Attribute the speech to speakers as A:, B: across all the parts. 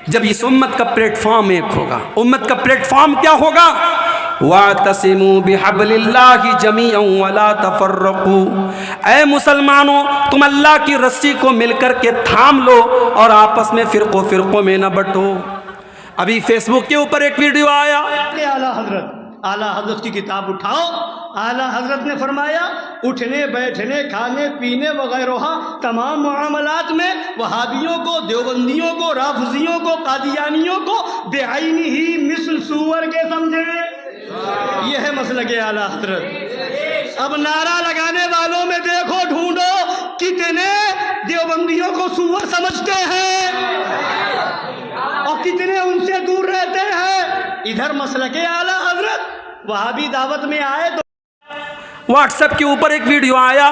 A: जब इस उम्मत का प्लेटफॉर्म एक होगा। उम्मत का प्लेटफॉर्म क्या होगा? वातसिमू बिहब्लिल्लाहि जमीअन वला तफर्रकू। ऐ मुसलमानों, तुम अल्लाह की रस्सी को मिलकर के थाम लो और आपस में फिरकों में न बंटो। अभी फेसबुक के ऊपर एक वीडियो आया,
B: आला हजरत की किताब उठाओ। आला हजरत ने फरमाया उठने बैठने खाने पीने वगैरह तमाम मामलात में वहाबियों को, देवबंदियों को, राफजियों को, कादियानियों को बेआईनी ही मिसल सूअर के समझे। यह है मसलक आला हजरत। अब नारा लगाने वालों में देखो, ढूंढो कितने देवबंदियों को सूअर समझते हैं और कितने उनसे दूर रहते हैं। इधर मसलक आला हजरत वहाबी दावत में आए तो
A: व्हाट्सएप के ऊपर एक वीडियो आया,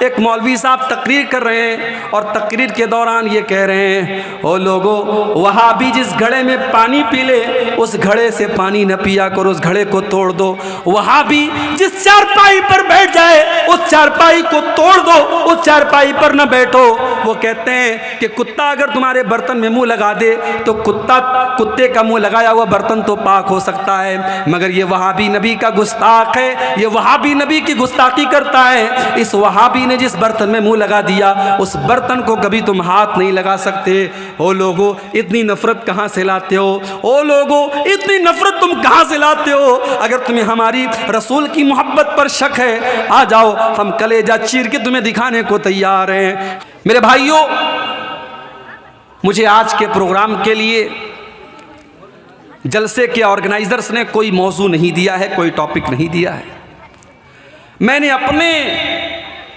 A: एक मौलवी साहब तकरीर कर रहे हैं और तकरीर के दौरान ये कह रहे हैं, ओ लोगों, वहाबी जिस घड़े में पानी पी ले उस घड़े से पानी न पिया करो, उस घड़े को तोड़ दो। वहाबी जिस चारपाई पर बैठ जाए उस चारपाई को तोड़ दो, उस चारपाई पर न बैठो। वो कहते हैं कि कुत्ता अगर तुम्हारे बर्तन में मुंह लगा दे तो कुत्ते का मुंह लगाया हुआ बर्तन तो पाक हो सकता है, मगर ये वहाबी नबी का गुस्ताख है, ये वहाबी नबी की गुस्ताखी करता है। इस वहाबी ने जिस बर्तन में मुंह लगा दिया उस बर्तन को कभी तुम हाथ नहीं लगा सकते। ओ लोगों, इतनी नफरत कहां से लाते हो? ओ लोगों, इतनी नफरत तुम कहां से लाते हो? अगर तुम्हें हमारी रसूल की मोहब्बत पर शक है, आ जाओ, हम कलेजा चीर के तुम्हें दिखाने को तैयार हैं। मेरे भाइयों, मुझे आज के प्रोग्राम के लिए जलसे के ऑर्गेनाइजर्स ने कोई मौजू नहीं दिया है, कोई टॉपिक नहीं दिया है। मैंने अपने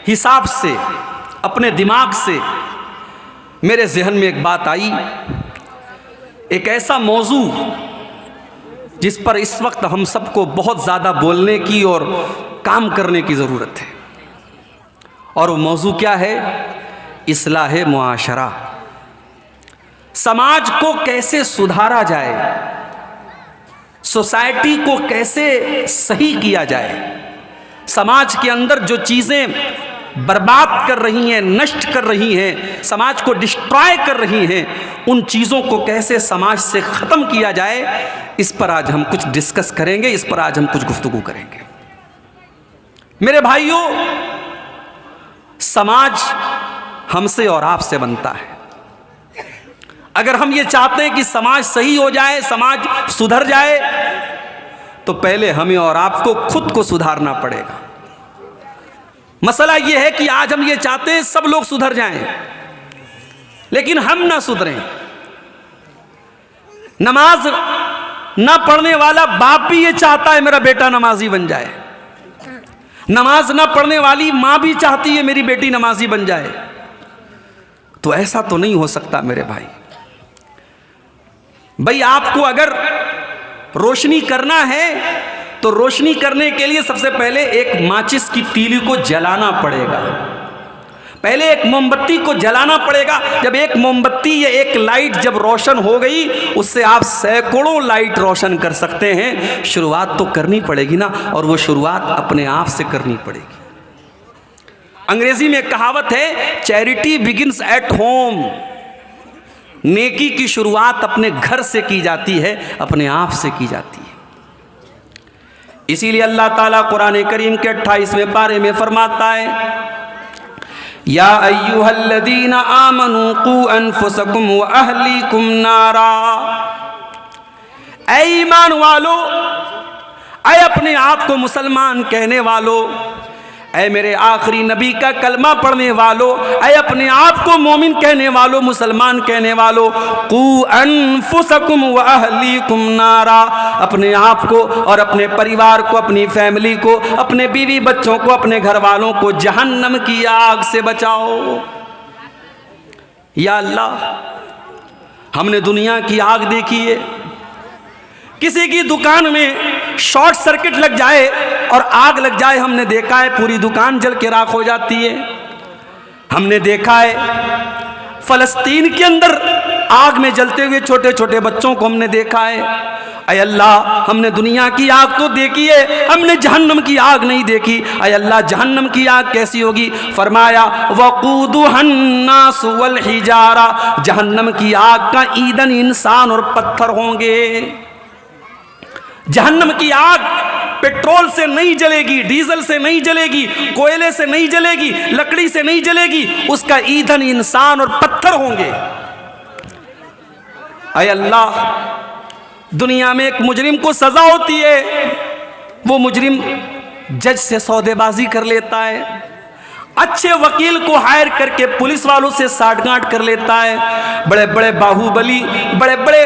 A: हिसाब से, अपने दिमाग से, मेरे जहन में एक बात आई, एक ऐसा मौजू जिस पर इस वक्त हम सबको बहुत ज़्यादा बोलने की और काम करने की ज़रूरत है। और वो मौजू क्या है? इस्लाह मुआशरा। समाज को कैसे सुधारा जाए, सोसाइटी को कैसे सही किया जाए, समाज के अंदर जो चीज़ें बर्बाद कर रही हैं, नष्ट कर रही हैं, समाज को डिस्ट्रॉय कर रही हैं, उन चीज़ों को कैसे समाज से ख़त्म किया जाए, इस पर आज हम कुछ डिस्कस करेंगे, इस पर आज हम कुछ गुफ्तगू करेंगे। मेरे भाइयों, समाज हमसे और आपसे बनता है। अगर हम ये चाहते हैं कि समाज सही हो जाए, समाज सुधर जाए, तो पहले हमें और आपको खुद को सुधारना पड़ेगा। मसला यह है कि आज हम ये चाहते हैं सब लोग सुधर जाएं, लेकिन हम ना सुधरें। नमाज ना पढ़ने वाला बाप भी ये चाहता है मेरा बेटा नमाजी बन जाए, नमाज ना पढ़ने वाली माँ भी चाहती है मेरी बेटी नमाजी बन जाए। तो ऐसा तो नहीं हो सकता मेरे भाई। आपको अगर रोशनी करना है तो रोशनी करने के लिए सबसे पहले एक माचिस की तीली को जलाना पड़ेगा, पहले एक मोमबत्ती को जलाना पड़ेगा। जब एक मोमबत्ती या एक लाइट जब रोशन हो गई, उससे आप सैकड़ों लाइट रोशन कर सकते हैं। शुरुआत तो करनी पड़ेगी ना, और वो शुरुआत अपने आप से करनी पड़ेगी। अंग्रेजी में एक कहावत है, चैरिटी बिगिंस एट होम। नेकी की शुरुआत अपने घर से की जाती है, अपने आप से की जाती है। इसीलिए अल्लाह ताला कुरान करीम के 28वें पारे में फरमाता है, या अय्युहल्लज़ीना आमनू कू अनफुसकुम व अहलीकुम नारा। ऐ ईमान वालो, ऐ अपने आप को मुसलमान कहने वालों, ऐ मेरे आखिरी नबी का कलमा पढ़ने वालों, ऐ अपने आप को मोमिन कहने वालों, मुसलमान कहने वालों, कू अनफुसकुम व अहलीकुम नारा। अपने आप को और अपने परिवार को, अपनी फैमिली को, अपने बीवी बच्चों को, अपने घर वालों को जहन्नम की आग से बचाओ। या अल्लाह, हमने दुनिया की आग देखी है। किसी की दुकान में शॉर्ट सर्किट लग जाए और आग लग जाए, हमने देखा है पूरी दुकान जल के राख हो जाती है। हमने देखा है फ़लस्तीन के अंदर आग में जलते हुए छोटे छोटे बच्चों को हमने देखा है। अय अल्लाह, हमने दुनिया की आग तो देखी है, हमने जहन्नम की आग नहीं देखी। अय अल्लाह, जहन्नम की आग कैसी होगी? फरमाया वक़ूदुहन्नास वल हिजारा, जहन्नम की आग का ईंधन इंसान और पत्थर होंगे। जहन्नम की आग पेट्रोल से नहीं जलेगी, डीजल से नहीं जलेगी, कोयले से नहीं जलेगी, लकड़ी से नहीं जलेगी, उसका ईंधन इंसान और पत्थर होंगे। अय अल्लाह, दुनिया में एक मुजरिम को सजा होती है, वो मुजरिम जज से सौदेबाजी कर लेता है, अच्छे वकील को हायर करके पुलिस वालों से साठगांठ कर लेता है। बड़े बड़े बाहुबली, बड़े बड़े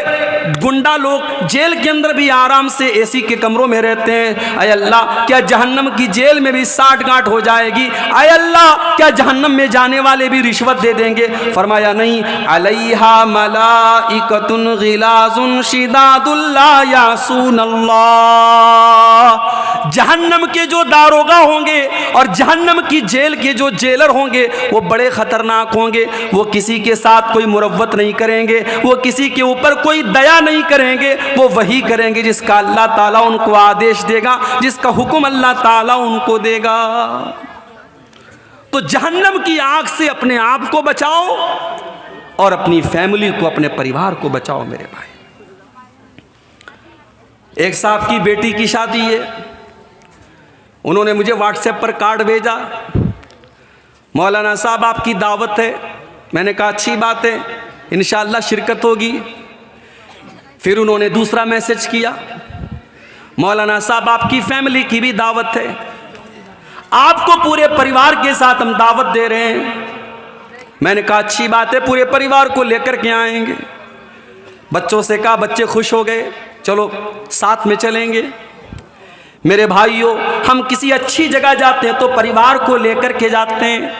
A: गुंडा लोग जेल के अंदर भी आराम से एसी के कमरों में रहते हैं। अय अल्लाह, क्या जहन्नम की जेल में भी साठगांठ हो जाएगी? अय अल्लाह, क्या जहन्नम में जाने वाले भी रिश्वत दे देंगे? फरमाया नहीं, अलैहा मलाइकतुन गिलाजुन शिदादुल ला यासून अल्लाह। जहन्नम के जो दारोगा होंगे और जहन्नम की जेल के जो जेलर होंगे वो बड़े खतरनाक होंगे। वो किसी के साथ कोई मुरव्वत नहीं करेंगे, वो किसी के ऊपर कोई दया नहीं करेंगे, वो वही करेंगे जिसका अल्लाह ताला उनको आदेश देगा, जिसका हुक्म अल्लाह ताला उनको देगा। तो जहन्नम की आग से अपने आप को बचाओ और अपनी फैमिली को, अपने परिवार को बचाओ मेरे भाई। एक साहब की बेटी की शादी है, उन्होंने मुझे व्हाट्सएप पर कार्ड भेजा, मौलाना साहब आपकी दावत है। मैंने कहा अच्छी बात है, इंशाअल्लाह शिरकत होगी। फिर उन्होंने दूसरा मैसेज किया, मौलाना साहब आपकी फैमिली की भी दावत है, आपको पूरे परिवार के साथ हम दावत दे रहे हैं। मैंने कहा अच्छी बात है, पूरे परिवार को लेकर के आएंगे। बच्चों से कहा, बच्चे खुश हो गए, चलो साथ में चलेंगे। मेरे भाइयों, हम किसी अच्छी जगह जाते हैं तो परिवार को लेकर के जाते हैं,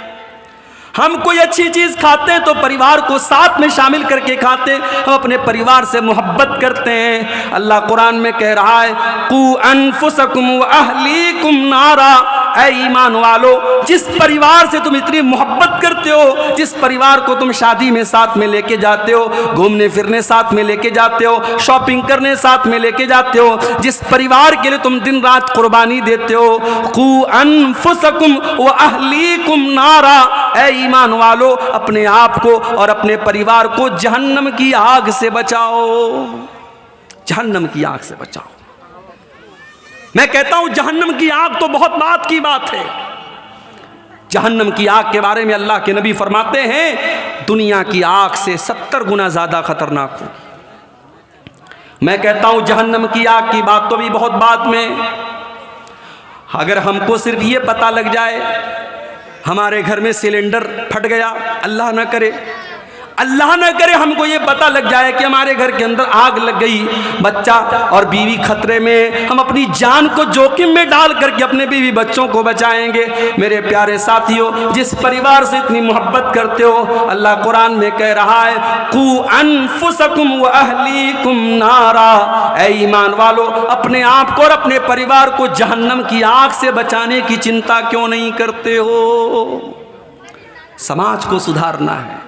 A: हम कोई अच्छी चीज़ खाते हैं तो परिवार को साथ में शामिल करके खाते हैं, हम अपने परिवार से मोहब्बत करते हैं। अल्लाह कुरान में कह रहा है, कू अनफुसकुम व अहलीकुम नारा। ऐ ईमान वालो, जिस परिवार से तुम इतनी मोहब्बत करते हो, जिस परिवार को तुम शादी में साथ में लेके जाते हो, घूमने फिरने साथ में लेके जाते हो, शॉपिंग करने साथ में लेके जाते हो, जिस परिवार के लिए तुम दिन रात कुर्बानी देते हो, कू अनफुसकुम व अहलीकुम नारा। ऐ ईमान वालो, अपने आप को और अपने परिवार को जहन्नम की आग से बचाओ, जहन्नम की आग से बचाओ। मैं कहता हूं जहन्नम की आग तो बहुत बात की बात है। जहन्नम की आग के बारे में अल्लाह के नबी फरमाते हैं, दुनिया की आग से 70 गुना ज्यादा खतरनाक हो। मैं कहता हूं जहन्नम की आग की बात तो भी बहुत बाद में। अगर हमको सिर्फ ये पता लग जाए हमारे घर में सिलेंडर फट गया, अल्लाह ना करे, अल्लाह ना करे हमको ये पता लग जाए कि हमारे घर के अंदर आग लग गई, बच्चा और बीवी खतरे में, हम अपनी जान को जोखिम में डाल करके अपने बीवी बच्चों को बचाएंगे। मेरे प्यारे साथियों, जिस परिवार से इतनी मोहब्बत करते हो, अल्लाह कुरान में कह रहा है, कू अनफुसकुम व अहलीकुम नारा। ऐ ईमान वालो, अपने आप को और अपने परिवार को जहन्नम की आग से बचाने की चिंता क्यों नहीं करते हो? समाज को सुधारना है,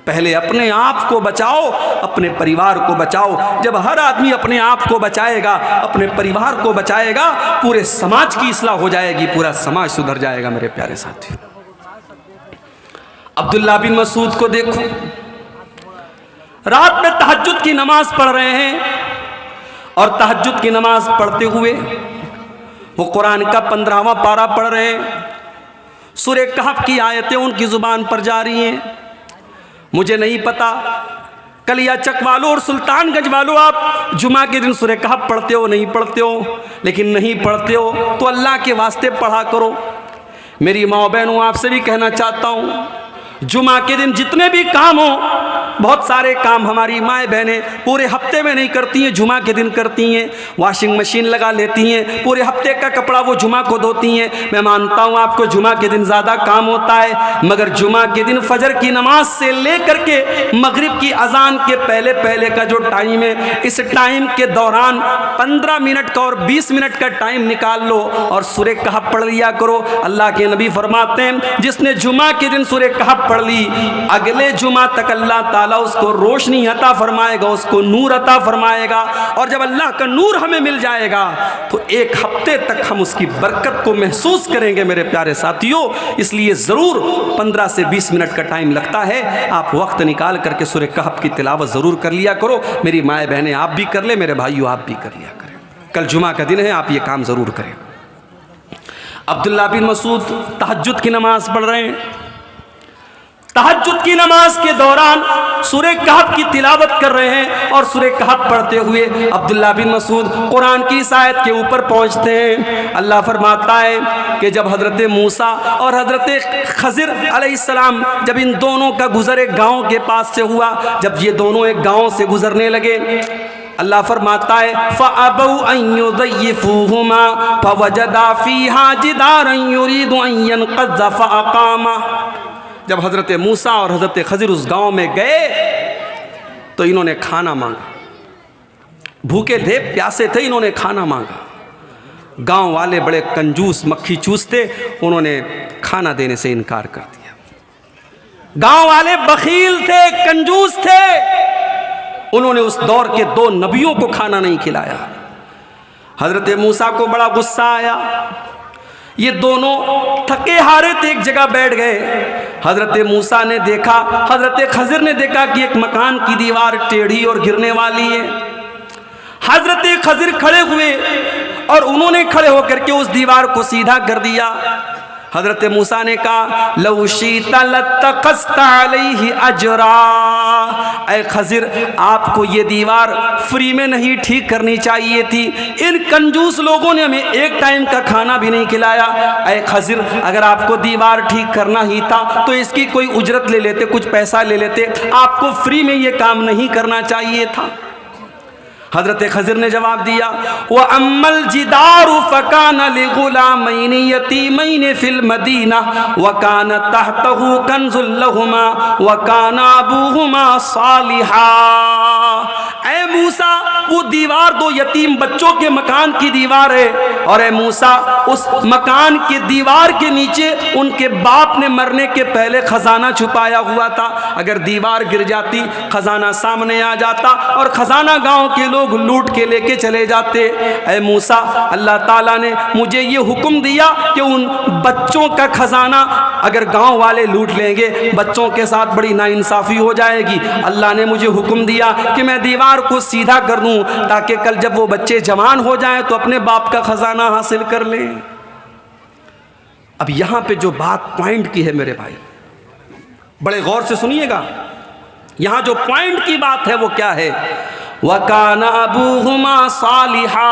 A: पहले अपने आप को बचाओ, अपने परिवार को बचाओ। जब हर आदमी अपने आप को बचाएगा, अपने परिवार को बचाएगा, पूरे समाज की इस्लाह हो जाएगी, पूरा समाज सुधर जाएगा। मेरे प्यारे साथी, अब्दुल्लाह बिन मसूद को देखो, रात में तहज्जुद की नमाज पढ़ रहे हैं और तहज्जुद की नमाज पढ़ते हुए वो कुरान का 15वां पारा पढ़ रहे हैं। सूरे कहफ की आयतें उनकी जुबान पर जा रही हैं। मुझे नहीं पता कलियाचक वालों और सुल्तानगंज वालों, आप जुमा के दिन सूरे कहफ पढ़ते हो नहीं पढ़ते हो, लेकिन नहीं पढ़ते हो तो अल्लाह के वास्ते पढ़ा करो। मेरी माँ बहनों, आपसे भी कहना चाहता हूँ, जुमा के दिन जितने भी काम हो, बहुत सारे काम हमारी माएँ बहनें पूरे हफ्ते में नहीं करती हैं, जुमा के दिन करती हैं। वॉशिंग मशीन लगा लेती हैं, पूरे हफ्ते का कपड़ा वो जुमा को धोती हैं। मैं मानता हूँ आपको जुमा के दिन ज़्यादा काम होता है, मगर जुमा के दिन फजर की नमाज से लेकर के मगरिब की अजान के पहले पहले का जो टाइम है, इस टाइम के दौरान 15 मिनट का और 20 मिनट का टाइम निकाल लो और सूरे कहफ पढ़ लिया करो। अल्लाह के नबी फरमाते हैं, जिसने जुमा के दिन सूरे कहफ पढ़ ली, अगले जुमा तक अल्लाह ताला उसको रोशनी अता फरमाएगा, उसको नूर अता फरमाएगा। और जब अल्लाह का नूर हमें मिल जाएगा तो एक हफ्ते तक हम उसकी बरकत को महसूस करेंगे मेरे प्यारे साथियों। इसलिए ज़रूर 15 से 20 मिनट का टाइम लगता है, आप वक्त निकाल करके सूरह कहफ की तिलावत ज़रूर कर लिया करो। मेरी माएँ बहनें आप भी कर ले, मेरे भाइयों आप भी कर लिया करें। कल जुमा का दिन है, आप ये काम ज़रूर करें। अब्दुल्ला बिन मसूद तहज्जुद की नमाज पढ़ रहे हैं। तहज्जुद की नमाज के दौरान सूरह कहफ की तिलावत कर रहे हैं और सूरह कहफ पढ़ते हुए अब्दुल्ला बिन मसूद कुरान की इस आयत के ऊपर पहुंचते हैं। अल्लाह फरमाता है कि जब हज़रत मूसा और हज़रत खज़िर अलैहिस्सलाम, जब इन दोनों का गुज़र एक गाँव के पास से हुआ, जब ये दोनों एक गाँव से गुजरने लगे, अल्लाह फरमाता है फ़अबौ अन युज़य्यिफ़ूहुमा फ़वजदा फ़ीहा जिदारन युरीदु अन यनक़ज़ फ़अक़ामा। जब हज़रत मूसा और हज़रत खज़िर उस गांव में गए तो इन्होंने खाना मांगा। भूखे थे, प्यासे थे, इन्होंने खाना मांगा। गांव वाले बड़े कंजूस मक्खी चूस थे, उन्होंने खाना देने से इनकार कर दिया। गांव वाले बखील थे, कंजूस थे, उन्होंने उस दौर के 2 नबियों को खाना नहीं खिलाया। हज़रत मूसा को बड़ा गुस्सा आया। ये दोनों थके हारे थे, एक जगह बैठ गए। हज़रत मूसा ने देखा, हज़रत खज़िर ने देखा कि एक मकान की दीवार टेढ़ी और गिरने वाली है। हज़रत खज़िर खड़े हुए और उन्होंने खड़े होकर के उस दीवार को सीधा कर दिया। हज़रत मूसा ने कहा लौ शीता लत्तखज़्ता अलैहि अजरा। ऐ खज़िर, आपको ये दीवार फ्री में नहीं ठीक करनी चाहिए थी। इन कंजूस लोगों ने हमें एक टाइम का खाना भी नहीं खिलाया। ऐ खज़िर, अगर आपको दीवार ठीक करना ही था तो इसकी कोई उजरत ले लेते, कुछ पैसा ले लेते, आपको फ्री में ये काम नहीं करना चाहिए था। हज़रत खज़िर ने जवाब दिया व अम्मल जिदारु फ़कान लिग़ुलामैनि यतीमैनि फ़िल मदीना व कान तहतहु कंज़ुल लहुमा व कान अबूहुमा सालिहा। ऐ मूसा, वो दीवार 2 यतीम बच्चों के मकान की दीवार है, और ऐ मूसा, उस मकान के दीवार के नीचे उनके बाप ने मरने के पहले खजाना छुपाया हुआ था। अगर दीवार गिर जाती, खजाना सामने आ जाता और खजाना गांव के लोग लूट के लेके चले जाते। ऐ मूसा, अल्लाह ताला ने मुझे ये हुक्म दिया कि उन बच्चों का खजाना अगर गांव वाले लूट लेंगे, बच्चों के साथ बड़ी नाइंसाफ़ी हो जाएगी। अल्लाह ने मुझे हुक्म दिया कि मैं दीवार को सीधा कर दूं ताकि कल जब वो बच्चे जवान हो जाएं तो अपने बाप का खजाना हासिल कर लें। अब यहां पे जो बात पॉइंट की है मेरे भाई, बड़े गौर से सुनिएगा। यहां जो पॉइंट की बात है वो क्या है? वकाना अबूहुमा सालिहा।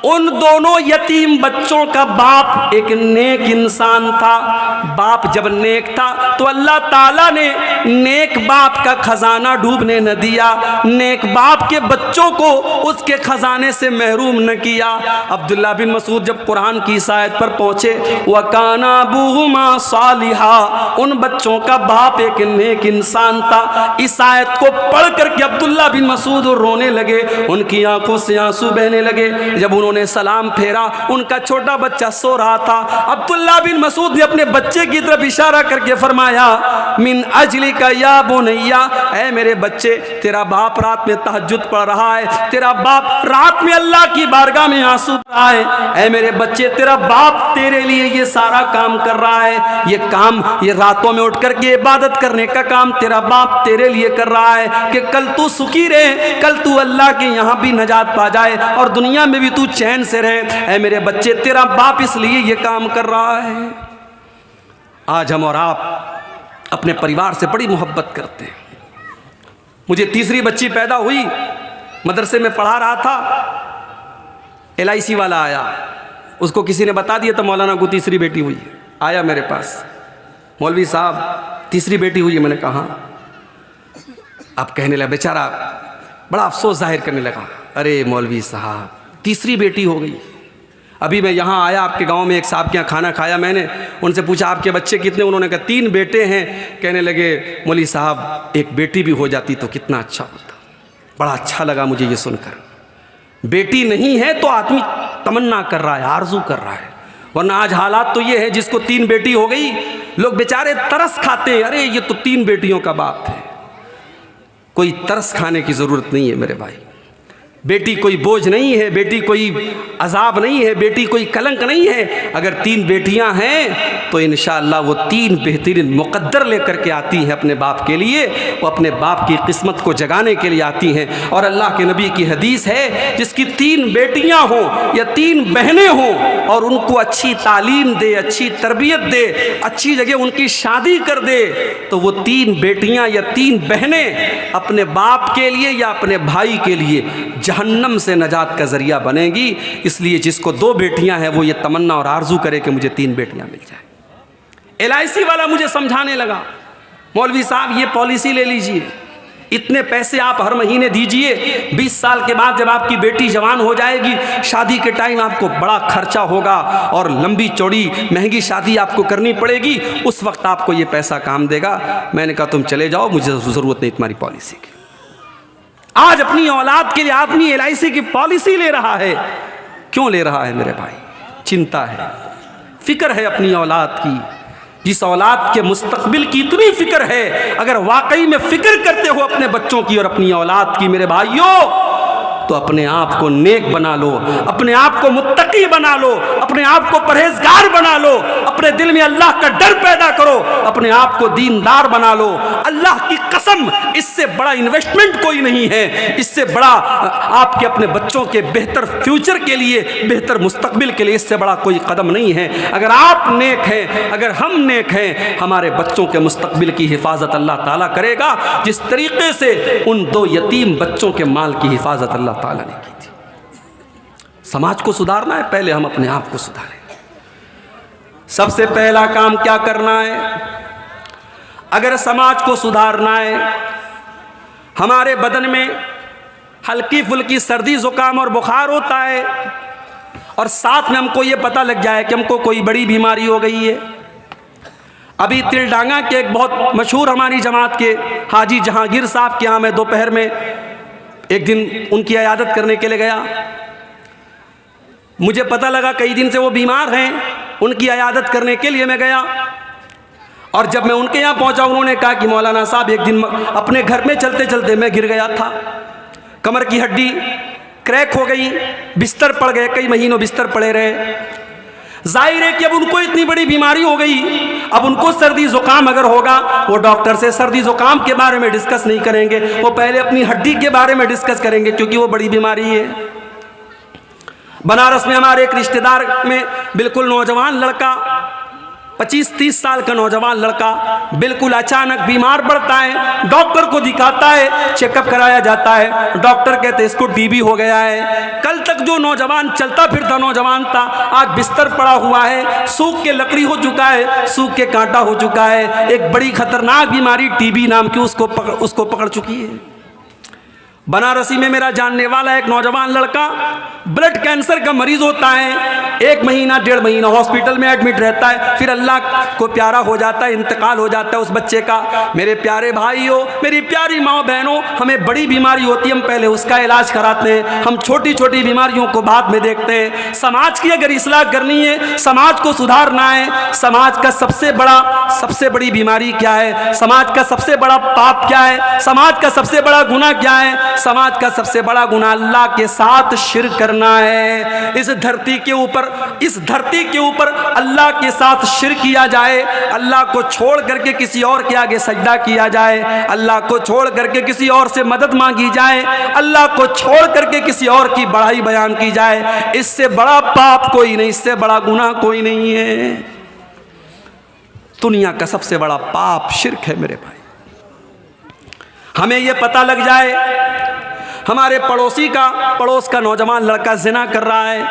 A: उन दोनों यतीम बच्चों का बाप एक नेक इंसान था। बाप जब नेक था तो अल्लाह ताला ने नेक बाप का खजाना डूबने न दिया, नेक बाप के बच्चों को उसके खजाने से महरूम न किया। अब्दुल्ला बिन मसूद जब कुरान की इस आयत पर पहुँचे वकाना अबूहुमा सालिहा, उन बच्चों का बाप एक नेक इंसान था। इस आयत को पढ़ करके अब्दुल्ला बिन मसूद रोने लगे, उनकी आंखों से आंसू बहने लगे। जब उन्होंने सलाम फेरा, उनका छोटा बच्चा सो रहा था। अब्दुल्ला बिन मसूद ने अपने बच्चे की तरफ इशारा करके फरमाया मिन अजली का या बुनैया, ऐ मेरे बच्चे, तेरा बाप रात में तहज्जुद पढ़ रहा है, तेरा बाप रात में अल्लाह की बारगाह में आंसू रहा है। ऐ मेरे बच्चे, तेरा बाप तेरे लिए ये सारा काम कर रहा है। ये काम, ये रातों में उठ करके इबादत करने का काम तेरा बाप तेरे लिए कर रहा है कि कल तू सुखी रहे, कल तू अल्लाह के यहाँ भी नजात पा जाए और दुनिया में भी तू चैन से रहे। ऐ मेरे बच्चे, तेरा बाप इसलिए ये काम कर रहा है। आज हम और आप अपने परिवार से बड़ी मोहब्बत करते हैं। मुझे तीसरी बच्ची पैदा हुई, मदरसे में पढ़ा रहा था, LIC वाला आया, उसको किसी ने बता दिया तो मौलाना को तीसरी बेटी हुई। आया मेरे पास, मौलवी साहब तीसरी बेटी हुई है। मैंने कहा, अब कहने लगा, बेचारा बड़ा अफसोस जाहिर करने लगा, अरे मौलवी साहब तीसरी बेटी हो गई। अभी मैं यहाँ आया, आपके गांव में एक साहब के यहाँ खाना खाया, मैंने उनसे पूछा आपके बच्चे कितने, उन्होंने कहा 3 बेटे हैं। कहने लगे मौलवी साहब एक बेटी भी हो जाती तो कितना अच्छा होता। बड़ा अच्छा लगा मुझे ये सुनकर। बेटी नहीं है तो आदमी तमन्ना कर रहा है, आरजू कर रहा है, वरना आज हालात तो ये है जिसको 3 बेटी हो गई लोग बेचारे तरस खाते हैं, अरे ये तो 3 बेटियों का बाप है। कोई तरस खाने की ज़रूरत नहीं है मेरे भाई। बेटी कोई बोझ नहीं है, बेटी कोई अजाब नहीं है, बेटी कोई कलंक नहीं है। अगर 3 बेटियां हैं तो इंशाअल्लाह वो 3 बेहतरीन मुक़द्दर लेकर के आती हैं अपने बाप के लिए, वो अपने बाप की किस्मत को जगाने के लिए आती हैं। और अल्लाह के नबी की हदीस है, जिसकी 3 बेटियां हों या 3 बहनें हों और उनको अच्छी तालीम दे, अच्छी तरबियत दे, अच्छी जगह उनकी शादी कर दे, तो वो 3 बेटियां या 3 बहनें अपने बाप के लिए या अपने भाई के लिए जहन्नम से नजात का ज़रिया बनेगी। इसलिए जिसको 2 बेटियां हैं वो ये तमन्ना और आरजू करे कि मुझे 3 बेटियां मिल जाए। LIC वाला मुझे समझाने लगा, मौलवी साहब ये पॉलिसी ले लीजिए, इतने पैसे आप हर महीने दीजिए, 20 साल के बाद जब आपकी बेटी जवान हो जाएगी, शादी के टाइम आपको बड़ा खर्चा होगा और लंबी चौड़ी महंगी शादी आपको करनी पड़ेगी, उस वक्त आपको ये पैसा काम देगा। मैंने कहा तुम चले जाओ, मुझे ज़रूरत नहीं तुम्हारी पॉलिसी की। आज अपनी औलाद के लिए आदमी LIC की पॉलिसी ले रहा है। क्यों ले रहा है मेरे भाई? चिंता है, फिक्र है अपनी औलाद की। जिस औलाद के मुस्तकबिल की इतनी फिक्र है, अगर वाकई में फिक्र करते हो अपने बच्चों की और अपनी औलाद की मेरे भाइयों, तो अपने आप को नेक बना लो, अपने आप को मुत्तकी बना लो, अपने आप को परहेजगार बना लो, अपने दिल में अल्लाह का डर पैदा करो, अपने आप को दीनदार बना लो। अल्लाह की कसम, इससे बड़ा इन्वेस्टमेंट कोई नहीं है, इससे बड़ा आपके अपने बच्चों के बेहतर फ्यूचर के लिए, बेहतर मुस्तकबिल के लिए इससे बड़ा कोई कदम नहीं है। अगर आप नेक हैं, अगर हम नेक हैं, हमारे बच्चों के मुस्तकबिल की हिफाजत अल्लाह ताला करेगा, जिस तरीके से उन 2 यतीम बच्चों के माल की हिफाजत अल्लाह ताला ने की थी। समाज को सुधारना है, पहले हम अपने आप को सुधारें। सबसे पहला काम क्या करना है? अगर समाज को सुधारना है, हमारे बदन में हल्की फुल्की सर्दी जुकाम और बुखार होता है और साथ में हमको ये पता लग जाए कि हमको कोई बड़ी बीमारी हो गई है। अभी तिलडांगा के एक बहुत मशहूर हमारी जमात के हाजी जहांगीर साहब के यहाँ मैं दोपहर में एक दिन उनकी इयादत करने के लिए गया। मुझे पता लगा कई दिन से वो बीमार हैं, उनकी इयादत करने के लिए मैं गया। और जब मैं उनके यहाँ पहुँचा, उन्होंने कहा कि मौलाना साहब एक दिन अपने घर में चलते चलते मैं गिर गया था, कमर की हड्डी क्रैक हो गई, बिस्तर पड़ गए, कई महीनों बिस्तर पड़े रहे। जाहिर है कि अब उनको इतनी बड़ी बीमारी हो गई, अब उनको सर्दी जुकाम अगर होगा, वो डॉक्टर से सर्दी जुकाम के बारे में डिस्कस नहीं करेंगे, वो पहले अपनी हड्डी के बारे में डिस्कस करेंगे, क्योंकि वो बड़ी बीमारी है। बनारस में हमारे एक रिश्तेदार में बिल्कुल नौजवान लड़का, 25-30 साल का नौजवान लड़का बिल्कुल अचानक बीमार पड़ता है, डॉक्टर को दिखाता है, चेकअप कराया जाता है, डॉक्टर कहते हैं इसको टीबी हो गया है। कल तक जो नौजवान चलता फिरता नौजवान था, आज बिस्तर पड़ा हुआ है, सूख के लकड़ी हो चुका है, सूख के कांटा हो चुका है। एक बड़ी खतरनाक बीमारी टीबी नाम की उसको पकड़ चुकी है। बनारसी में मेरा जानने वाला एक नौजवान लड़का ब्लड कैंसर का मरीज होता है, 1 महीना 1.5 महीना हॉस्पिटल में एडमिट रहता है, फिर अल्लाह को प्यारा हो जाता है, इंतकाल हो जाता है उस बच्चे का। मेरे प्यारे भाइयों, मेरी प्यारी माँ बहनों, हमें बड़ी बीमारी होती है, हम पहले उसका इलाज कराते हैं, हम छोटी छोटी बीमारियों को बाद में देखते हैं। समाज की अगर इस्लाह करनी है, समाज को सुधारना है, समाज का सबसे बड़ी बीमारी क्या है, समाज का सबसे बड़ा पाप क्या है, समाज का सबसे बड़ा गुनाह क्या है? समाज का सबसे बड़ा गुनाह अल्लाह के साथ शिर्क करना है। इस धरती के ऊपर अल्लाह के साथ शिर्क किया जाए, अल्लाह को छोड़ करके किसी और के आगे सजदा किया जाए, अल्लाह को छोड़ करके किसी और से मदद मांगी जाए, अल्लाह को छोड़ करके किसी और की बढ़ाई बयान की जाए, इससे बड़ा पाप कोई नहीं, इससे बड़ा गुनाह कोई नहीं है। दुनिया का सबसे बड़ा पाप शिर्क है मेरे भाई। हमें यह पता लग जाए हमारे पड़ोस का नौजवान लड़का जिना कर रहा है,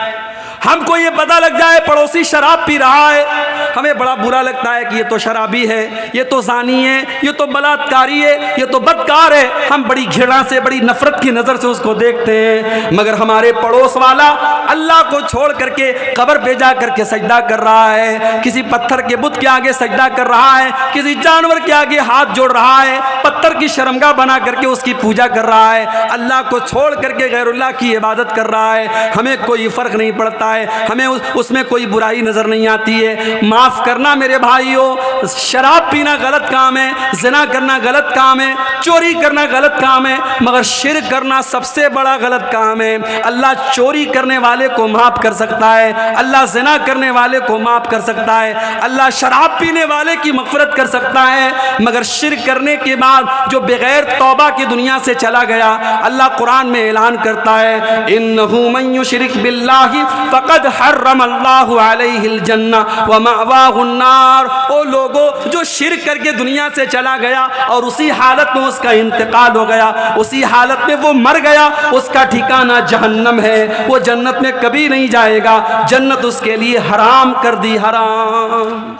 A: हमको ये पता लग जाए पड़ोसी शराब पी रहा है, हमें बड़ा बुरा लगता है कि ये तो शराबी है, ये तो ज़ानी है, ये तो बलात्कारी है, ये तो बदकार है। हम बड़ी घृणा से, बड़ी नफरत की नज़र से उसको देखते हैं। मगर हमारे पड़ोस वाला अल्लाह को छोड़ करके कब्र पे जा करके सजदा कर रहा है, किसी पत्थर के बुत के आगे सजदा कर रहा है, किसी जानवर के आगे हाथ जोड़ रहा है, पत्थर की शर्मगाह बना करके उसकी पूजा कर रहा है, अल्लाह को छोड़ करके गैरुल्लाह की इबादत कर रहा है। हमें कोई फ़र्क नहीं पड़ता है, हमें उसमें कोई बुराई नज़र नहीं आती है। माफ़ करना मेरे भाइयों, शराब पीना गलत काम है, ज़िना करना गलत काम है, चोरी करना गलत काम है, मगर शिर्क करना सबसे बड़ा गलत काम है। अल्लाह चोरी करने वाले को माफ़ कर सकता है, अल्लाह ज़िना करने वाले को माफ़ कर सकता है, अल्लाह शराब पीने वाले की मग़फ़िरत कर सकता है, मगर शिर्क करने के बाद जो बग़ैर तौबा की दुनिया से चला गया, अल्लाह कुरान में ऐलान करता है, इन्नहु मन युशरिक बिल्लाहि फ़क़द हर्रमल्लाहु अलैहिल जन्नह व मअवाहुन नार। ओ लोगों, जो शिर्क करके दुनिया से चला गया और उसी हालत में उसका इंतकाल हो गया, उसी हालत में वो मर गया, उसका ठिकाना जहन्नम है, वो जन्नत में कभी नहीं जाएगा। जन्नत उसके लिए हराम कर दी, हराम,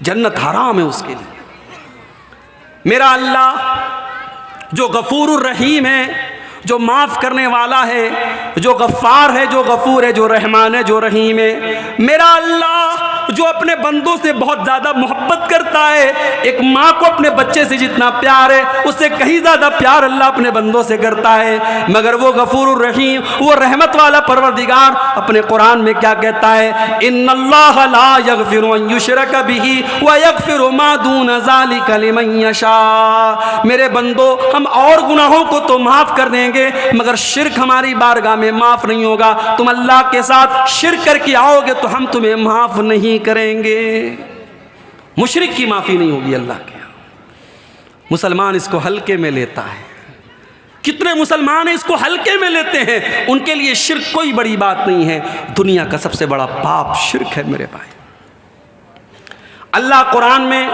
A: जन्नत हराम है उसके लिए। मेरा अल्लाह जो गफूरुर रहीम है, जो माफ़ करने वाला है, जो गफ़ार है, जो गफूर है, जो रहमान है, जो रहीम है, मेरा अल्लाह जो अपने बंदों से बहुत ज़्यादा मोहब्बत करता है। एक माँ को अपने बच्चे से जितना प्यार है, उससे कहीं ज़्यादा प्यार अल्लाह अपने बंदों से करता है। मगर वो गफूरुर रहीम, वो रहमत वाला परवरदिगार अपने कुरान में क्या कहता है, इन्नल्लाह ला यग़फ़िरु अन युशरक बिही व यग़फ़िरु मा दून ज़ालिका लिमन यशा। मेरे बंदो, हम और गुनाहों को तो माफ़ कर देंगे, मगर शिर्क हमारी बारगाह में माफ़ नहीं होगा। तुम अल्लाह के साथ शिर्क करके आओगे तो हम तुम्हें माफ़ नहीं करेंगे। मुशरिक की माफ़ी नहीं होगी अल्लाह के यहाँ। मुसलमान इसको हल्के में लेता है। कितने मुसलमान इसको हल्के में लेते हैं, उनके लिए शिर्क कोई बड़ी बात नहीं है। दुनिया का सबसे बड़ा पाप शिर्क है मेरे भाई। अल्लाह कुरान में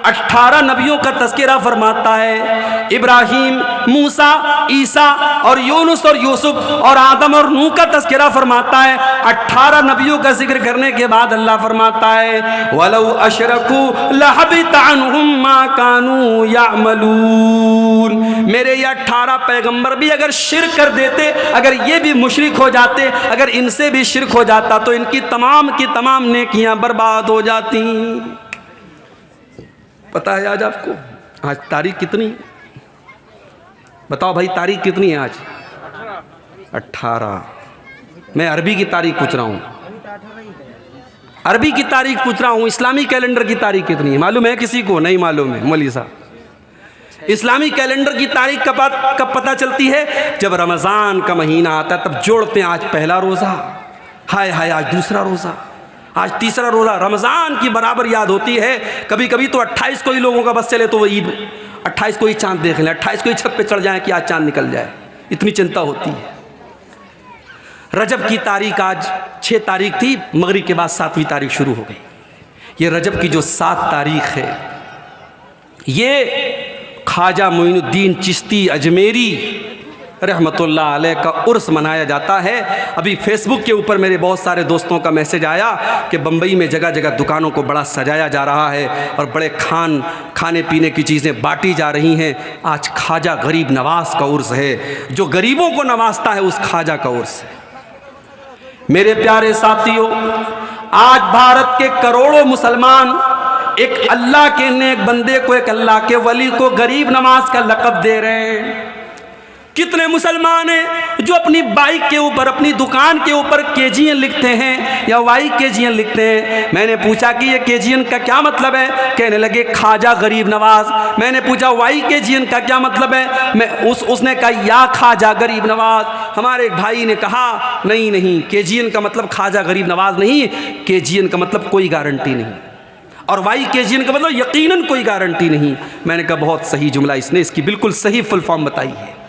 A: 18 नबियों का तज़किरा फरमाता है। इब्राहीम, मूसा, ईसा और यूनुस और यूसुफ और आदम और नूह का तज़किरा फरमाता है। 18 नबियों का जिक्र करने के बाद अल्लाह फरमाता है, वलौ अशरकू लहबित अन्हुम मा कानू यामलून। मेरे ये 18 पैगंबर भी अगर शिर्क कर देते, अगर ये भी मुशरिक हो जाते, अगर इनसे भी शिर्क हो जाता तो इनकी तमाम की तमाम नेकियां बर्बाद हो जाती। पता है आज आपको आज तारीख कितनी है? बताओ भाई, तारीख कितनी है आज? 18। मैं अरबी की तारीख पूछ रहा हूँ, अरबी की तारीख पूछ रहा हूँ। इस्लामी कैलेंडर की तारीख कितनी है मालूम है किसी को? नहीं मालूम है मौलवी साहब। इस्लामी कैलेंडर की तारीख कब पता चलती है? जब रमज़ान का महीना आता है, तब जोड़ते हैं, आज पहला रोज़ा, हाय हाय आज दूसरा रोज़ा, आज तीसरा रोज़ा। रमज़ान की बराबर याद होती है। कभी कभी तो 28 को ही लोगों का बस चले तो वो ईद, 28 को ही चाँद देख लें, 28 को ही छत पे चढ़ जाए कि आज चाँद निकल जाए, इतनी चिंता होती है। रजब की तारीख आज 6 तारीख थी, मगरिब के बाद 7वीं तारीख शुरू हो गई। ये रजब की जो 7 तारीख है, ये ख्वाजा मोइनुद्दीन चिश्ती अजमेरी रहमतुल्लाह अलैह का उर्स मनाया जाता है। अभी फेसबुक के ऊपर मेरे बहुत सारे दोस्तों का मैसेज आया कि बम्बई में जगह जगह दुकानों को बड़ा सजाया जा रहा है और बड़े खाने पीने की चीज़ें बांटी जा रही हैं। आज ख्वाजा गरीब नवाज का उर्स है, जो गरीबों को नवाजता है उस ख्वाजा का उर्स है। मेरे प्यारे साथियों, आज भारत के करोड़ों मुसलमान एक अल्लाह के नेक बंदे को, एक अल्लाह के वली को गरीब नवाज का लक़ब दे रहे हैं। कितने मुसलमान हैं जो अपनी बाइक के ऊपर, अपनी दुकान के ऊपर केजीएन लिखते हैं या वाई केजीएन लिखते हैं। मैंने पूछा कि ये केजीएन का क्या मतलब है? कहने लगे ख्वाजा गरीब नवाज। मैंने पूछा वाई केजीएन का क्या मतलब है? उसने कहा या ख्वाजा गरीब नवाज। हमारे एक भाई ने कहा नहीं, केजीएन का मतलब ख्वाजा गरीब नवाज नहीं, केजीएन का मतलब कोई गारंटी नहीं, और वाई केजीएन का मतलब यकीनन कोई गारंटी नहीं। मैंने कहा बहुत सही जुमला, इसने इसकी बिल्कुल सही फुल फॉर्म बताई है।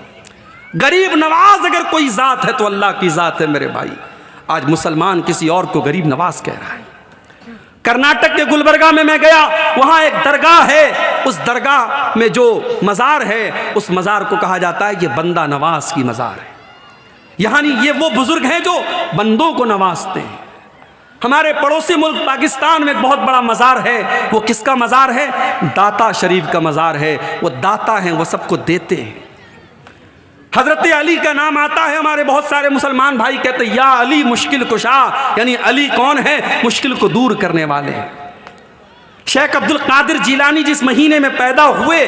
A: गरीब नवाज अगर कोई ज़ात है तो अल्लाह की ज़ात है मेरे भाई। आज मुसलमान किसी और को गरीब नवाज कह रहा है। कर्नाटक के गुलबर्गा में मैं गया, वहाँ एक दरगाह है। उस दरगाह में जो मज़ार है, उस मज़ार को कहा जाता है ये बंदा नवाज की मज़ार है। यानी ये वो बुज़ुर्ग हैं जो बंदों को नवाजते हैं। हमारे पड़ोसी मुल्क पाकिस्तान में एक बहुत बड़ा मज़ार है। वो किसका मज़ार है? दाता शरीफ का मज़ार है। वो दाता हैं, वो सबको देते हैं। हज़रत अली का नाम आता है, हमारे बहुत सारे मुसलमान भाई कहते हैं या अली मुश्किल कुशा, यानी अली कौन है? मुश्किल को दूर करने वाले हैं। शेख अब्दुल कादिर जिलानी जिस महीने में पैदा हुए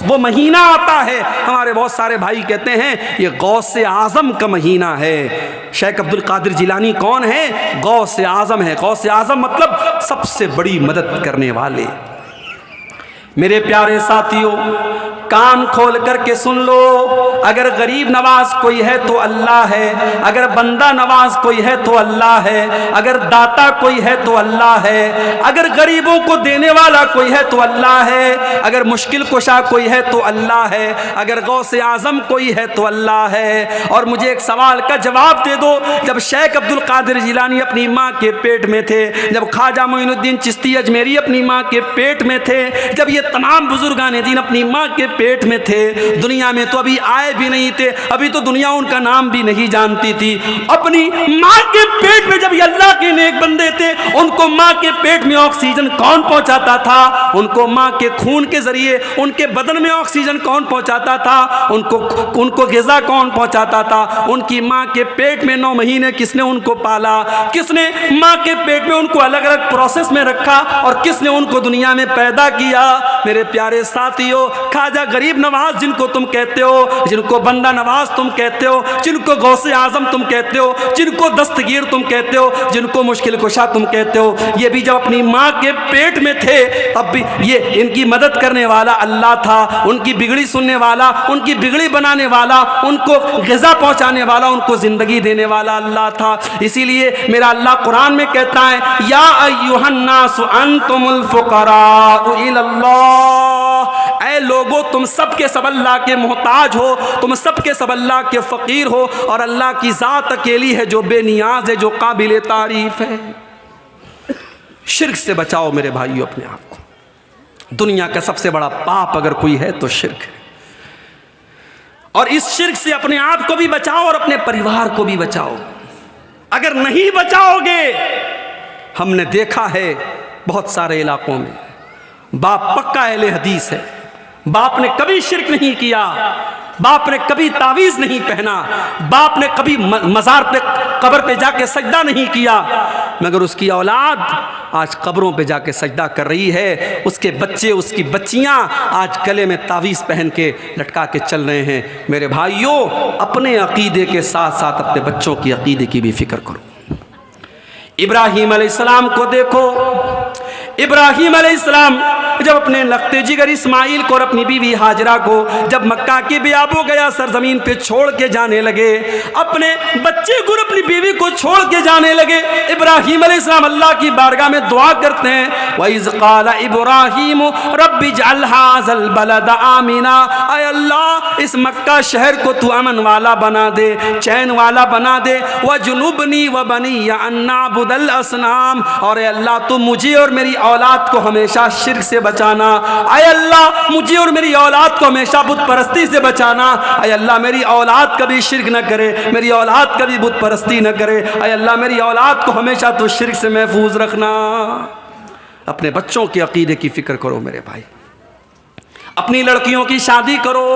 A: वो महीना आता है, हमारे बहुत सारे भाई कहते हैं ये गौसे आज़म का महीना है। शेख अब्दुल कादिर जिलानी कौन है? गौसे आज़म है। गौसे आज़म मतलब सबसे बड़ी मदद करने वाले। मेरे प्यारे साथियों, कान खोल करके सुन लो, अगर गरीब नवाज कोई है तो अल्लाह है, अगर बंदा नवाज कोई है तो अल्लाह है, अगर दाता कोई है तो अल्लाह है, अगर गरीबों को देने वाला कोई है तो अल्लाह है, अगर मुश्किल कुशा कोई है तो अल्लाह है, अगर गौसे आज़म कोई है तो अल्लाह है। और मुझे एक सवाल का जवाब दे दो, जब शेख अब्दुल कादिर जिलानी अपनी माँ के पेट में थे, जब ख्वाजा मोइनुद्दीन चिश्ती अजमेरी अपनी माँ के पेट में थे, जब ये तमाम बुजुर्गान दीन अपनी माँ के पेट में थे, दुनिया में तो अभी आए भी नहीं थे, अभी तो दुनिया उनका नाम भी नहीं जानती थी। अपनी माँ के पेट में जब ये अल्लाह के नेक बंदे थे, उनको माँ के पेट में ऑक्सीजन कौन पहुंचाता था? उनको माँ के खून के जरिए उनके बदन में ऑक्सीजन कौन पहुंचाता था? उनको ग़िज़ा कौन पहुंचाता था? उनकी माँ के पेट में 9 महीने किसने उनको पाला? किसने माँ के पेट में उनको अलग अलग प्रोसेस में रखा और किसने उनको दुनिया में पैदा किया? मेरे प्यारे साथियों, ख्वाजा गरीब नवाज जिनको तुम कहते हो, जिनको बंदा नवाज तुम कहते हो, जिनको गौसे आज़म तुम कहते हो, जिनको दस्तगीर तुम कहते हो, जिनको मुश्किल कुशा तुम कहते हो, ये भी जब अपनी माँ के पेट में थे तब भी ये इनकी मदद करने वाला अल्लाह था, उनकी बिगड़ी सुनने वाला, उनकी बिगड़ी बनाने वाला, उनको ग़िज़ा पहुँचाने वाला, उनको ज़िंदगी देने वाला अल्लाह था। इसीलिए मेरा अल्लाह कुरान में कहता है, या अय्युहन्नासु अंतुमुल फुक़राउ इलल्लाह, ऐ लोगों तुम सबके सब अल्लाह के मोहताज हो, तुम सबके सब अल्लाह के फ़कीर हो, और अल्लाह की ज़ात अकेली है जो बेनियाज है, जो काबिल तारीफ़ है। शिर्क से बचाओ मेरे भाइयों अपने आप को। दुनिया का सबसे बड़ा पाप अगर कोई है तो शिर्क है, और इस शिर्क से अपने आप को भी बचाओ और अपने परिवार को भी बचाओ। अगर नहीं बचाओगे, हमने देखा है बहुत सारे इलाकों में बाप पक्का अहले हदीस है, बाप ने कभी शिर्क नहीं किया, बाप ने कभी तावीज़ नहीं पहना, बाप ने कभी मज़ार पे कब्र पे जाके सजदा नहीं किया, मगर उसकी औलाद आज कब्रों पे जाके सजदा कर रही है। उसके बच्चे, उसकी बच्चियां आज गले में तावीज़ पहन के लटका के चल रहे हैं। मेरे भाइयों, अपने अकीदे के साथ साथ अपने बच्चों की अकीदे की भी फिक्र करो। इब्राहीम अलैहिस्सलाम को देखो, इब्राहीम अलैहिस्सलाम जब अपने लखते जिगर इस्माइल को और अपनी बीवी हाजरा को जब मक्का के बियाबो गया सरजमीन पे छोड़ के जाने लगे, अपने बच्चे को अपनी बीवी को छोड़ के जाने लगे, इब्राहीम अलैहिस्सलाम अल्लाह की बारगाह में दुआ करते हैं, वइज़ क़ाला इब्राहीम रब्बि जअल हाज़ल बलद आमिना, ऐ अल्लाह इस मक्का शहर को तू अमन वाला बना दे, चैन वाला बना दे, वजुनुबनी व बनिया अन नअबुदल असनाम, और अल्लाह तू मुझे और मेरी औलाद को हमेशा शिर्क से बचाना, आय अल्लाह मुझे और मेरी औलाद को हमेशा बुत परस्ती से बचाना, आय अल्लाह मेरी औलाद कभी शिर्क न करे, मेरी औलाद कभी बुत परस्ती न करे, आय अल्लाह मेरी औलाद को हमेशा तो शिर्क से महफूज रखना। अपने बच्चों के अकीदे की फिक्र करो मेरे भाई। अपनी लड़कियों की शादी करो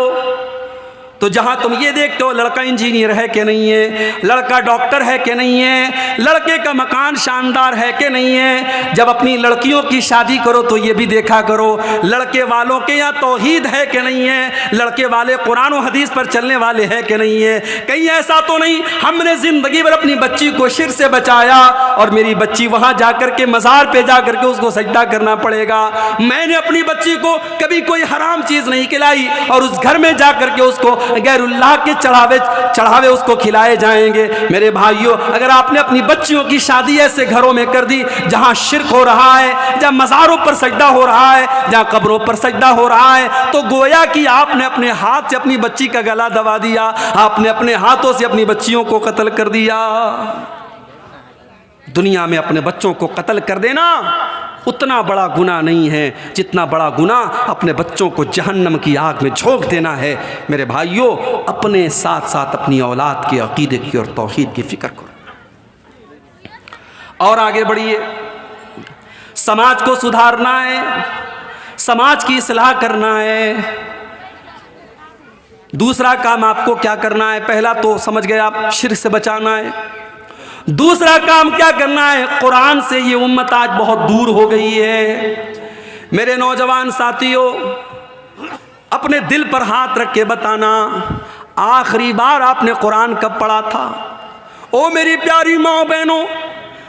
A: तो जहां तुम ये देखते हो लड़का इंजीनियर है कि नहीं है, लड़का डॉक्टर है कि नहीं है, लड़के का मकान शानदार है कि नहीं है, जब अपनी लड़कियों की शादी करो तो ये भी देखा करो लड़के वालों के यहाँ तौहीद है कि नहीं है, लड़के वाले कुरान और हदीस पर चलने वाले हैं कि नहीं है। कहीं ऐसा तो नहीं हमने ज़िंदगी भर अपनी बच्ची को शिर्क से बचाया और मेरी बच्ची वहाँ जाकर के मज़ार पे जाकर के उसको सजदा करना पड़ेगा। मैंने अपनी बच्ची को कभी कोई हराम चीज़ नहीं खिलाई और उस घर में जाकर के उसको गैरुल्लाह के चढ़ावे उसको खिलाए जाएंगे। मेरे भाइयों, अगर आपने अपनी बच्चियों की शादी ऐसे घरों में कर दी जहां शिर्क हो रहा है, जहां मज़ारों पर सजदा हो रहा है, जहां कब्रों पर सजदा हो रहा है, तो गोया कि आपने अपने हाथ से अपनी बच्ची का गला दबा दिया, आपने अपने हाथों से अपनी बच्चियों को कत्ल कर दिया। दुनिया में अपने बच्चों को कत्ल कर देना उतना बड़ा गुनाह नहीं है जितना बड़ा गुनाह अपने बच्चों को जहन्नम की आग में झोंक देना है। मेरे भाइयों, अपने साथ साथ अपनी औलाद के अकीदे की और तौहीद की फिक्र करो और आगे बढ़िए। समाज को सुधारना है, समाज की इस्लाह करना है। दूसरा काम आपको क्या करना है? पहला तो समझ गए आप, शिर्क से बचाना है। दूसरा काम क्या करना है? कुरान से ये उम्मत आज बहुत दूर हो गई है। मेरे नौजवान साथियों, अपने दिल पर हाथ रख के बताना, आखिरी बार आपने कुरान कब पढ़ा था? ओ मेरी प्यारी माँ बहनों,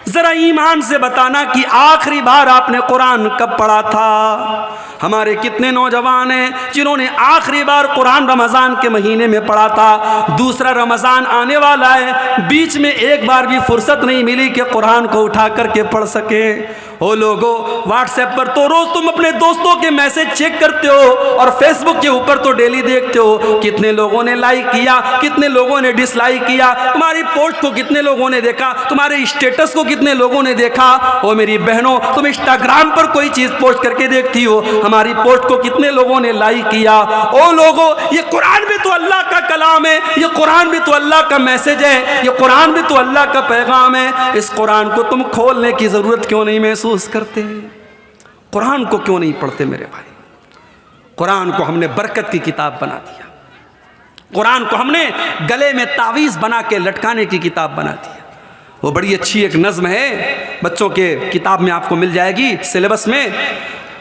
A: ज़रा ईमान से बताना कि आखिरी बार आपने कुरान कब पढ़ा था? हमारे कितने नौजवान हैं जिन्होंने आखिरी बार कुरान रमज़ान के महीने में पढ़ा था? दूसरा रमज़ान आने वाला है, बीच में एक बार भी फुर्सत नहीं मिली कि कुरान को उठा करके पढ़ सके। ओ लोगो, व्हाट्सएप पर तो रोज़ तुम अपने दोस्तों के मैसेज चेक करते हो और फेसबुक के ऊपर तो डेली देखते हो कितने लोगों ने लाइक किया, कितने लोगों ने डिसलाइक किया, तुम्हारी पोस्ट को कितने लोगों ने देखा, तुम्हारे स्टेटस को कितने लोगों ने देखा। ओ मेरी बहनों, तुम इंस्टाग्राम पर कोई चीज़ पोस्ट करके देखती हो, हमारी पोस्ट को कितने लोगों ने लाइक किया। ओ लोगो, ये कुरान भी तो अल्लाह का कलाम है, ये कुरान भी तो अल्लाह का मैसेज है, ये कुरान भी तो अल्लाह का पैगाम है। इस कुरान को तुम खोलने की ज़रूरत क्यों नहीं महसूस करते? कुरान को क्यों नहीं पढ़ते मेरे भाई? कुरान को हमने बरकत की किताब बना दिया, कुरान को हमने गले में तावीज़ बना के लटकाने की किताब बना दिया। वो बड़ी अच्छी एक नज़्म है, बच्चों के किताब में आपको मिल जाएगी, सिलेबस में।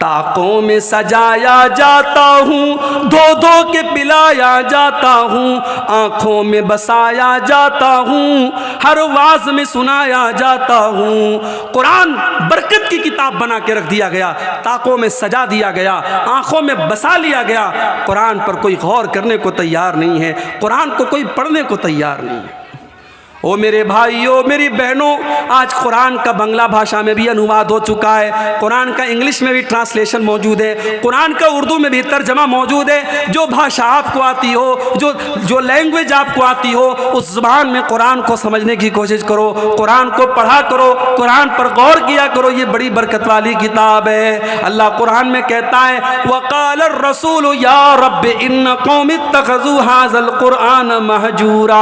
A: ताकों में सजाया जाता हूँ, धो धो के पिलाया जाता हूँ, आँखों में बसाया जाता हूँ, हर वाज में सुनाया जाता हूँ। कुरान बरकत की किताब बना के रख दिया गया, ताकों में सजा दिया गया, आँखों में बसा लिया गया। कुरान पर कोई गौर करने को तैयार नहीं है, कुरान को कोई पढ़ने को तैयार नहीं है। ओ मेरे भाइयों, मेरी बहनों, आज कुरान का बांग्ला भाषा में भी अनुवाद हो चुका है, कुरान का इंग्लिश में भी ट्रांसलेशन मौजूद है, कुरान का उर्दू में भी तर्जमा मौजूद है। जो भाषा आपको आती हो, जो लैंग्वेज आपको आती हो, उस ज़बान में कुरान को समझने की कोशिश करो, कुरान को पढ़ा करो, कुरान पर गौर किया करो। ये बड़ी बरकत वाली किताब है। अल्लाह कुरान में कहता है, वक़ाल रसूल या रब्बि इन्न कौमी इत्तख़ज़ू हाज़ल कुरान महजूरा।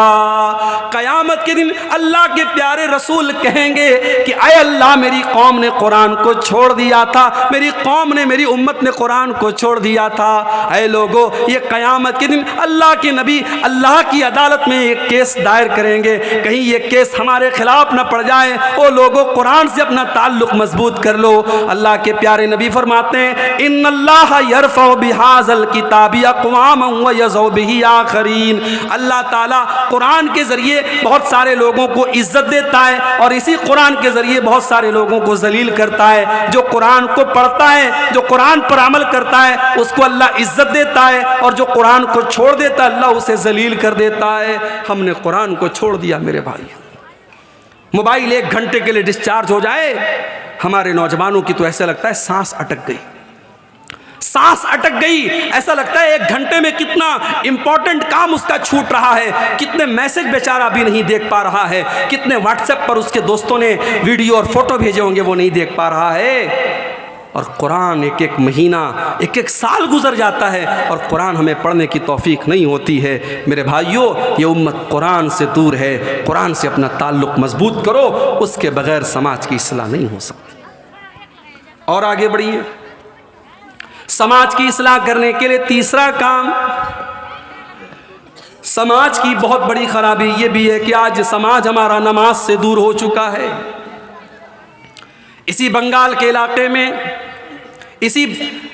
A: क़यामत के दिन अल्लाह के प्यारे रसूल कहेंगे कि अय अल्लाह, मेरी कौम ने कुरान को छोड़ दिया था, मेरी कौम ने, मेरी उम्मत ने कुरान को छोड़ दिया था। अय लोगो, ये क़यामत के दिन अल्लाह के नबी अल्लाह की अदालत में एक केस दायर करेंगे, कहीं ये केस हमारे खिलाफ न पड़ जाए। ओ लोगो, कुरान से अपना ताल्लुक मजबूत कर लो। अल्लाह के प्यारे नबी फरमाते हैं, इन्नल्लाह यरफ़उ बिहाज़ल किताबि अक़वामन व यज़उ बिही आख़रीन। अल्लाह ताला कुरान के ज़रिए बहुत सारे लोगों को इज्जत देता है और इसी कुरान के ज़रिए बहुत सारे लोगों को जलील करता है। जो कुरान को पढ़ता है, जो कुरान पर अमल करता है, उसको अल्लाह इज्जत देता है, और जो कुरान को छोड़ देता है अल्लाह उसे जलील कर देता है। हमने कुरान को छोड़ दिया मेरे भाई। मोबाइल 1 घंटे के लिए डिस्चार्ज हो जाए, हमारे नौजवानों की तो ऐसा लगता है सांस अटक गई, सांस अटक गई। ऐसा लगता है 1 घंटे में कितना इंपॉर्टेंट काम उसका छूट रहा है, कितने मैसेज बेचारा भी नहीं देख पा रहा है, कितने व्हाट्सएप पर उसके दोस्तों ने वीडियो और फोटो भेजे होंगे वो नहीं देख पा रहा है। और कुरान एक एक महीना, एक एक साल गुजर जाता है और कुरान हमें पढ़ने की तौफीक नहीं होती है। मेरे भाइयों, ये उम्मत कुरान से दूर है। कुरान से अपना ताल्लुक मजबूत करो, उसके बगैर समाज की इस्लाह नहीं हो सकती। और आगे बढ़िए, समाज की इस्लाह करने के लिए तीसरा काम, समाज की बहुत बड़ी खराबी ये भी है कि आज समाज हमारा नमाज से दूर हो चुका है। इसी बंगाल के इलाके में, इसी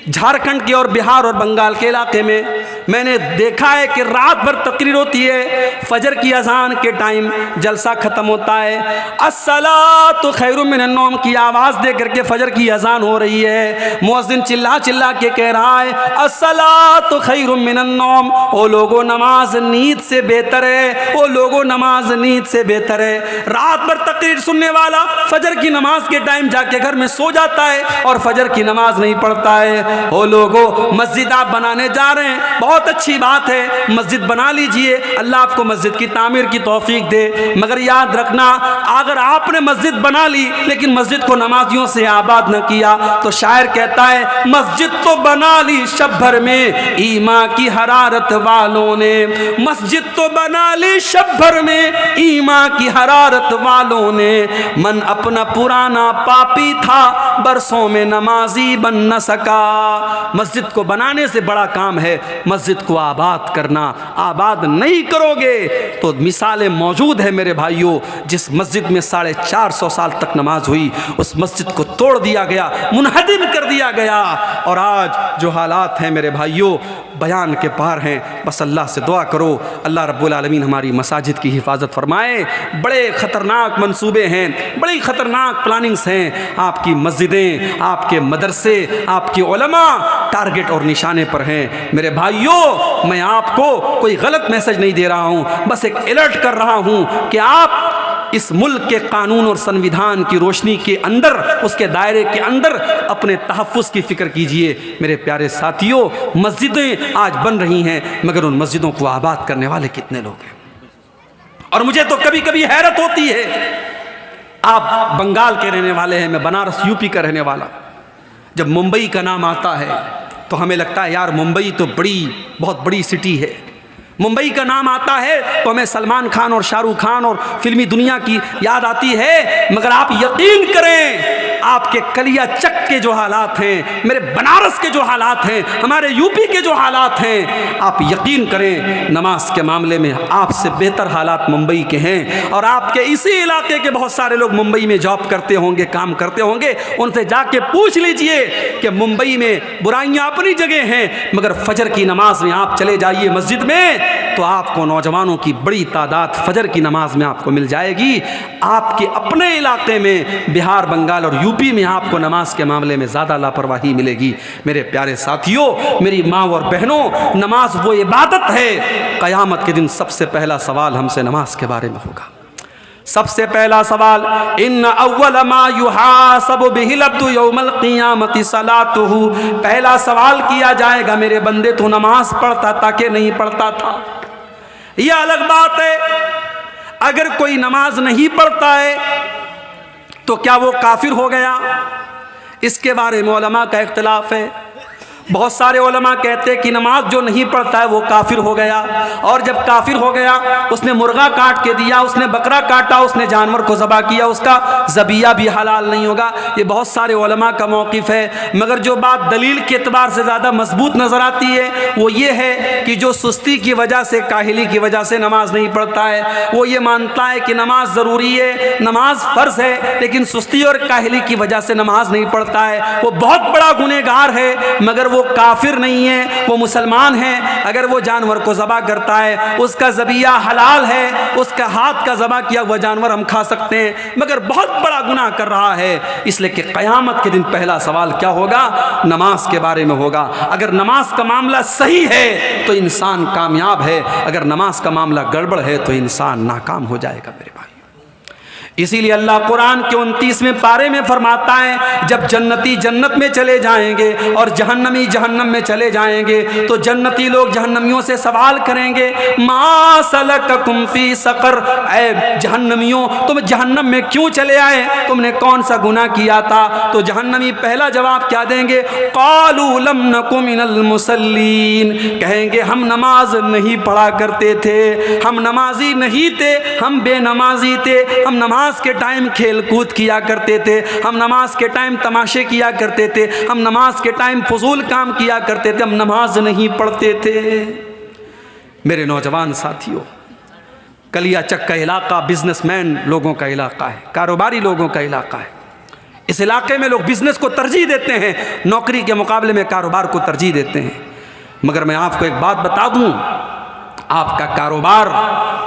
A: झारखंड के और बिहार और बंगाल के इलाके में मैंने देखा है कि रात भर तकरीर होती है, फजर की अजान के टाइम जलसा ख़त्म होता है, अस्सलातु खैरुम मिनन नौम की आवाज़ दे करके फजर की अजान हो रही है। मुअज्जिन चिल्ला चिल्ला के कह रहा है, अस्सलातु खैरुम मिनन नौम। ओ लोगों, नमाज नींद से बेहतर है, ओ लोगों, नमाज नींद से बेहतर है। रात भर तकरीर सुनने वाला फजर की नमाज के टाइम जाके घर में सो जाता है और फजर की नमाज नहीं पढ़ता है। ओ लोगों, मस्जिद आप बनाने जा रहे हैं, बहुत अच्छी बात है, मस्जिद बना लीजिए, अल्लाह आपको मस्जिद की तामीर की तौफीक दे। मगर याद रखना, अगर आपने मस्जिद बना ली लेकिन मस्जिद को नमाजियों से आबाद न किया तो शायर कहता है, मस्जिद तो बना ली शब भर में ईमान की हरारत वालों ने, मस्जिद तो बना ली शब भर में ईमान की हरारत वालों ने। मन अपना पुराना पापी था, बरसों में नमाजी बन न सका। मस्जिद को बनाने से बड़ा काम है, मस्जिद मस्जिद को आबाद करना। आबाद नहीं करोगे तो मिसालें मौजूद है मेरे भाइयों। जिस मस्जिद में 450 साल तक नमाज हुई, उस मस्जिद को तोड़ दिया गया, मुनहदिम कर दिया गया। और आज जो हालात हैं मेरे भाइयों, बयान के पार हैं। बस अल्लाह से दुआ करो, अल्लाह रब्बुल आलमीन हमारी मसाजिद की हिफाजत फरमाए। बड़े ख़तरनाक मंसूबे हैं, बड़ी ख़तरनाक प्लानिंग्स हैं। आपकी मस्जिदें, आपके मदरसे, आपके उलमा टारगेट और निशाने पर हैं। मेरे भाइयों, मैं आपको कोई गलत मैसेज नहीं दे रहा हूँ, बस एक अलर्ट कर रहा हूँ कि आप इस मुल्क के कानून और संविधान की रोशनी के अंदर, उसके दायरे के अंदर अपने तहफ़्फ़ुज़ की फ़िक्र कीजिए। मेरे प्यारे साथियों, मस्जिदें आज बन रही हैं, मगर उन मस्जिदों को आबाद करने वाले कितने लोग हैं? और मुझे तो कभी कभी हैरत होती है। आप बंगाल के रहने वाले हैं, मैं बनारस यूपी का रहने वाला। जब मुंबई का नाम आता है तो हमें लगता है यार मुंबई तो बहुत बड़ी सिटी है। मुंबई का नाम आता है तो हमें सलमान खान और शाहरुख खान और फिल्मी दुनिया की याद आती है। मगर आप यकीन करें, आपके कलिया चक के जो हालात हैं, मेरे बनारस के जो हालात हैं, हमारे यूपी के जो हालात हैं, आप यकीन करें नमाज के मामले में आपसे बेहतर हालात मुंबई के हैं। और आपके इसी इलाके के बहुत सारे लोग मुंबई में जॉब करते होंगे, काम करते होंगे। उनसे जाके पूछ लीजिए कि मुंबई में बुराइयां अपनी जगह हैं, मगर फजर की नमाज में आप चले जाइए मस्जिद में तो आपको नौजवानों की बड़ी तादाद फजर की नमाज में आपको मिल जाएगी। आपके अपने इलाके में बिहार, बंगाल और यूपी में आपको नमाज के मामले में ज़्यादा लापरवाही मिलेगी। मेरे प्यारे साथियों, मेरी माँ और बहनों, नमाज वो इबादत है। क़यामत के दिन सबसे पहला सवाल हमसे नमाज के बारे में होगा। सबसे पहला सवाल, इन्न अव्वल मा युहासबु बिहिल अब्दु यौमल क़ियामति सलातुहु। पहला सवाल किया जाएगा, मेरे बंदे तू नमाज पढ़ता था कि नहीं पढ़ता था? यह अलग बात है, अगर कोई नमाज नहीं पढ़ता है तो क्या वो काफिर हो गया? इसके बारे में उलमा का इख्तिलाफ है। बहुत सारे उलमा कहते हैं कि नमाज जो नहीं पढ़ता है वो काफिर हो गया, और जब काफिर हो गया, उसने मुर्गा काट के दिया, उसने बकरा काटा, उसने जानवर को ज़बा किया, उसका ज़बिया भी हलाल नहीं होगा। ये बहुत सारे उलमा का मौक़िफ़ है। मगर जो बात दलील के एतबार से ज़्यादा मजबूत नज़र आती है वो ये है कि जो सुस्ती की वजह से, काहिली की वजह से नमाज नहीं पढ़ता है, वो ये मानता है कि नमाज ज़रूरी है, नमाज फ़र्ज़ है, लेकिन सुस्ती और काहिली की वजह से नमाज नहीं पढ़ता है, वो बहुत बड़ा गुनहगार है। मगर वो काफिर नहीं है, वो मुसलमान है। अगर वो जानवर को ज़बा करता है, उसका ज़बिया हलाल है, उसका हाथ का ज़बा किया हुआ जानवर हम खा सकते हैं, मगर बहुत बड़ा गुनाह कर रहा है। इसलिए कि क़यामत के दिन पहला सवाल क्या होगा? नमाज के बारे में होगा। अगर नमाज का मामला सही है तो इंसान कामयाब है, अगर नमाज का मामला गड़बड़ है तो इंसान नाकाम हो जाएगा मेरे भाई। इसीलिए अल्लाह कुरान के 29वें पारे में फरमाता है, जब जन्नती जन्नत में चले जाएंगे और जहन्नमी जहन्नम में चले जाएंगे तो जन्नती लोग जहन्नमियों से सवाल करेंगे, मा सलककुम फी सक़र, ऐ जहन्नमियों तुम जहन्नम में क्यों चले आए? तुमने कौन सा गुनाह किया था? तो जहन्नमी पहला जवाब क्या देंगे? क़ालू लम नकु मिनल मुसल्लीन, कहेंगे हम नमाज नहीं पढ़ा करते थे, हम नमाजी नहीं थे, हम बेनमाजी थे, हम नमाज के टाइम खेल कूद किया करते थे, हम नमाज के टाइम तमाशे किया करते थे, हम नमाज के टाइम फजूल काम किया करते थे, हम नमाज नहीं पढ़ते थे। मेरे नौजवान साथियों, कलियाचक का इलाका बिजनेसमैन लोगों का इलाका है, कारोबारी लोगों का इलाका है। इस इलाके में लोग बिजनेस को तरजीह देते हैं, नौकरी के मुकाबले में कारोबार को तरजीह देते हैं। मगर मैं आपको एक बात बता दूं, आपका कारोबार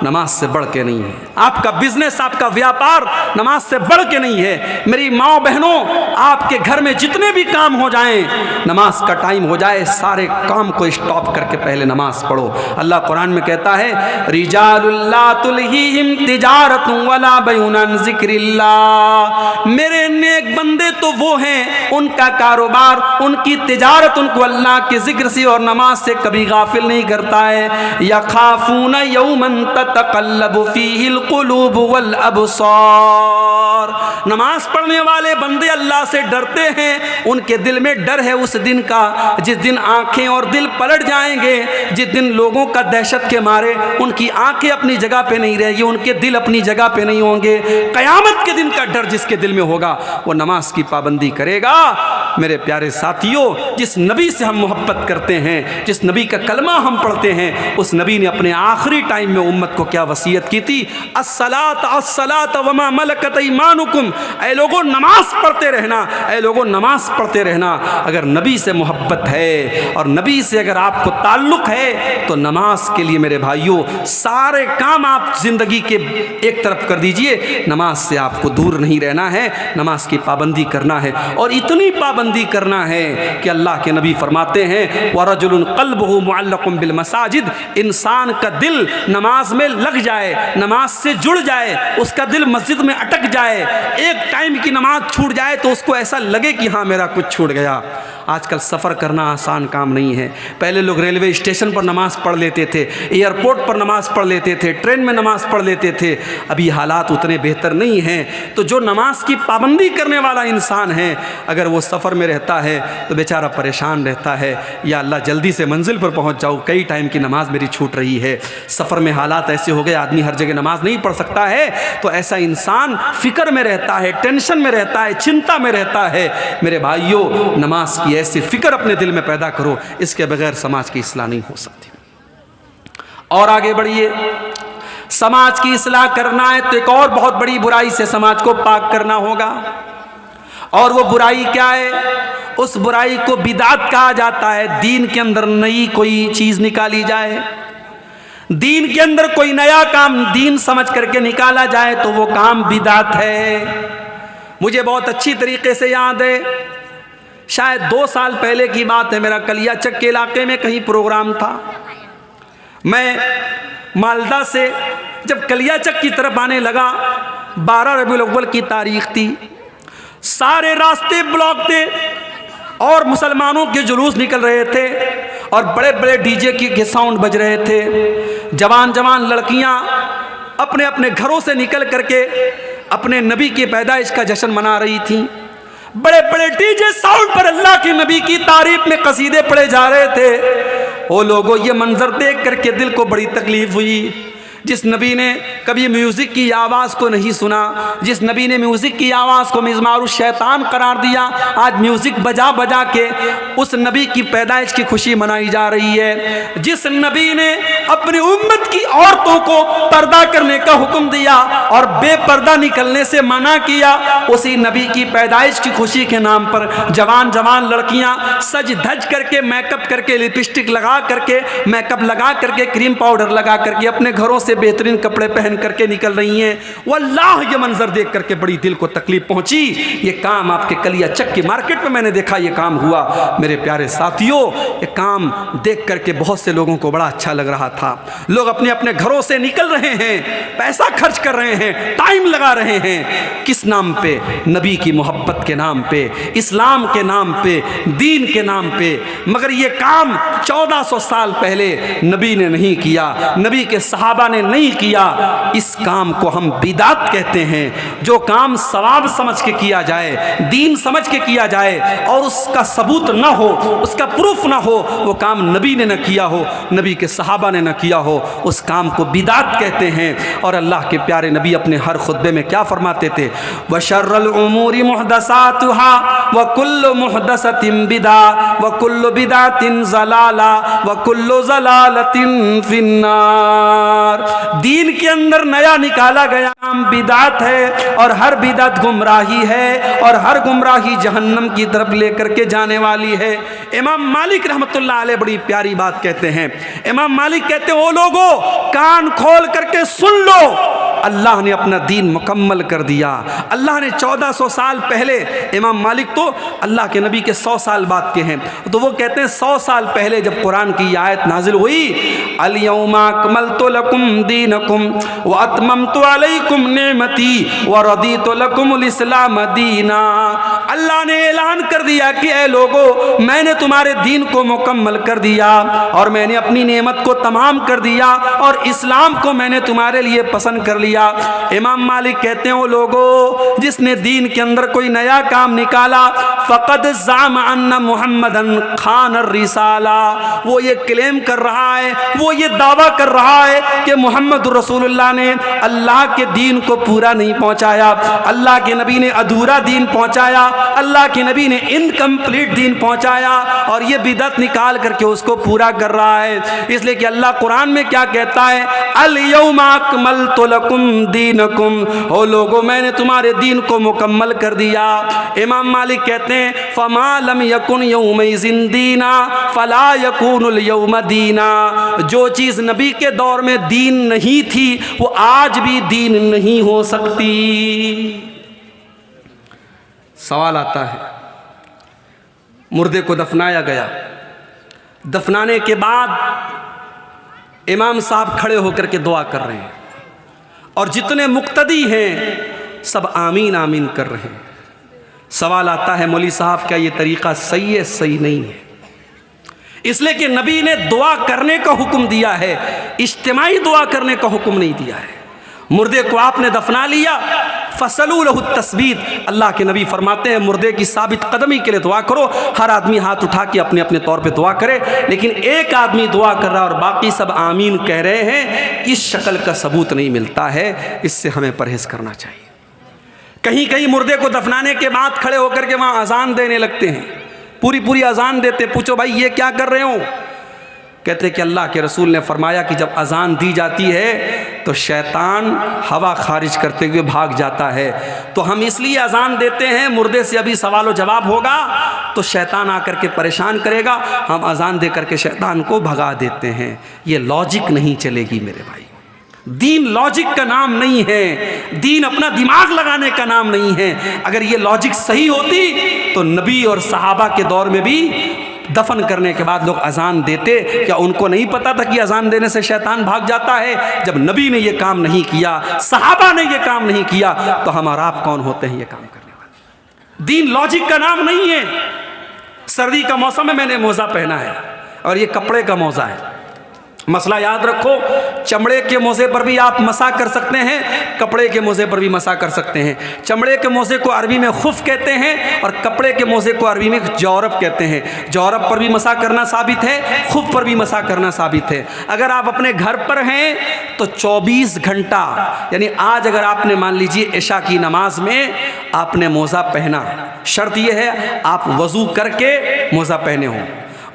A: नमाज से बढ़ के नहीं है, आपका बिजनेस, आपका व्यापार नमाज से बढ़ के नहीं है। मेरी माँ बहनों, आपके घर में जितने भी काम हो जाएं, नमाज का टाइम हो जाए, सारे काम को स्टॉप करके पहले नमाज पढ़ो। अल्लाह कुरान में कहता है, रिजालुल्ला तुलहीहिम तिजारतुन वला बैउन अन ज़िक्रिल्लाह, मेरे नेक बंदे तो वो हैं, उनका कारोबार, उनकी तिजारत उनको अल्लाह के जिक्र से और नमाज से कभी गाफिल नहीं करता है। यखाफून यौमन ततक़ल्लबु फ़ीहिल क़ुलूब वल अबसार, नार। नमाज पढ़ने वाले बंदे अल्लाह से डरते हैं, उनके दिल में डर है उस दिन का जिस दिन आंखें और दिल पलट जाएंगे, जिस दिन लोगों का दहशत के मारे उनकी आंखें अपनी जगह पे नहीं रहेगी, उनके दिल अपनी जगह पे नहीं होंगे। क़यामत के दिन का डर जिसके दिल में होगा वो नमाज की पाबंदी करेगा। मेरे प्यारे साथियों, जिस नबी से हम मोहब्बत करते हैं, जिस नबी का कलमा हम पढ़ते हैं, उस नबी ने अपने आखिरी टाइम में उम्मत को क्या वसीयत की थी? अस्सलात अस्सलात वमा मलकत ईमानुकुम, ऐ लोगों नमाज पढ़ते रहना, ऐ लोगों नमाज पढ़ते रहना। अगर नबी से मोहब्बत है और नबी से अगर आपको ताल्लुक़ है तो नमाज के लिए मेरे भाइयों सारे काम आप ज़िंदगी के एक तरफ कर दीजिए। नमाज से आपको दूर नहीं रहना है, नमाज की पाबंदी करना है और इतनी पाबंदी करना है कि अल्लाह के नबी फरमाते हैं वरजुलुन क़ल्बुहु मुअल्लक़ुन बिल मसाजिद, इंसान का दिल नमाज में लग जाए, नमाज से जुड़ जाए, उसका दिल मस्जिद में अटक जाए, एक टाइम की नमाज छूट जाए तो उसको ऐसा लगे कि हाँ मेरा कुछ छूट गया। आजकल सफ़र करना आसान काम नहीं है। पहले लोग रेलवे स्टेशन पर नमाज़ पढ़ लेते थे, एयरपोर्ट पर नमाज़ पढ़ लेते थे, ट्रेन में नमाज़ पढ़ लेते थे। अभी हालात उतने बेहतर नहीं हैं। तो जो नमाज की पाबंदी करने वाला इंसान है, अगर वो सफ़र में रहता है तो बेचारा परेशान रहता है, या अल्लाह जल्दी से मंजिल पर पहुँच जाऊँ, कई टाइम की नमाज मेरी छूट रही है। सफ़र में हालात ऐसे हो गए आदमी हर जगह नमाज नहीं पढ़ सकता है, तो ऐसा इंसान फ़िक्र में रहता है, टेंशन में रहता है, चिंता में रहता है। मेरे भाइयों, नमाज की ऐसी फ़िक्र अपने दिल में पैदा करो, इसके बगैर समाज की इस्लाह नहीं हो सकती। और आगे बढ़िए, समाज की इस्लाह करना है तो एक और बहुत बड़ी बुराई से समाज को पाक करना होगा। और वो बुराई क्या है? उस बुराई को बिदात कहा जाता है। दीन के अंदर नई कोई चीज़ निकाली जाए, दीन के अंदर कोई नया काम दीन समझ करके निकाला जाए तो वो काम बिदात है। मुझे बहुत अच्छी तरीके से याद है, शायद 2 साल पहले की बात है, मेरा कलियाचक के इलाके में कहीं प्रोग्राम था। मैं मालदा से जब कलियाचक की तरफ आने लगा, 12 रबीउल अव्वल की तारीख थी, सारे रास्ते ब्लॉक थे और मुसलमानों के जुलूस निकल रहे थे और बड़े बड़े डीजे के साउंड बज रहे थे। जवान जवान लड़कियां अपने अपने घरों से निकल करके अपने नबी की पैदाइश का जश्न मना रही थीं। बड़े बड़े डीजे साउंड पर अल्लाह के नबी की तारीफ में कसीदे पढ़े जा रहे थे। ओ लोगों, ये मंजर देख करके दिल को बड़ी तकलीफ हुई। जिस नबी ने कभी म्यूज़िक की आवाज़ को नहीं सुना, जिस नबी ने म्यूज़िक की आवाज़ को मिज़मारुश शैतान करार दिया, आज म्यूज़िक बजा बजा के उस नबी की पैदाइश की खुशी मनाई जा रही है। जिस नबी ने अपनी उम्मत की औरतों को पर्दा करने का हुक्म दिया और बेपर्दा निकलने से मना किया, उसी नबी की पैदाइश की खुशी के नाम पर जवान जवान लड़कियां सज धज करके, मेकअप करके, लिपस्टिक लगा करके, मेकअप लगा करके, क्रीम पाउडर लगा करके अपने घरों से बेहतरीन कपड़े पहन करके निकल रही हैं। वल्लाह ये मंजर देख करके बड़ी दिल को तकलीफ पहुंची। ये काम आपके कलियाचक की मार्केट में मैंने देखा, ये काम हुआ। मेरे प्यारे साथियों, ये काम देख करके बहुत से लोगों को बड़ा अच्छा लग रहा था। लोग अपने अपने घरों से निकल रहे हैं, पैसा खर्च कर रहे हैं, टाइम लगा रहे हैं। किस नाम पे? नबी की मोहब्बत के नाम पे, इस्लाम के नाम पे, दीन के नाम पे। मगर ये काम 1400 साल पहले नबी ने नहीं किया, नबी के सहाबा ने नहीं किया। इस काम को हम बिदात कहते हैं। जो काम सवाब समझ के किया जाए, दीन समझ के किया जाए और उसका सबूत ना हो, उसका प्रूफ ना हो, वो काम नबी ने न किया हो, नबी के सहाबा ने न किया हो, उस काम को बिदात कहते हैं। और अल्लाह के प्यारे नबी अपने हर खुतबे में क्या फरमाते थे? वशर्रुल उमूरी मुहदसातुहा व कुल्लु मुहदसतिन बिदा व कुल्लु बिदातिन ज़लाला व कुल्लु ज़लालतिन फिन्नार। दीन के अंदर नया निकाला गया काम बिदात है और हर बिदात गुमराही है और हर गुमराही जहन्नम की तरफ लेकर के जाने वाली है। इमाम मालिक रहमतुल्लाह अलैह बड़ी प्यारी बात कहते हैं। इमाम मालिक कहते हैं, ओ लोगों कान खोल करके सुन लो, अल्लाह ने अपना दीन मुकम्मल कर दिया। अल्लाह ने 1400 साल पहले, इमाम मालिक तो अल्लाह के नबी के 100 साल बाद के हैं, तो वो कहते हैं 100 साल पहले जब कुरान की आयत नाजिल हुई, अल-यौमा अकमलतु लकुम दीनकुम व अतममतु अलैकुम नेमती व रदीतु लकुमुल इस्लाम दीना, अल्लाह ने ऐलान कर दिया कि ऐ लोगों, मैंने तुम्हारे दीन को मुकम्मल कर दिया और मैंने अपनी नेमत को तमाम कर दिया और इस्लाम को मैंने तुम्हारे लिए पसंद कर लिया। इमाम मालिक कहते हैं, वो लोगों जिसने दीन के अंदर कोई नया काम निकाला, फ़क़द ज़ाम अन्ना मुहम्मदन खान रिसाला, वो ये क्लेम कर रहा है, वो ये दावा कर रहा है कि मोहम्मद रसूलुल्लाह ने अल्लाह के दीन को पूरा नहीं पहुंचाया, अल्लाह के नबी ने अधूरा दीन पहुंचाया, अल्लाह के नबी ने इनकम्प्लीट दीन पहुंचाया और ये बिदअत निकाल करके उसको पूरा कर रहा है। इसलिए कि अल्लाह कुरान में क्या कहता है, अल यौमा अकमलतु लकुम दीनकुम, ओ लोगो मैंने तुम्हारे दीन को मुकम्मल कर दिया। इमाम मालिक कहते हैं, फमा लम यकुन यौमइज़िन दीना फला यकूनुल यौम दीना, जो चीज़ नबी के दौर में दीन नहीं थी वो आज भी दीन नहीं हो सकती। सवाल आता है, मुर्दे को दफनाया गया, दफनाने के बाद इमाम साहब खड़े होकर के दुआ कर रहे हैं और जितने मुक्तदी हैं सब आमीन आमीन कर रहे हैं। सवाल आता है, मौलवी साहब क्या ये तरीक़ा सही है? सही नहीं है, इसलिए कि नबी ने दुआ करने का हुक्म दिया है, इज्तिमाई दुआ करने का हुक्म नहीं दिया है। मुर्दे को आपने दफना लिया, फसलू लहु तस्बीत, अल्लाह के नबी फरमाते हैं मुर्दे की साबित कदमी के लिए दुआ करो। हर आदमी हाथ उठा के अपने अपने तौर पे दुआ करे, लेकिन एक आदमी दुआ कर रहा है और बाकी सब आमीन कह रहे हैं, इस शक्ल का सबूत नहीं मिलता है, इससे हमें परहेज़ करना चाहिए। कहीं कहीं मुर्दे को दफनाने के बाद खड़े होकर के वहाँ अजान देने लगते हैं, पूरी पूरी अजान देते। पूछो भाई ये क्या कर रहे हो? कहते कि अल्लाह के रसूल ने फरमाया कि जब अजान दी जाती है तो शैतान हवा खारिज करते हुए भाग जाता है, तो हम इसलिए अजान देते हैं, मुर्दे से अभी सवाल व जवाब होगा तो शैतान आकर के परेशान करेगा, हम अजान दे करके शैतान को भगा देते हैं। ये लॉजिक नहीं चलेगी मेरे भाई। दीन लॉजिक का नाम नहीं है, दीन अपना दिमाग लगाने का नाम नहीं है। अगर ये लॉजिक सही होती तो नबी और सहाबा के दौर में भी दफन करने के बाद लोग अजान देते। क्या उनको नहीं पता था कि अजान देने से शैतान भाग जाता है? जब नबी ने ये काम नहीं किया, सहाबा ने ये काम नहीं किया, तो हम और आप कौन होते हैं ये काम करने वाले? दीन लॉजिक का नाम नहीं है। सर्दी का मौसम में मैंने मोज़ा पहना है और ये कपड़े का मोज़ा है। मसला याद रखो, चमड़े के मोज़े पर भी आप मसा कर सकते हैं, कपड़े के मोज़े पर भी मसा कर सकते हैं। चमड़े के मोज़े को अरबी में खुफ कहते हैं और कपड़े के मोज़े को अरबी में जौरब कहते हैं। जौरब पर भी मसा करना साबित है, खुफ पर भी मसा करना साबित है। अगर आप अपने घर पर हैं तो 24 घंटा, यानी आज अगर आपने मान लीजिए इशा की नमाज में आपने मोज़ा पहना, शर्त यह है आप वज़ू करके मोज़ा पहने हों,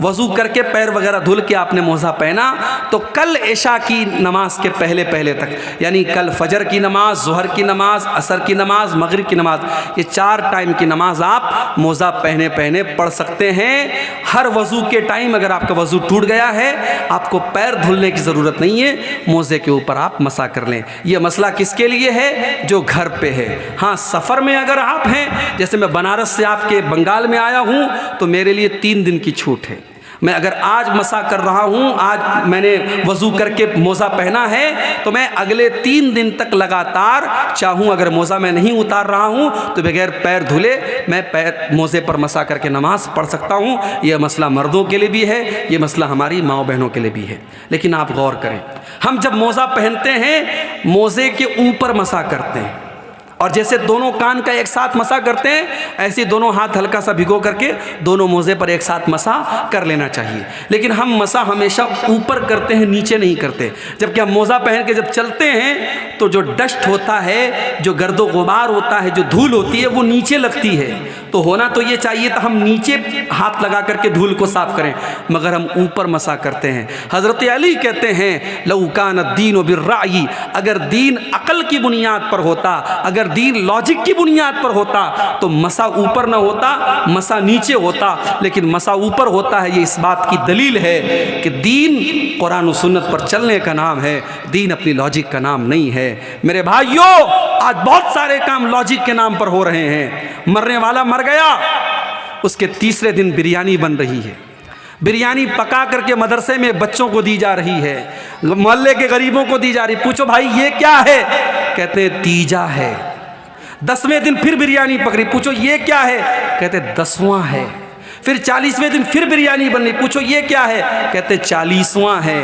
A: वज़ू करके पैर वगैरह धुल के आपने मोज़ा पहना, तो कल इशा की नमाज के पहले पहले तक, यानी कल फजर की नमाज, ज़ुहर की नमाज, असर की नमाज, मगरिब की नमाज, ये 4 टाइम की नमाज आप मोज़ा पहने पहने पढ़ सकते हैं। हर वज़ू के टाइम अगर आपका वज़ू टूट गया है, आपको पैर धुलने की ज़रूरत नहीं है, मोज़े के ऊपर आप मसा कर लें। यह मसला किसके लिए है? जो घर पे है। हाँ, सफ़र में अगर आप हैं, जैसे मैं बनारस से आपके बंगाल में आया हूँ, तो मेरे लिए 3 दिन की छूट है। मैं अगर आज मसा कर रहा हूँ, आज मैंने वज़ू करके मोज़ा पहना है, तो मैं अगले 3 दिन तक लगातार चाहूँ, अगर मोज़ा मैं नहीं उतार रहा हूँ तो बगैर पैर धुले मैं पैर मोज़े पर मसा करके नमाज़ पढ़ सकता हूँ। यह मसला मर्दों के लिए भी है, ये मसला हमारी माँ बहनों के लिए भी है। लेकिन आप गौर करें, हम जब मोज़ा पहनते हैं मोज़े के ऊपर मसा करते हैं, और जैसे दोनों कान का एक साथ मसा करते हैं, ऐसे दोनों हाथ हल्का सा भिगो करके दोनों मोज़े पर एक साथ मसा कर लेना चाहिए। लेकिन हम मसा हमेशा ऊपर करते हैं, नीचे नहीं करते। जबकि हम मोज़ा पहन के जब चलते हैं तो जो डस्ट होता है, जो गर्दो गुबार होता है, जो धूल होती है, वो नीचे लगती है। तो होना तो ये चाहिए था हम नीचे हाथ लगा करके धूल को साफ करें, मगर हम ऊपर मसा करते हैं। हज़रत अली कहते हैं, लौ कान दीन बिर्राई, अगर दीन अकल की बुनियाद पर होता, अगर दीन लॉजिक की बुनियाद पर होता तो मसा ऊपर ना होता, मसा नीचे होता। लेकिन मसा ऊपर होता है, ये इस बात की दलील है कि दीन कुरान और सुन्नत पर चलने का नाम है, दीन अपनी लॉजिक का नाम नहीं है। मेरे भाइयों, आज बहुत सारे काम लॉजिक के नाम पर हो रहे हैं। मरने वाला मर गया, उसके तीसरे दिन बिरयानी बन रही है, बिरयानी पका करके मदरसे में बच्चों को दी जा रही है, मोहल्ले के गरीबों को दी जा रही। पूछो भाई ये क्या है? कहते हैं तीजा है। 10वें दिन फिर बिरयानी पकड़ी, पूछो ये क्या है, कहते 10वां है। फिर 40वें दिन फिर बिरयानी बनी, पूछो ये क्या है, कहते 40वां है।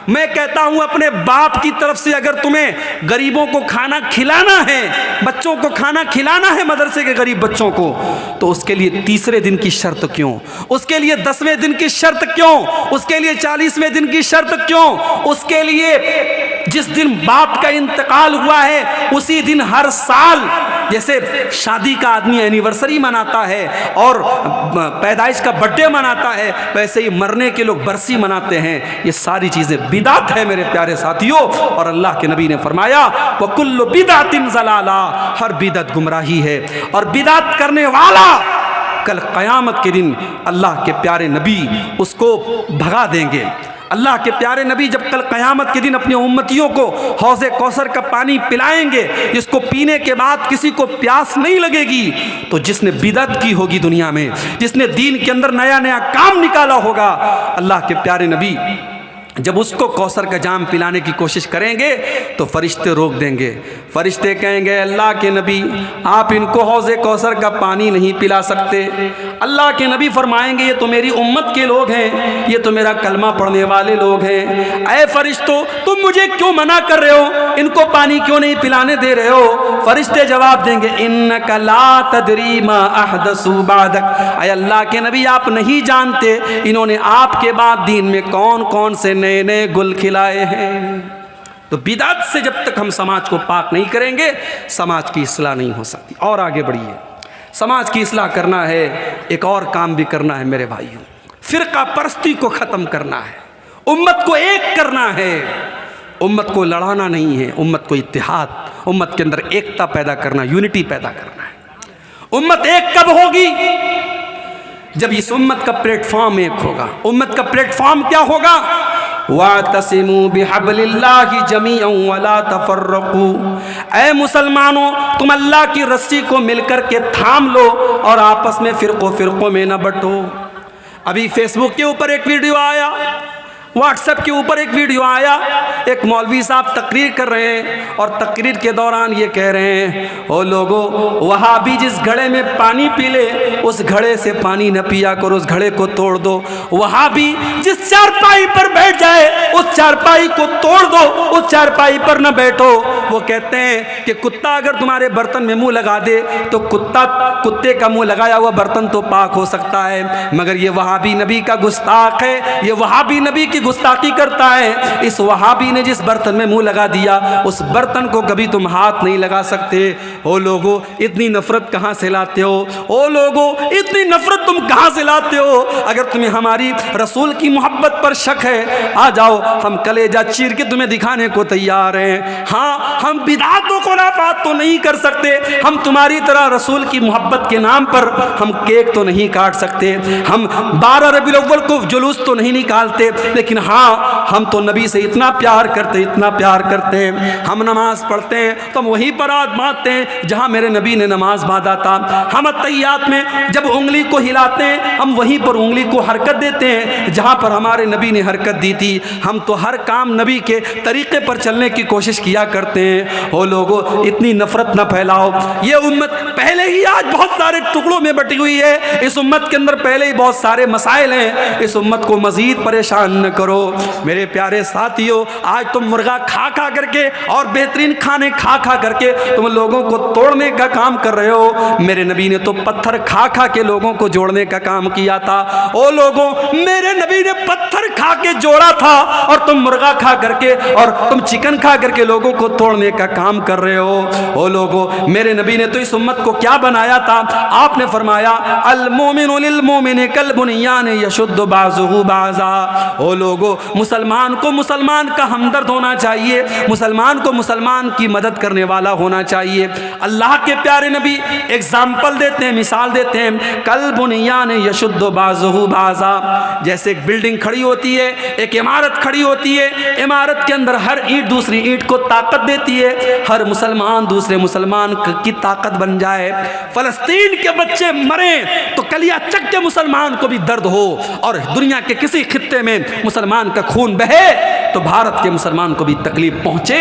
A: मैं कहता हूं अपने बाप की तरफ से अगर तुम्हें गरीबों को खाना खिलाना है, बच्चों को खाना खिलाना है, मदरसे के गरीब बच्चों को, तो उसके लिए 3रे दिन की शर्त क्यों, उसके लिए 10वें दिन की शर्त क्यों, उसके लिए 40वें दिन की शर्त क्यों? उसके लिए जिस दिन बाप का इंतकाल हुआ है उसी दिन हर साल, जैसे शादी का आदमी एनिवर्सरी मनाता है और पैदाइश का बर्थडे मनाता है, वैसे ही मरने के लोग बरसी मनाते हैं। ये सारी चीजें बिदात है मेरे प्यारे साथियों। और अल्लाह के नबी ने फरमाया वकुल्लु बिदातिन ज़लाला, हर बिदत गुमराही है। और बिदात करने वाला कल क़यामत के दिन अल्लाह के प्यारे नबी उसको भगा देंगे। अल्लाह के प्यारे नबी जब कल क़यामत के दिन अपनी उम्मतियों को हौज़े कौसर का पानी पिलाएंगे, जिसको पीने के बाद किसी को प्यास नहीं लगेगी, तो जिसने बिदअत की होगी दुनिया में, जिसने दीन के अंदर नया नया काम निकाला होगा, अल्लाह के प्यारे नबी जब उसको कौसर का जाम पिलाने की कोशिश करेंगे तो फरिश्ते रोक देंगे। फरिश्ते कहेंगे अल्लाह के नबी आप इनको हौज़े कौसर का पानी नहीं पिला सकते। अल्लाह के नबी फरमाएंगे ये तो मेरी उम्मत के लोग हैं, ये तो मेरा कलमा पढ़ने वाले लोग हैं। ऐ फरिश्तों तुम मुझे क्यों मना कर रहे हो, इनको पानी क्यों नहीं पिलाने दे रहे हो? फरिश्ते जवाब देंगे इन्नका ला तदरी मा अहदसु बादक, ऐ अल्लाह के नबी आप नहीं जानते इन्होंने आपके बाद दीन में कौन कौन से नए नए गुल खिलाए हैं। तो बिदात से जब तक हम समाज को पाक नहीं करेंगे समाज की इस्लाह नहीं हो सकती। और आगे बढ़िए, समाज की इस्लाह करना है, एक और काम भी करना है मेरे भाइयों, फिरका परस्ती को ख़त्म करना है, उम्मत को एक करना है, उम्मत को लड़ाना नहीं है, उम्मत को इत्तेहाद, उम्मत के अंदर एकता पैदा करना, यूनिटी पैदा करना है। उम्मत एक कब होगी? जब इस उम्मत का प्लेटफॉर्म एक होगा। उम्मत का प्लेटफॉर्म क्या होगा? वातसिमू बिहब्लिल्लाहि जमीअन वला तफर्रकू, ऐ मुसलमानों तुम अल्लाह की रस्सी को मिलकर के थाम लो और आपस में फिरकों में न बंटो। अभी फेसबुक के ऊपर एक वीडियो आया, व्हाट्सएप के ऊपर एक वीडियो आया, एक मौलवी साहब तकरीर कर रहे हैं और तकरीर के दौरान ये कह रहे हैं ओ लोगों वहाबी जिस घड़े में पानी पी ले उस घड़े से पानी न पिया करो, उस घड़े को तोड़ दो। वहाबी जिस चारपाई पर बैठ जाए उस चारपाई को तोड़ दो, उस चारपाई पर न बैठो। वो कहते हैं कि कुत्ता अगर तुम्हारे बर्तन में मुंह लगा दे तो कुत्ते का मुंह लगाया हुआ बर्तन तो पाक हो सकता है, मगर ये वहाबी नबी का गुस्ताख है, ये वहाबी नबी की गुस्ताखी करता है। इस वहाबी ने जिस बर्तन में मुंह लगा दिया उस बर्तन को कभी तुम हाथ नहीं लगा सकते। ओ लोगों इतनी नफरत कहाँ से लाते हो? ओ लोगों इतनी नफरत तुम कहाँ से लाते हो? अगर तुम्हें हमारी रसूल की मोहब्बत पर शक है आ जाओ, हम कलेजा चीर के तुम्हें दिखाने को तैयार हैं। हाँ हम बिदातों को नापात तो नहीं कर सकते, हम तुम्हारी तरह रसूल की मोहब्बत के नाम पर हम केक तो नहीं काट सकते, हम 12 रबीउल अव्वल को जुलूस तो नहीं निकालते, लेकिन हाँ हम तो नबी से इतना प्यार करते, इतना प्यार करते हैं। हम नमाज पढ़ते हैं तो हम वहीं पर हाथ बांधते हैं जहाँ मेरे नबी ने नमाज बांधा था। हम तैयात में जब उंगली को हिलाते हैं हम वहीं पर उंगली को हरकत देते हैं जहाँ पर हमारे नबी ने हरकत दी थी। हम तो हर काम नबी के तरीके पर चलने की कोशिश किया करते हैं। ओ लोगों इतनी नफरत न फैलाओ, ये उम्मत पहले ही आज बहुत सारे टुकड़ों में बटी हुई है, इस उम्मत के अंदर पहले ही बहुत सारे मसाइल हैं, इस उम्मत को मजीद परेशान न करो। मेरे प्यारे साथियों आज तुम मुर्गा खा खा करके और बेहतरीन खाने खा खा करके तुम लोगों को तोड़ने का काम कर रहे हो। मेरे नबी ने तो पत्थर खा खा के लोगों को जोड़ने का काम किया था। ओ लोगों मेरे नबी ने पत्थर खा के जोड़ा था और तुम मुर्गा खा करके और तुम चिकन खा करके लोगों को तोड़ने का काम कर रहे हो। ओ लोगों मेरे नबी ने तो इस उम्मत को क्या बनाया था? आपने फरमाया अल मोमिनु लिल मोमिनि कल बुनियान यशुद्दु बाज़ुहु बाज़ा। ओ लोगों मुसलमान को मुसलमान का हमदर्द होना चाहिए, मुसलमान को मुसलमान की मदद करने वाला होना चाहिए। अल्लाह के प्यारे नबी एग्जाम्पल देते हैं, मिसाल देते हैं, कल बुनियान यशुद्दु बाज़ुहु बाज़ा। जैसे एक बिल्डिंग खड़ी होती है, एक इमारत खड़ी होती है, इमारत के अंदर हर ईंट दूसरी ईंट को ताकत देती है, हर मुसलमान दूसरे मुसलमान की ताकत बन जाए। फलस्तीन के बच्चे मरे तो कलिया चक के मुसलमान को भी दर्द हो, और दुनिया के किसी खित्ते में मुसलमान का खून बहे तो भारत के मुसलमान को भी तकलीफ पहुंचे।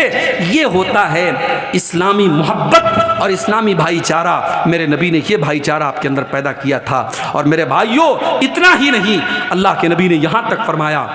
A: ये होता है इस्लामी मोहब्बत और इस्लामी भाईचारा। मेरे नबी ने ये भाईचारा आपके अंदर पैदा किया था। और मेरे भाइयों, इतना ही नहीं, अल्लाह के नबी ने यहाँ तक फरमाया,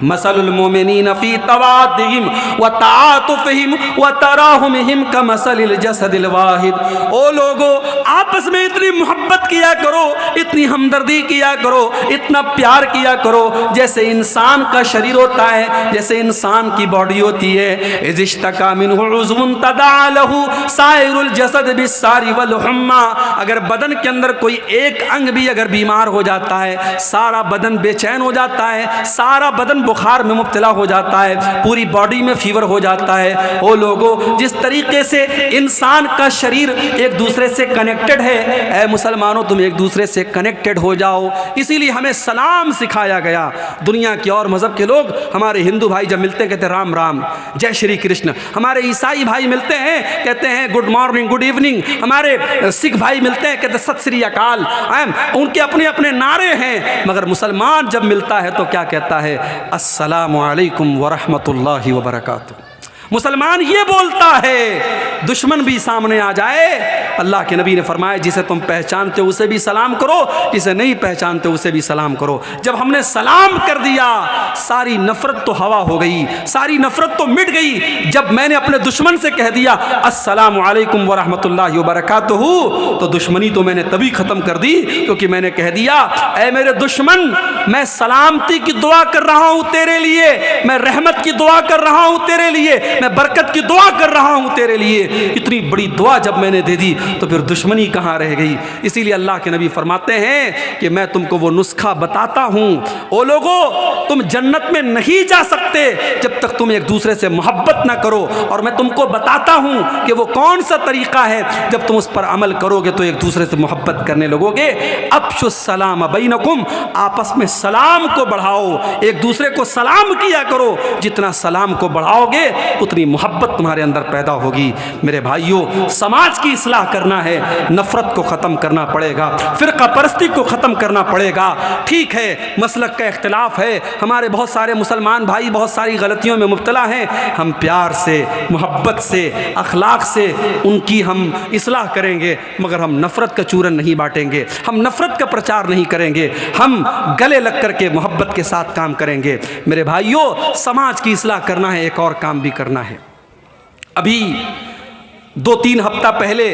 A: मसलुल मोमिनीन फी तवाद्दिहिम व तआतुफिहिम व तराहुमिहिम कमसलिल जसदिल वाहिद। ओ लोगो, आपस में इतनी मोहब्बत किया करो, इतनी हमदर्दी किया करो, इतना प्यार किया करो जैसे इंसान का शरीर होता है, जैसे इंसान की बॉडी होती है। इज़िश्तका मिन्हु उज़्वुन तदअ लहु साइरुल जसद बिस्सारि वल हुम्मा। अगर बदन के अंदर कोई एक अंग भी अगर बीमार हो जाता है, सारा बदन बेचैन हो जाता है, सारा बदन बुखार में मुब्तला हो जाता है, पूरी बॉडी में फीवर हो जाता है। ओ लोगों, जिस तरीके से इंसान का शरीर एक दूसरे से कनेक्टेड है, ऐ मुसलमानों तुम एक दूसरे से कनेक्टेड हो जाओ। इसीलिए हमें सलाम सिखाया गया। दुनिया के और मज़हब के लोग, हमारे हिंदू भाई जब मिलते हैं कहते हैं राम राम, जय श्री कृष्ण। हमारे ईसाई भाई मिलते हैं कहते हैं गुड मॉर्निंग, गुड इवनिंग। हमारे सिख भाई मिलते हैं कहते हैं सत श्री अकाल। उनके अपने अपने नारे हैं, मगर मुसलमान जब मिलता है तो क्या कहता है? अस्सलामु अलैकुम वरहमतुल्लाहि वबरकातुहू। मुसलमान ये बोलता है, दुश्मन भी सामने आ जाए, अल्लाह के नबी ने फरमाया जिसे तुम पहचानते हो उसे भी सलाम करो, जिसे नहीं पहचानते उसे भी सलाम करो। जब हमने सलाम कर दिया, सारी नफरत तो हवा हो गई, सारी नफरत तो मिट गई। जब मैंने अपने दुश्मन से कह दिया अस्सलामु अलैकुम वरहमतुल्लाहि वबरकातुहू, तो दुश्मनी तो मैंने तभी ख़त्म कर दी क्योंकि मैंने कह दिया, ऐ मेरे दुश्मन, मैं सलामती की दुआ कर रहा हूँ तेरे लिए, मैं रहमत की दुआ कर रहा हूँ तेरे लिए, मैं बरकत की दुआ कर रहा हूं तेरे लिए। इतनी बड़ी दुआ जब मैंने दे दी तो फिर दुश्मनी कहां रह गई? इसीलिए अल्लाह के नबी फरमाते हैं कि मैं तुमको वो नुस्खा बताता हूं। ओ लोगो, तुम जन्नत में नहीं जा सकते जब तक तुम एक दूसरे से मोहब्बत ना करो, और मैं तुमको बताता हूं कि वो कौन सा तरीका है। जब तुम उस पर अमल करोगे तो एक दूसरे से मोहब्बत करने लगोगे। अफ्शुस सलाम बैनकुम, आपस में सलाम को बढ़ाओ, एक दूसरे को सलाम किया करो। जितना सलाम को बढ़ाओगे उतनी मोहब्बत तुम्हारे अंदर पैदा होगी। मेरे भाइयों, समाज की इस्लाह करना है, नफरत को ख़त्म करना पड़ेगा, फ़िरका परस्ती को ख़त्म करना पड़ेगा। ठीक है, मसलक का इख्तिलाफ है, हमारे बहुत सारे मुसलमान भाई बहुत सारी गलतियों में मुब्तला हैं। हम प्यार से, मोहब्बत से, अखलाक से उनकी हम इस्लाह करेंगे, मगर हम नफ़रत का चूरन नहीं बांटेंगे, हम नफ़रत का प्रचार नहीं करेंगे, हम गले लग कर के मोहब्बत के साथ काम करेंगे। मेरे भाइयों, समाज की इस्लाह करना है, एक और काम भी करना है। अभी 2-3 हफ्ता पहले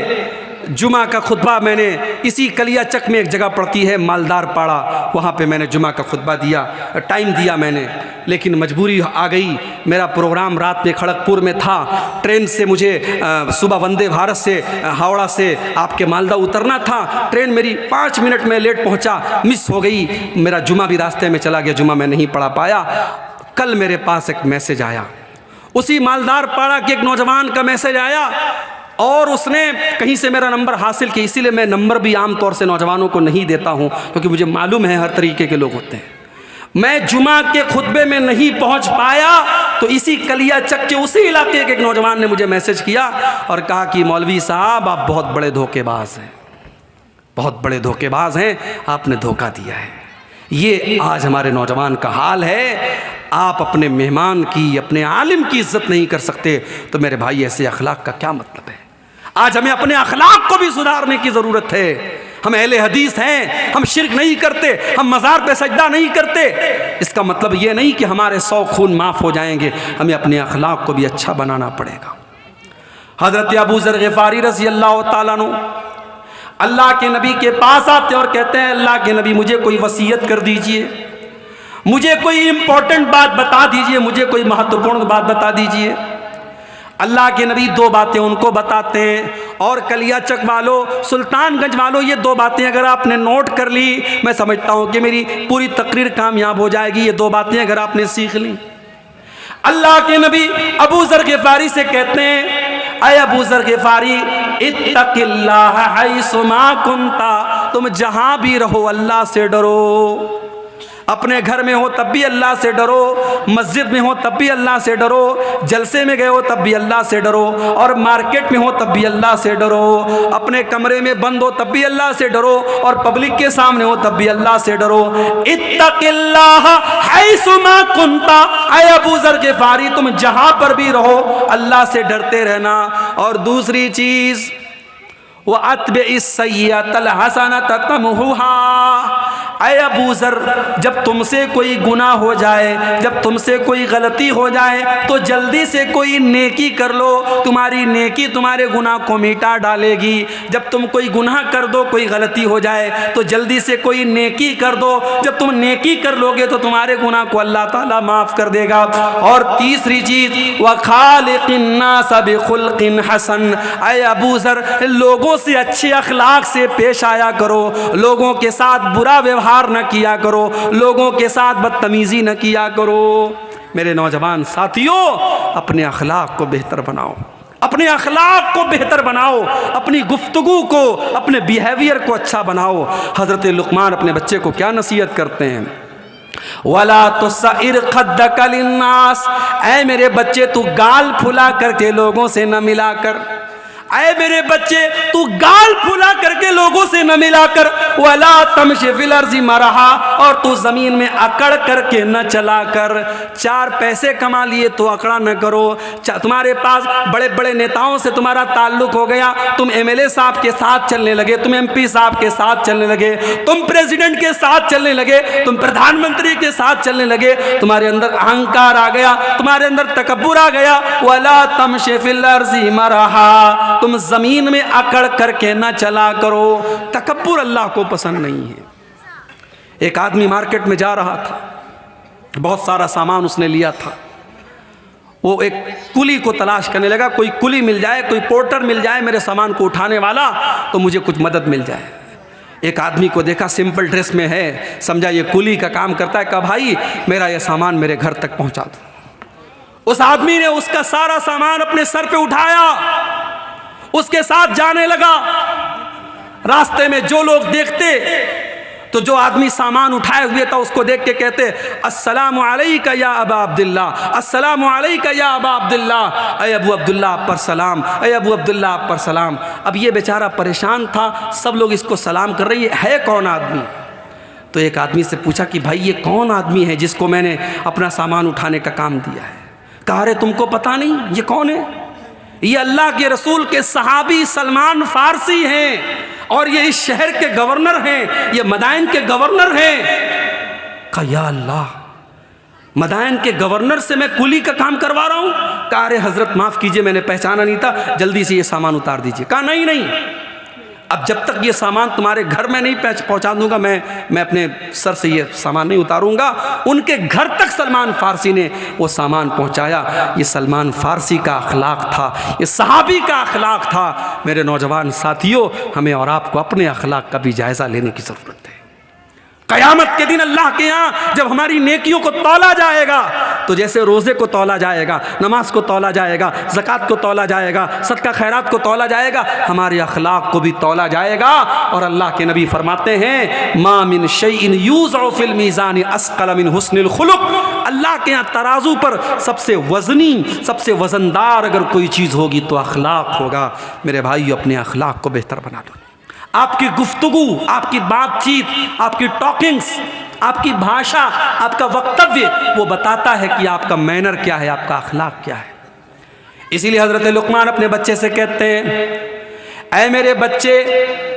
A: जुमा का खुतबा मैंने इसी कलिया चक में एक जगह पड़ती है मालदार पाड़ा, वहाँ पे मैंने जुमा का खुतबा दिया, टाइम दिया मैंने, लेकिन मजबूरी आ गई। मेरा प्रोग्राम रात में खड़गपुर में था, ट्रेन से मुझे सुबह वंदे भारत से हावड़ा से आपके मालदा उतरना था। ट्रेन मेरी 5 मिनट में लेट पहुँचा, मिस हो गई। मेरा जुमा भी रास्ते में चला गया, जुमा मैं नहीं पढ़ा पाया। कल मेरे पास एक मैसेज आया, उसी मालदार पाड़ा के एक नौजवान का मैसेज आया, और उसने कहीं से मेरा नंबर हासिल किया। इसीलिए मैं नंबर भी आम तौर से नौजवानों को नहीं देता हूं, क्योंकि मुझे मालूम है हर तरीके के लोग होते हैं। मैं जुमा के खुतबे में नहीं पहुंच पाया तो इसी कलिया चक के उसी इलाके के एक नौजवान ने मुझे मैसेज किया और कहा कि मौलवी साहब, आप बहुत बड़े धोखेबाज हैं, बहुत बड़े धोखेबाज हैं, आपने धोखा दिया है। ये आज हमारे नौजवान का हाल है। आप अपने मेहमान की, अपने आलिम की इज्जत नहीं कर सकते तो मेरे भाई ऐसे अखलाक का क्या मतलब है? आज हमें अपने अखलाक को भी सुधारने की ज़रूरत है। हम अहले हदीस हैं, हम शिर्क नहीं करते, हम मज़ार पे सजदा नहीं करते। इसका मतलब ये नहीं कि हमारे 100 खून माफ़ हो जाएंगे, हमें अपने अखलाक को भी अच्छा बनाना पड़ेगा। हज़रत अबू ज़र ग़िफ़ारी रज़ी अल्लाह तआला अन्हु अल्लाह के नबी के पास आते और कहते हैं, अल्लाह के नबी मुझे कोई वसीयत कर दीजिए, मुझे कोई इंपॉर्टेंट बात बता दीजिए, मुझे कोई महत्वपूर्ण बात बता दीजिए। अल्लाह के नबी 2 बातें उनको बताते हैं। और कलिया चक वालों, सुल्तानगंज वालों, ये 2 बातें अगर आपने नोट कर ली, मैं समझता हूँ कि मेरी पूरी तकरीर कामयाब हो जाएगी। ये 2 बातें अगर आपने सीख ली। अल्लाह के नबी अबू ज़र ग़िफ़ारी से कहते हैं, अय अबू ज़र ग़िफ़ारी, इत्तक़िल्लाह हैसुमा कुन्ता, तुम जहाँ भी रहो अल्लाह से डरो। अपने घर में हो तब भी अल्लाह से डरो, मस्जिद में हो तब भी अल्लाह से डरो, जलसे में गए हो तब भी अल्लाह से डरो, और मार्केट में हो तब भी अल्लाह से डरो, अपने कमरे में बंद हो तब भी अल्लाह से डरो, और पब्लिक के सामने हो तब भी अल्लाह से डरो। इत्तकिल्लाह हैसुमा कुंता, ऐ अबू ज़र ग़िफ़ारी तुम जहां पर भी रहो अल्लाह से डरते रहना। और दूसरी चीज व अत्बिइस सय्यतल हसनत तमहुहा, ऐ अबू ज़र जब तुमसे कोई गुनाह हो जाए, जब तुमसे कोई गलती हो जाए तो जल्दी से कोई नेकी कर लो, तुम्हारी नेकी तुम्हारे गुनाह को मिटा डालेगी। जब तुम कोई गुनाह कर दो, कोई गलती हो जाए तो जल्दी से कोई नेकी कर दो, जब तुम नेकी कर लोगे तो तुम्हारे गुनाह को अल्लाह ताला माफ़ कर देगा। और तीसरी चीज़ व खालिक़िन नास बिखुल्क़िन हसन, ऐ अबू ज़र लोगों से अच्छे अखलाक से पेश आया करो, लोगों के साथ बुरा व्यवहार न किया करो, लोगों के साथ बदतमीजी न किया करो। मेरे नौजवान साथियों, अपने अखलाक को बेहतर बनाओ, अपने अखलाक को बेहतर बनाओ, अपनी गुफ्तगू को, अपने बिहेवियर को अच्छा बनाओ। हज़रत लुक़मान अपने बच्चे को क्या नसीहत करते हैं? वला तुसइर खद्दक लिन्नास, ऐ मेरे बच्चे तू गाल फुला करके लोगों से न मिला कर, ऐ मेरे बच्चे तू गाल फुला करके लोगों से न मिलाकर, वला तमशी फिल अर्ज़ि मरहा, और तू जमीन में अकड़ करके न चला कर। चार पैसे कमा लिए तो अकड़ा न करो। तुम्हारे पास बड़े बड़े नेताओं से तुम्हारा ताल्लुक हो गया, तुम एमएलए साहब के साथ चलने लगे, तुम एमपी साहब के साथ चलने लगे, तुम प्रेसिडेंट के साथ चलने लगे, तुम प्रधानमंत्री के साथ चलने लगे, तुम्हारे अंदर अहंकार आ गया, तुम्हारे अंदर तकब्बुर आ गया। वला तमशी फिल अर्ज़ि मरहा, तुम जमीन में अकड़ करके ना चला करो। तकब्बुर अल्लाह को पसंद नहीं है। एक आदमी मार्केट में जा रहा था, बहुत सारा सामान उसने लिया था, वो एक कुली को तलाश करने लगा, कोई कुली मिल जाए, कोई पोर्टर मिल जाए मेरे सामान को उठाने वाला, तो मुझे कुछ मदद मिल जाए। एक आदमी को देखा, सिंपल ड्रेस में है, समझा ये कुली का काम करता है, कहा भाई मेरा ये सामान मेरे घर तक पहुंचा दो। उस आदमी ने उसका सारा सामान अपने सर पे उठाया, उसके साथ जाने लगा। रास्ते में जो लोग देखते तो जो आदमी सामान उठाए हुए था उसको देख के कहते अस्सलामु अलैका या अबा अब्दुल्ला, अस्सलामु अलैका या अबा अब्दुल्ला, अय अबू अब्दुल्ला आप पर सलाम, अय अबू अब्दुल्ला आप पर सलाम। अब ये बेचारा परेशान था, सब लोग इसको सलाम कर रही है कौन आदमी? तो एक आदमी से पूछा कि भाई ये कौन आदमी है जिसको मैंने अपना सामान उठाने का काम दिया है? कहा अरे तुमको पता नहीं ये कौन है? ये अल्लाह के रसूल के सहाबी सलमान फारसी हैं, और ये इस शहर के गवर्नर हैं, ये मदाइन के गवर्नर हैं। कहा या अल्लाह, मदाइन के गवर्नर से मैं कुली का काम करवा रहा हूँ? कहा अरे हजरत माफ़ कीजिए मैंने पहचाना नहीं था, जल्दी से ये सामान उतार दीजिए। कहा नहीं नहीं, अब जब तक ये सामान तुम्हारे घर में नहीं पहुंचा दूंगा मैं अपने सर से ये सामान नहीं उतारूंगा। उनके घर तक सलमान फारसी ने वो सामान पहुंचाया। ये सलमान फारसी का अखलाक था, ये सहाबी का अखलाक था। मेरे नौजवान साथियों, हमें और आपको अपने अखलाक का भी जायज़ा लेने की ज़रूरत है। क़यामत के दिन अल्लाह के यहाँ जब हमारी नेकियों को तौला जाएगा, तो जैसे रोज़े को तौला जाएगा, नमाज को तौला जाएगा, ज़कात को तौला जाएगा, सदका खैरात को तौला जाएगा, हमारे अखलाक को भी तौला जाएगा। और अल्लाह के नबी फरमाते हैं मा मिन शैइन यूज़अ फिल मीज़ान अस्क़ल मिन हुस्निल खुलुक़, अल्लाह के यहाँ तराजू पर सबसे वज़नी, सबसे वज़नदार अगर कोई चीज़ होगी तो अखलाक होगा। मेरे भाइयों, अपने अखलाक को बेहतर बना दो। आपकी गुफ्तगू, आपकी बातचीत, आपकी टॉकिंग्स, आपकी भाषा, आपका वक्तव्य वो बताता है कि आपका मैनर क्या है, आपका अखलाक क्या है। इसीलिए हज़रत लुक़मान अपने बच्चे से कहते हैं ऐ मेरे बच्चे,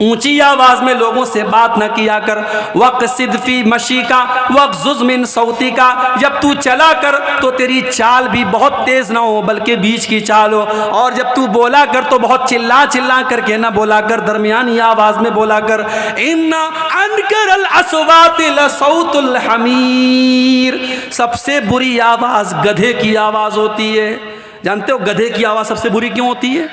A: ऊंची आवाज में लोगों से बात न किया कर। वक़्सिद फ़ी मशी का वग़्ज़ुज़ मिन सौती का, जब तू चला कर तो तेरी चाल भी बहुत तेज़ ना हो बल्कि बीच की चाल हो। और जब तू बोला कर तो बहुत चिल्ला चिल्ला करके ना बोला कर, दरमियानी आवाज़ में बोला कर। इन्ना अनकरल अस्वाति लसौतुल हमीर, सबसे बुरी आवाज़ गधे की आवाज़ होती है। जानते हो गधे की आवाज़ सबसे बुरी क्यों होती है?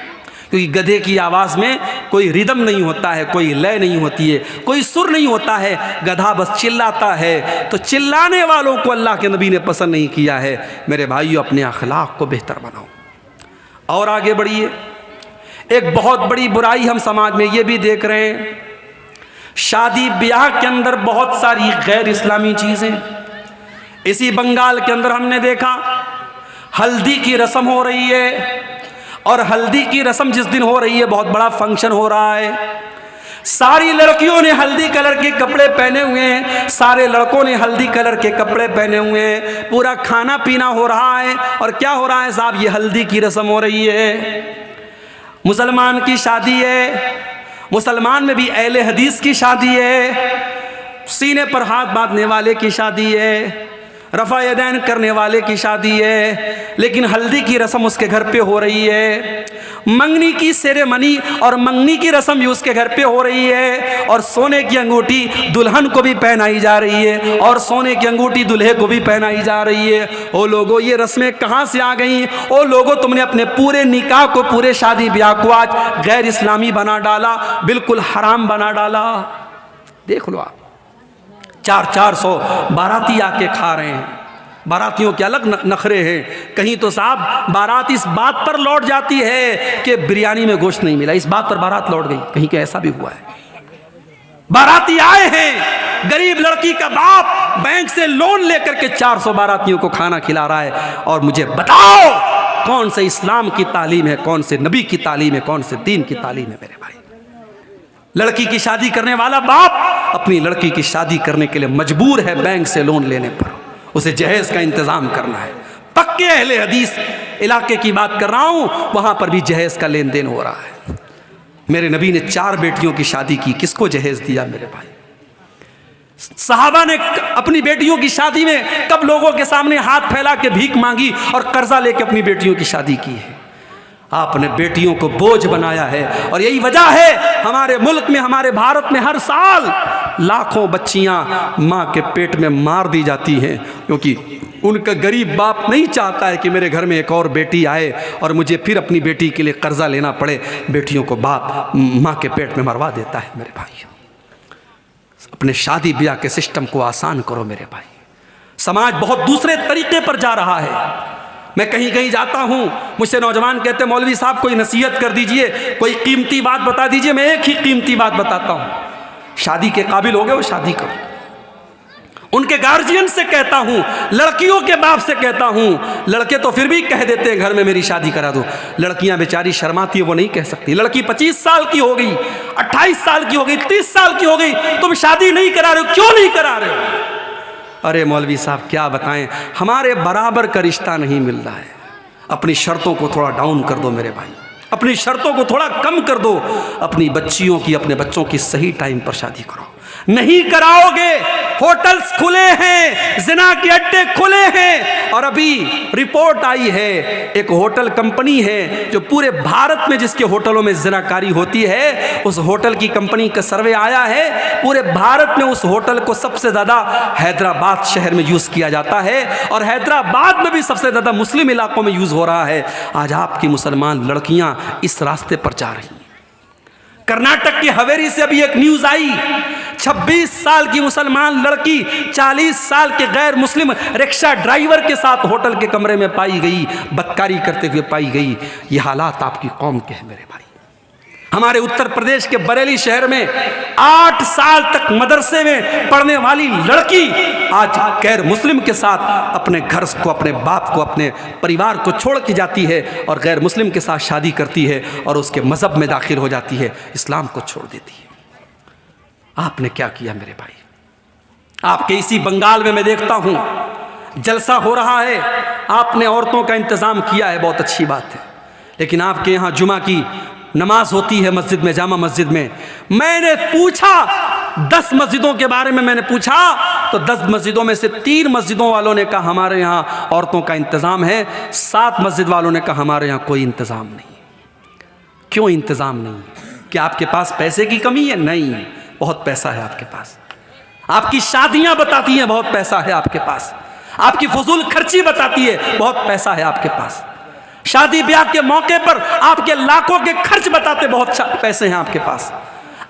A: क्योंकि गधे की आवाज़ में कोई रिदम नहीं होता है, कोई लय नहीं होती है, कोई सुर नहीं होता है, गधा बस चिल्लाता है। तो चिल्लाने वालों को अल्लाह के नबी ने पसंद नहीं किया है। मेरे भाइयों, अपने अखलाक को बेहतर बनाओ और आगे बढ़िए। एक बहुत बड़ी बुराई हम समाज में ये भी देख रहे हैं, शादी ब्याह के अंदर बहुत सारी गैर इस्लामी चीज़ें। इसी बंगाल के अंदर हमने देखा हल्दी की रस्म हो रही है, और हल्दी की रस्म जिस दिन हो रही है बहुत बड़ा फंक्शन हो रहा है। सारी लड़कियों ने हल्दी कलर के कपड़े पहने हुए हैं, सारे लड़कों ने हल्दी कलर के कपड़े पहने हुए हैं, पूरा खाना पीना हो रहा है। और क्या हो रहा है साहब, ये हल्दी की रस्म हो रही है। मुसलमान की शादी है, मुसलमान में भी अहले हदीस की शादी है, सीने पर हाथ बांधने वाले की शादी है, रफ़ा यदैन करने वाले की शादी है, लेकिन हल्दी की रस्म उसके घर पे हो रही है। मंगनी की सेरेमनी और मंगनी की रस्म भी उसके घर पे हो रही है, और सोने की अंगूठी दुल्हन को भी पहनाई जा रही है, और सोने की अंगूठी दुल्हे को भी पहनाई जा रही है। ओ लोगो, ये रस्में कहाँ से आ गई? ओ लोगो, तुमने अपने पूरे निकाह को, पूरे शादी ब्याह को आज गैर इस्लामी बना डाला, बिल्कुल हराम बना डाला। देख लो आप, 400 बाराती आके खा रहे हैं। बारातियों के अलग नखरे हैं। कहीं तो साहब बारात इस बात पर लौट जाती है कि बिरयानी में गोश्त नहीं मिला, इस बात पर बारात लौट गई। कहीं के ऐसा भी हुआ है। बाराती आए हैं, गरीब लड़की का बाप बैंक से लोन लेकर के 400 बारातियों को खाना खिला रहा है। और मुझे बताओ कौन से इस्लाम की तालीम है, कौन से नबी की तालीम है, कौन से दीन की तालीम है मेरे भाई? लड़की की शादी करने वाला बाप अपनी लड़की की शादी करने के लिए मजबूर है बैंक से लोन लेने पर, उसे जहेज का इंतजाम करना है। पक्के अहले हदीस इलाके की बात कर रहा हूं, वहां पर भी जहेज का लेन देन हो रहा है। मेरे नबी ने 4 बेटियों की शादी की, किसको जहेज दिया मेरे भाई? सहाबा ने अपनी बेटियों की शादी में कब लोगों के सामने हाथ फैला के भीख मांगी और कर्जा लेके अपनी बेटियों की शादी की है? आपने बेटियों को बोझ बनाया है। और यही वजह है हमारे मुल्क में, हमारे भारत में हर साल लाखों बच्चियां मां के पेट में मार दी जाती हैं, क्योंकि उनका गरीब बाप नहीं चाहता है कि मेरे घर में एक और बेटी आए और मुझे फिर अपनी बेटी के लिए कर्जा लेना पड़े। बेटियों को बाप मां के पेट में मरवा देता है मेरे भाई। अपने शादी ब्याह के सिस्टम को आसान करो मेरे भाई। समाज बहुत दूसरे तरीके पर जा रहा है। मैं कहीं कहीं जाता हूं, मुझसे नौजवान कहते हैं मौलवी साहब कोई नसीहत कर दीजिए, कोई कीमती बात बता दीजिए। मैं एक ही कीमती बात बताता हूं, शादी के काबिल हो गए वो शादी करो। उनके गार्जियन से कहता हूं, लड़कियों के बाप से कहता हूं, लड़के तो फिर भी कह देते हैं घर में मेरी शादी करा दो, लड़कियां बेचारी शर्माती है, वो नहीं कह सकती। लड़की 25 साल की हो गई, 28 साल की हो गई, 30 साल की हो गई, तुम शादी नहीं करा रहे हो, क्यों नहीं करा रहे हो? अरे मौलवी साहब क्या बताएं, हमारे बराबर का रिश्ता नहीं मिल रहा है। अपनी शर्तों को थोड़ा डाउन कर दो मेरे भाई, अपनी शर्तों को थोड़ा कम कर दो। अपनी बच्चियों की, अपने बच्चों की सही टाइम पर शादी करो। नहीं कराओगे, होटल्स खुले हैं, जिना के अड्डे खुले हैं। और अभी रिपोर्ट आई है, एक होटल कंपनी है जो पूरे भारत में जिसके होटलों में जिनाकारी होती है, उस होटल की कंपनी का सर्वे आया है, पूरे भारत में उस होटल को सबसे ज़्यादा हैदराबाद शहर में यूज़ किया जाता है, और हैदराबाद में भी सबसे ज़्यादा मुस्लिम इलाकों में यूज़ हो रहा है। आज आपकी मुसलमान लड़कियां इस रास्ते पर जा रही हैं। कर्नाटक की हवेली से अभी एक न्यूज़ आई, 26 साल की मुसलमान लड़की 40 साल के गैर मुस्लिम रिक्शा ड्राइवर के साथ होटल के कमरे में पाई गई, बदकारी करते हुए पाई गई। ये हालात आपकी कौम के हैं मेरे भाई। हमारे उत्तर प्रदेश के बरेली शहर में 8 साल तक मदरसे में पढ़ने वाली लड़की आज गैर मुस्लिम के साथ अपने घर को, अपने बाप को, अपने परिवार को छोड़ के जाती है और गैर मुस्लिम के साथ शादी करती है और उसके मज़हब में दाखिल हो जाती है, इस्लाम को छोड़ देती है। आपने क्या किया मेरे भाई? आपके इसी बंगाल में मैं देखता हूँ जलसा हो रहा है, आपने औरतों का इंतज़ाम किया है, बहुत अच्छी बात है, लेकिन आपके यहाँ जुमा की नमाज होती है मस्जिद में, जामा मस्जिद में। मैंने पूछा 10 मस्जिदों के बारे में, मैंने पूछा तो 10 मस्जिदों में से 3 मस्जिदों वालों ने कहा हमारे यहाँ औरतों का इंतज़ाम है, 7 मस्जिद वालों ने कहा हमारे यहाँ कोई इंतज़ाम नहीं। क्यों इंतज़ाम नहीं? क्या आपके पास पैसे की कमी है? नहीं, बहुत पैसा है आपके पास। आपकी शादियाँ बताती हैं बहुत पैसा है आपके पास, आपकी फजूल खर्ची बताती है बहुत पैसा है आपके पास, शादी ब्याह के मौके पर आपके लाखों के खर्च बताते बहुत पैसे हैं आपके पास।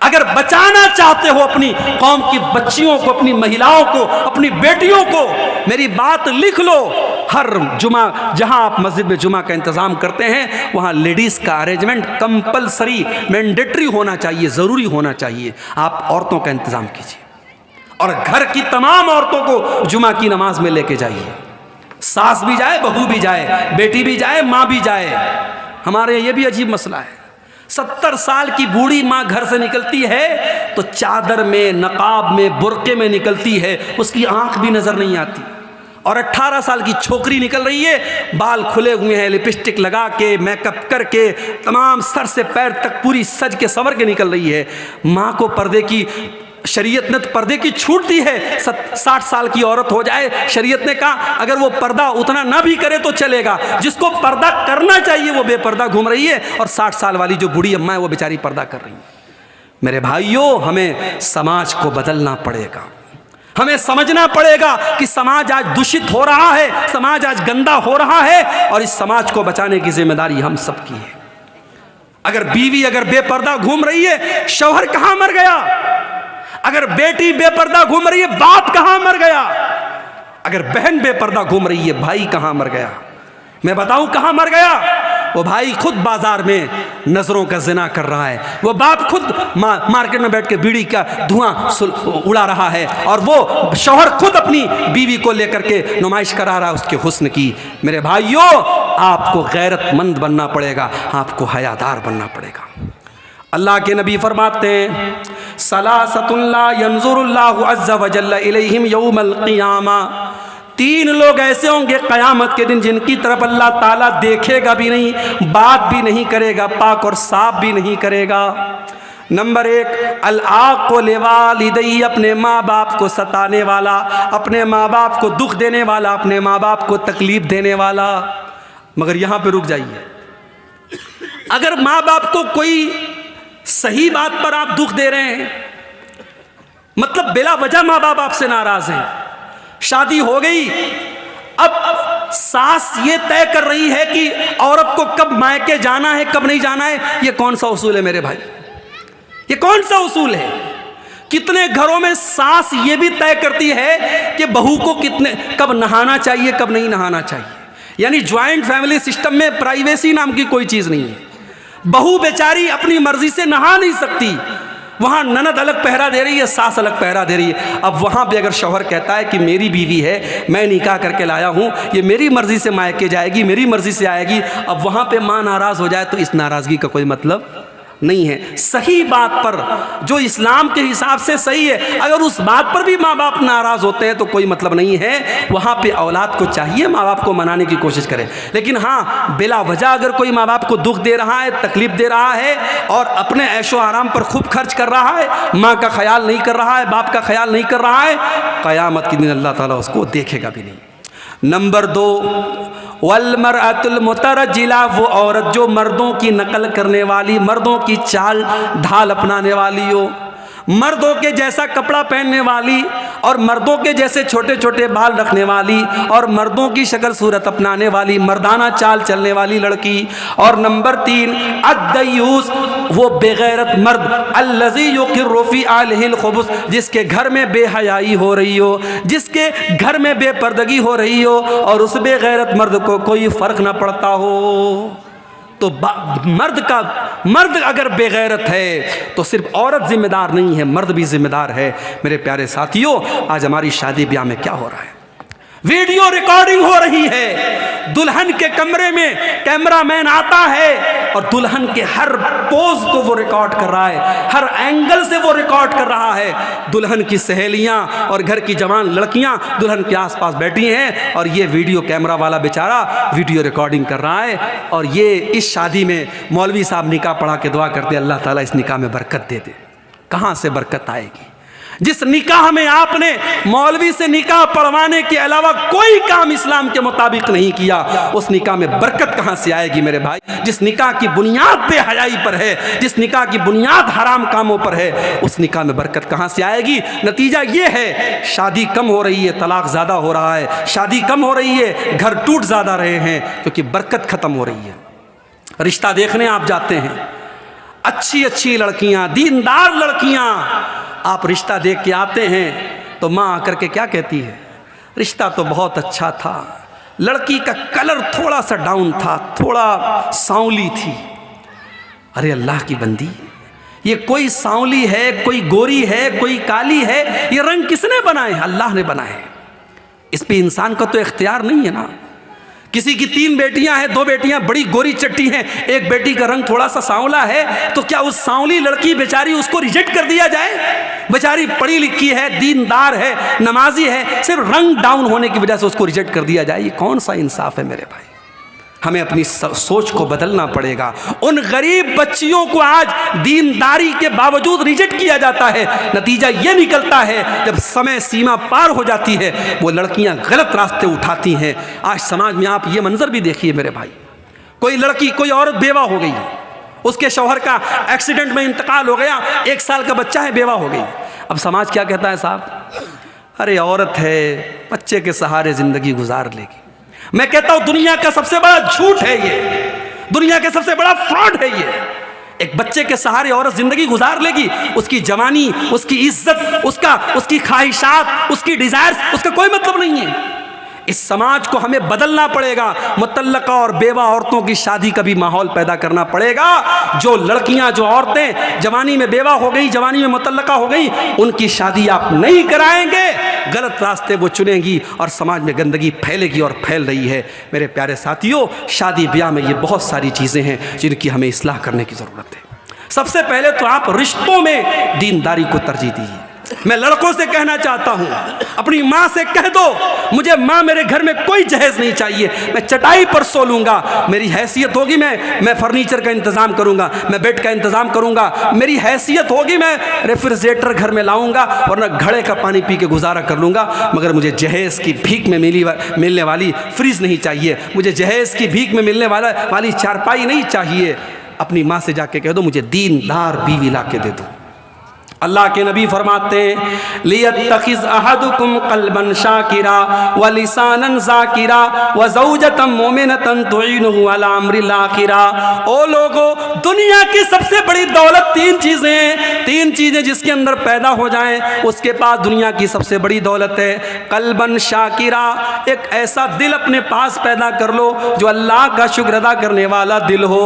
A: अगर बचाना चाहते हो अपनी कौम की बच्चियों को, अपनी महिलाओं को, अपनी बेटियों को, मेरी बात लिख लो। हर जुमा जहां आप मस्जिद में जुमा का इंतज़ाम करते हैं वहां लेडीज़ का अरेंजमेंट कंपलसरी, मैंडेटरी होना चाहिए, ज़रूरी होना चाहिए। आप औरतों का इंतज़ाम कीजिए और घर की तमाम औरतों को जुमा की नमाज में लेके जाइए। सास भी जाए, बहू भी जाए, बेटी भी जाए, माँ भी जाए। हमारे ये भी अजीब मसला है। 70 साल की बूढ़ी माँ घर से निकलती है तो चादर में, नकाब में, बुर्के में निकलती है, उसकी आंख भी नजर नहीं आती। और 18 साल की छोकरी निकल रही है, बाल खुले हुए हैं, लिपस्टिक लगा के, मेकअप करके, तमाम सर से पैर तक पूरी सज के संवर के निकल रही है। माँ को पर्दे की, शरीयत ने तो पर्दे की छूट दी है। 60 साल की औरत हो जाए, शरीयत ने कहा अगर वो पर्दा उतना ना भी करे तो चलेगा। जिसको पर्दा करना चाहिए वो बेपर्दा घूम रही है, और 60 साल वाली जो बूढ़ी अम्मा है वो बेचारी पर्दा कर रही है। मेरे भाइयों, हमें समाज को बदलना पड़ेगा। हमें समझना पड़ेगा कि समाज आज दूषित हो रहा है, समाज आज गंदा हो रहा है, और इस समाज को बचाने की जिम्मेदारी हम सबकी है। अगर बीवी अगर बेपर्दा घूम रही है, शौहर कहां मर गया? अगर बेटी बेपर्दा घूम रही है, बाप कहां मर गया? अगर बहन बेपर्दा घूम रही है, भाई कहां मर गया? मैं बताऊं कहां मर गया? वो भाई खुद बाजार में नजरों का जिना कर रहा है, वो बाप खुद मार्केट में बैठ के बीड़ी का धुआं उड़ा रहा है, और वो शौहर खुद अपनी बीवी को लेकर के नुमाइश करा रहा है उसके हुस्न की। मेरे भाइयों, आपको गैरतमंद बनना पड़ेगा, आपको हयादार बनना पड़ेगा। अल्लाह के नबी फरमाते हैं, सलासतुल्ला यंजुरुल्लाहु अज़्ज़ा व जल्ला इलैहिम यौमल क़ियामा। 3 लोग ऐसे होंगे क़यामत के दिन जिनकी तरफ अल्लाह ताला देखेगा भी नहीं, बात भी नहीं करेगा, पाक और साफ भी नहीं करेगा। नंबर 1, अल-आक़ लिवालिदैहि, अपने माँ बाप को सताने वाला, अपने माँ बाप को दुख देने वाला, अपने माँ बाप को तकलीफ देने वाला। मगर यहाँ पे रुक जाइए। अगर माँ बाप को कोई सही बात पर आप दुख दे रहे हैं, मतलब बिला वजह माँ बाप आपसे नाराज हैं, शादी हो गई, अब सास ये तय कर रही है कि औरत को कब मायके जाना है, कब नहीं जाना है। ये कौन सा उसूल है मेरे भाई? ये कौन सा उसूल है? कितने घरों में सास ये भी तय करती है कि बहू को कब नहाना चाहिए, कब नहीं नहाना चाहिए। यानी ज्वाइंट फैमिली सिस्टम में प्राइवेसी नाम की कोई चीज़ नहीं है। बहू बेचारी अपनी मर्जी से नहा नहीं सकती, वहाँ ननद अलग पहरा दे रही है, सास अलग पहरा दे रही है। अब वहाँ पे अगर शौहर कहता है कि मेरी बीवी है, मैं निकाह करके लाया हूँ, ये मेरी मर्जी से मायके जाएगी, मेरी मर्जी से आएगी, अब वहाँ पे माँ नाराज़ हो जाए तो इस नाराज़गी का कोई मतलब नहीं है। सही बात पर, जो इस्लाम के हिसाब से सही है, अगर उस बात पर भी माँ बाप नाराज़ होते हैं तो कोई मतलब नहीं है। वहाँ पे औलाद को चाहिए माँ बाप को मनाने की कोशिश करे। लेकिन हाँ, बिला वजह अगर कोई माँ बाप को दुख दे रहा है, तकलीफ दे रहा है, और अपने ऐशो आराम पर खूब खर्च कर रहा है, माँ का ख्याल नहीं कर रहा है, बाप का ख्याल नहीं कर रहा है, क़यामत के दिन अल्लाह ताला उसको देखेगा भी नहीं। नंबर 2, वल्मरअतुल मुतरज्जिला, वो औरत जो मर्दों की नकल करने वाली, मर्दों की चाल ढाल अपनाने वाली हो, मर्दों के जैसा कपड़ा पहनने वाली, और मर्दों के जैसे छोटे छोटे बाल रखने वाली, और मर्दों की शक्ल सूरत अपनाने वाली, मर्दाना चाल चलने वाली लड़की। और नंबर 3, अद्दयूस, वो बेगैरत मर्द, अल्लज़ी युक़िर्रु फ़ी आलिहिल खुबुस, जिसके घर में बेहयाई हो रही हो, जिसके घर में बेपर्दगी हो रही हो, और उस बेगैरत मर्द को कोई फ़र्क ना पड़ता हो। तो मर्द अगर बेगैरत है तो सिर्फ औरत जिम्मेदार नहीं है, मर्द भी जिम्मेदार है। मेरे प्यारे साथियों, आज हमारी शादी ब्याह में क्या हो रहा है? वीडियो रिकॉर्डिंग हो रही है। दुल्हन के कमरे में कैमरामैन आता है और दुल्हन के हर पोज को वो रिकॉर्ड कर रहा है, हर एंगल से वो रिकॉर्ड कर रहा है। दुल्हन की सहेलियां और घर की जवान लड़कियां दुल्हन के आसपास बैठी हैं और ये वीडियो कैमरा वाला बेचारा वीडियो रिकॉर्डिंग कर रहा है। और ये इस शादी में मौलवी साहब निकाह पढ़ा के दुआ करते, अल्लाह ताला इस निकाह में बरकत दे दे। कहाँ से बरकत आएगी? जिस निकाह में आपने मौलवी से निकाह पढ़वाने के अलावा कोई काम इस्लाम के मुताबिक नहीं किया, उस निकाह में बरकत कहाँ से आएगी मेरे भाई? जिस निकाह की बुनियाद बेहयाई पर है, जिस निकाह की बुनियाद हराम कामों पर है, उस निकाह में बरकत कहाँ से आएगी? नतीजा ये है, शादी कम हो रही है, तलाक ज़्यादा हो रहा है, शादी कम हो रही है, घर टूट ज़्यादा रहे हैं, क्योंकि बरकत ख़त्म हो रही है। रिश्ता देखने आप जाते हैं, अच्छी अच्छी लड़कियां, दीनदार लड़कियां, आप रिश्ता देख के आते हैं तो माँ आकर के क्या कहती है, रिश्ता तो बहुत अच्छा था, लड़की का कलर थोड़ा सा डाउन था, थोड़ा सांवली थी। अरे अल्लाह की बंदी, ये कोई सांवली है, कोई गोरी है, कोई काली है, ये रंग किसने बनाए? अल्लाह ने बनाए। इस पे इंसान का तो इख्तियार नहीं है ना। किसी की 3 बेटियां हैं, 2 बेटियां बड़ी गोरी चट्टी हैं, एक बेटी का रंग थोड़ा सा सांवला है, तो क्या उस सांवली लड़की बेचारी उसको रिजेक्ट कर दिया जाए? बेचारी पढ़ी लिखी है, दीनदार है, नमाजी है, सिर्फ रंग डाउन होने की वजह से उसको रिजेक्ट कर दिया जाए? ये कौन सा इंसाफ है मेरे भाई? हमें अपनी सोच को बदलना पड़ेगा। उन गरीब बच्चियों को आज दीनदारी के बावजूद रिजेक्ट किया जाता है। नतीजा ये निकलता है, जब समय सीमा पार हो जाती है, वो लड़कियां गलत रास्ते उठाती हैं। आज समाज में आप ये मंजर भी देखिए मेरे भाई, कोई लड़की, कोई औरत बेवा हो गई, उसके शौहर का एक्सीडेंट में इंतकाल हो गया, 1 साल का बच्चा है, बेवा हो गई। अब समाज क्या कहता है, साहब अरे औरत है, बच्चे के सहारे जिंदगी गुजार लेगी। मैं कहता हूं दुनिया का सबसे बड़ा झूठ है ये, दुनिया का सबसे बड़ा फ्रॉड है ये। एक बच्चे के सहारे औरत जिंदगी गुजार लेगी, उसकी जवानी, उसकी इज्जत, उसकी ख्वाहिशात, उसकी डिजायर्स, उसका कोई मतलब नहीं है। इस समाज को हमें बदलना पड़ेगा। मुतल्लका और बेवा औरतों की शादी का भी माहौल पैदा करना पड़ेगा। जो लड़कियां, जो औरतें जवानी में बेवा हो गई, जवानी में मुतल्लका हो गई, उनकी शादी आप नहीं कराएंगे, गलत रास्ते वो चुनेंगी और समाज में गंदगी फैलेगी और फैल रही है। मेरे प्यारे साथियों, शादी ब्याह में ये बहुत सारी चीज़ें हैं जिनकी हमें इस्लाह करने की ज़रूरत है। सबसे पहले तो आप रिश्तों में दीनदारी को तरजीह दीजिए। मैं लड़कों से कहना चाहता हूं, अपनी माँ से कह दो, मुझे माँ मेरे घर में कोई जहेज नहीं चाहिए, मैं चटाई पर सो लूंगा, मेरी हैसियत होगी मैं फर्नीचर का इंतजाम करूंगा, मैं बेड का इंतजाम करूंगा, मेरी हैसियत होगी मैं रेफ्रिजरेटर घर में लाऊंगा, वरना घड़े का पानी पी के गुजारा कर लूंगा, मगर मुझे जहेज की भीख में मिलने वाली फ्रिज नहीं चाहिए, मुझे जहेज की भीख में मिलने वाली चारपाई नहीं चाहिए। अपनी माँ से जाके कह दो, मुझे दीनदार बीवी ला के दे दो। अल्लाह के नबी फरमाते हैं, लियत्तखिज़ अहदुकुम क़ल्बन शाकिरा व लिसानन ज़ाकिरा व ज़ौजतन मोमिनतन तुईनुहु अला अम्रिल आखिरा। ओ लोगो, दुनिया की सबसे बड़ी दौलत 3 चीज़ें हैं, 3 चीज़ें जिसके अंदर पैदा हो जाएं, उसके पास दुनिया की सबसे बड़ी दौलत है। क़ल्बन शाकिरा, एक ऐसा दिल अपने पास पैदा कर लो जो अल्लाह का शुक्र अदा करने वाला दिल हो।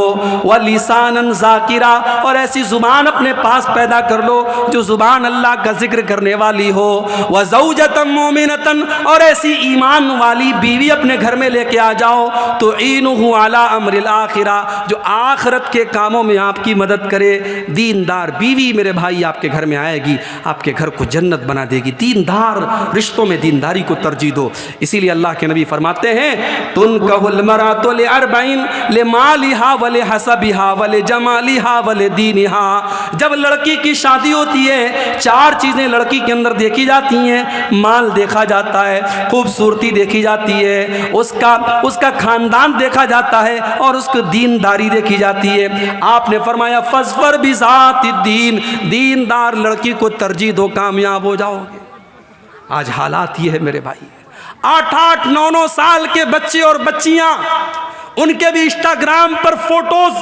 A: व लिसानन ज़ाकिरा, और ऐसी ज़ुबान अपने पास पैदा कर लो जो जुबान अल्लाह का जिक्र करने वाली हो। व ज़ौजतन मोमिनतन, और ऐसी ईमान वाली बीवी अपने घर में लेके आ जाओ, तो ईनुहु अला अम्रिल आखिरा, जो आखिरत के कामों में आपकी मदद करे। दीनदार बीवी मेरे भाई आपके घर में आएगी, आपके घर को जन्नत बना देगी। दीनदार रिश्तों में दीनदारी को तरजीह दो। इसीलिए अल्लाह के नबी फरमाते हैं, तुनकहुल मरातु लिअरबईन लिमालिहा व लिहसबिहा व लिजमालिहा व लिदीनिहा। जब लड़की की शादी होती है, 4 चीजें लड़की के अंदर देखी जाती हैं। माल देखा जाता है, खूबसूरती देखी जाती है, उसका खानदान देखा जाता है, और उसकी दीनदारी देखी जाती है। आपने फरमाया फज़फर बिज़ाति दीन, दीनदार लड़की को तरजीह दो, कामयाब हो जाओगे। आज हालात ये है मेरे भाई, 8-8, 9-9 साल के बच्चे और बच्चियां, उनके भी इंस्टाग्राम पर फोटोज,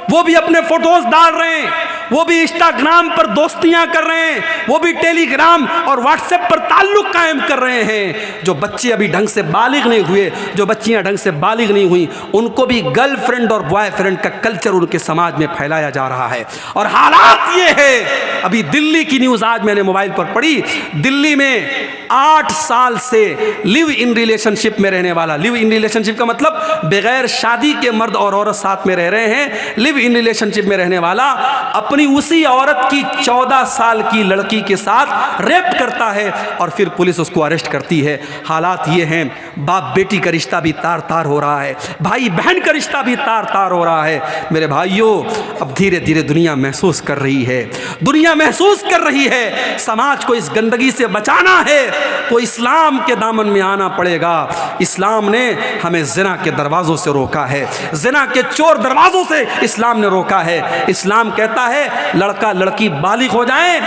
A: वो भी अपने फोटोज डाल रहे हैं, वो भी इंस्टाग्राम पर दोस्तियां कर रहे हैं, वो भी टेलीग्राम और व्हाट्सएप पर ताल्लुक कायम कर रहे हैं। जो बच्चे अभी ढंग से बालिग नहीं हुए, जो बच्चियां ढंग से बालिग नहीं हुई, उनको भी गर्लफ्रेंड और बॉयफ्रेंड का कल्चर उनके समाज में फैलाया जा रहा है। और हालात ये है, अभी दिल्ली की न्यूज़ आज मैंने मोबाइल पर पढ़ी, दिल्ली में 8 साल से लिव इन रिलेशनशिप में रहने वाला, लिव इन रिलेशनशिप का मतलब बगैर शादी के मर्द और औरत साथ में रह रहे हैं, लिव इन रिलेशनशिप में रहने वाला अपनी उसी औरत की 14 साल की लड़की के साथ रेप करता है और फिर पुलिस उसको अरेस्ट करती है। हालात ये हैं, बाप बेटी का रिश्ता भी तार तार हो रहा है, भाई बहन का रिश्ता भी तार तार हो रहा है। मेरे भाइयों, अब धीरे धीरे दुनिया महसूस कर रही है, दुनिया महसूस कर रही है, समाज को इस गंदगी से बचाना है तो इस्लाम के दामन में आना पड़ेगा। इस्लाम ने हमें जिना के दरवाज़ों से रोका है, जिना के चोर दरवाज़ों से इस्लाम ने रोका है। इस्लाम कहता है लड़का लड़की बालिग हो जाए,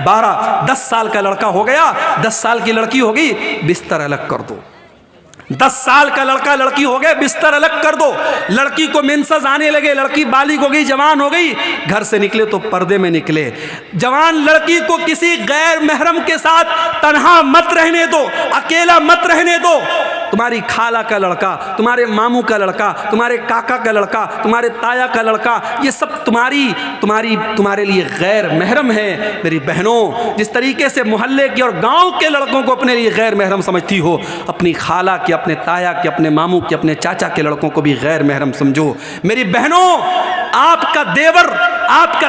A: 12-10 साल का लड़का हो गया, 10 साल की लड़की हो गई, बिस्तर अलग कर दो। 10 साल का लड़का लड़की हो गए, बिस्तर अलग कर दो, लड़की को मेंसेस आने लगे, लड़की बालिग हो गई, जवान हो गई, घर से निकले तो पर्दे में निकले। जवान लड़की को किसी गैर महरम के साथ तन्हा मत रहने दो, अकेला मत रहने दो। तुम्हारी खाला का लड़का, तुम्हारे मामू का लड़का, तुम्हारे काका का लड़का, तुम्हारे ताया का लड़का, ये सब तुम्हारे लिए गैर महरम है। मेरी बहनों, जिस तरीके से मोहल्ले के और गांव के लड़कों को अपने लिए गैर महरम समझती हो, अपनी खाला के, अपने ताया के, अपने मामू के, अपने चाचा के लड़कों को भी गैर महरम समझो। मेरी बहनों, आपका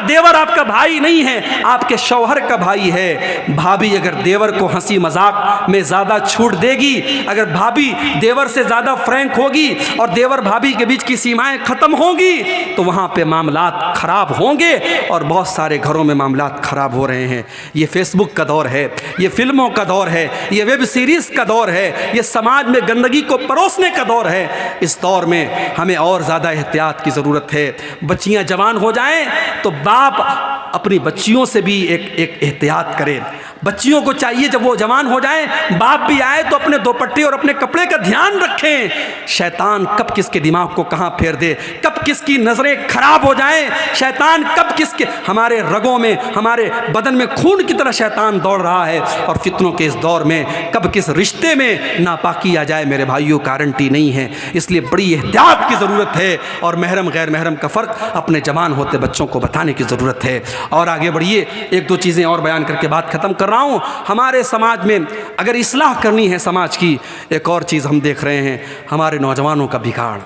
A: देवर आपका भाई नहीं है, आपके शौहर का भाई है। भाभी अगर देवर को हंसी मजाक में ज़्यादा छूट देगी, अगर भाभी देवर से ज़्यादा फ्रैंक होगी और देवर भाभी के बीच की सीमाएं ख़त्म होंगी, तो वहाँ पे मामलात ख़राब होंगे। और बहुत सारे घरों में मामलात ख़राब हो रहे हैं। ये फेसबुक का दौर है, ये फिल्मों का दौर है, ये वेब सीरीज़ का दौर है, ये समाज में गंदगी को परोसने का दौर है। इस दौर में हमें और ज़्यादा एहतियात की ज़रूरत है। बच्चियाँ जवान हो जाएं तो बाप अपनी बच्चियों से भी एक एहतियात करे। बच्चियों को चाहिए जब वो जवान हो जाएं, बाप भी आए तो अपने दोपट्टे और अपने कपड़े का ध्यान रखें। शैतान कब किसके दिमाग को कहाँ फेर दे, कब किसकी नज़रें खराब हो जाएं, शैतान कब किसके, हमारे रगों में, हमारे बदन में खून की तरह शैतान दौड़ रहा है। और फितनों के इस दौर में कब किस रिश्ते में नापाकी आ जाए, मेरे भाइयों, गारंटी नहीं है। इसलिए बड़ी एहतियात की ज़रूरत है और महरम गैर महरम का फ़र्क अपने जवान होते बच्चों को बताने की ज़रूरत है। और आगे बढ़िए, एक दो चीज़ें और बयान करके बात ख़त्म कर रहा हूँ। हमारे समाज में अगर इस्लाह करनी है समाज की, एक और चीज़ हम देख रहे हैं, हमारे नौजवानों का बिगाड़,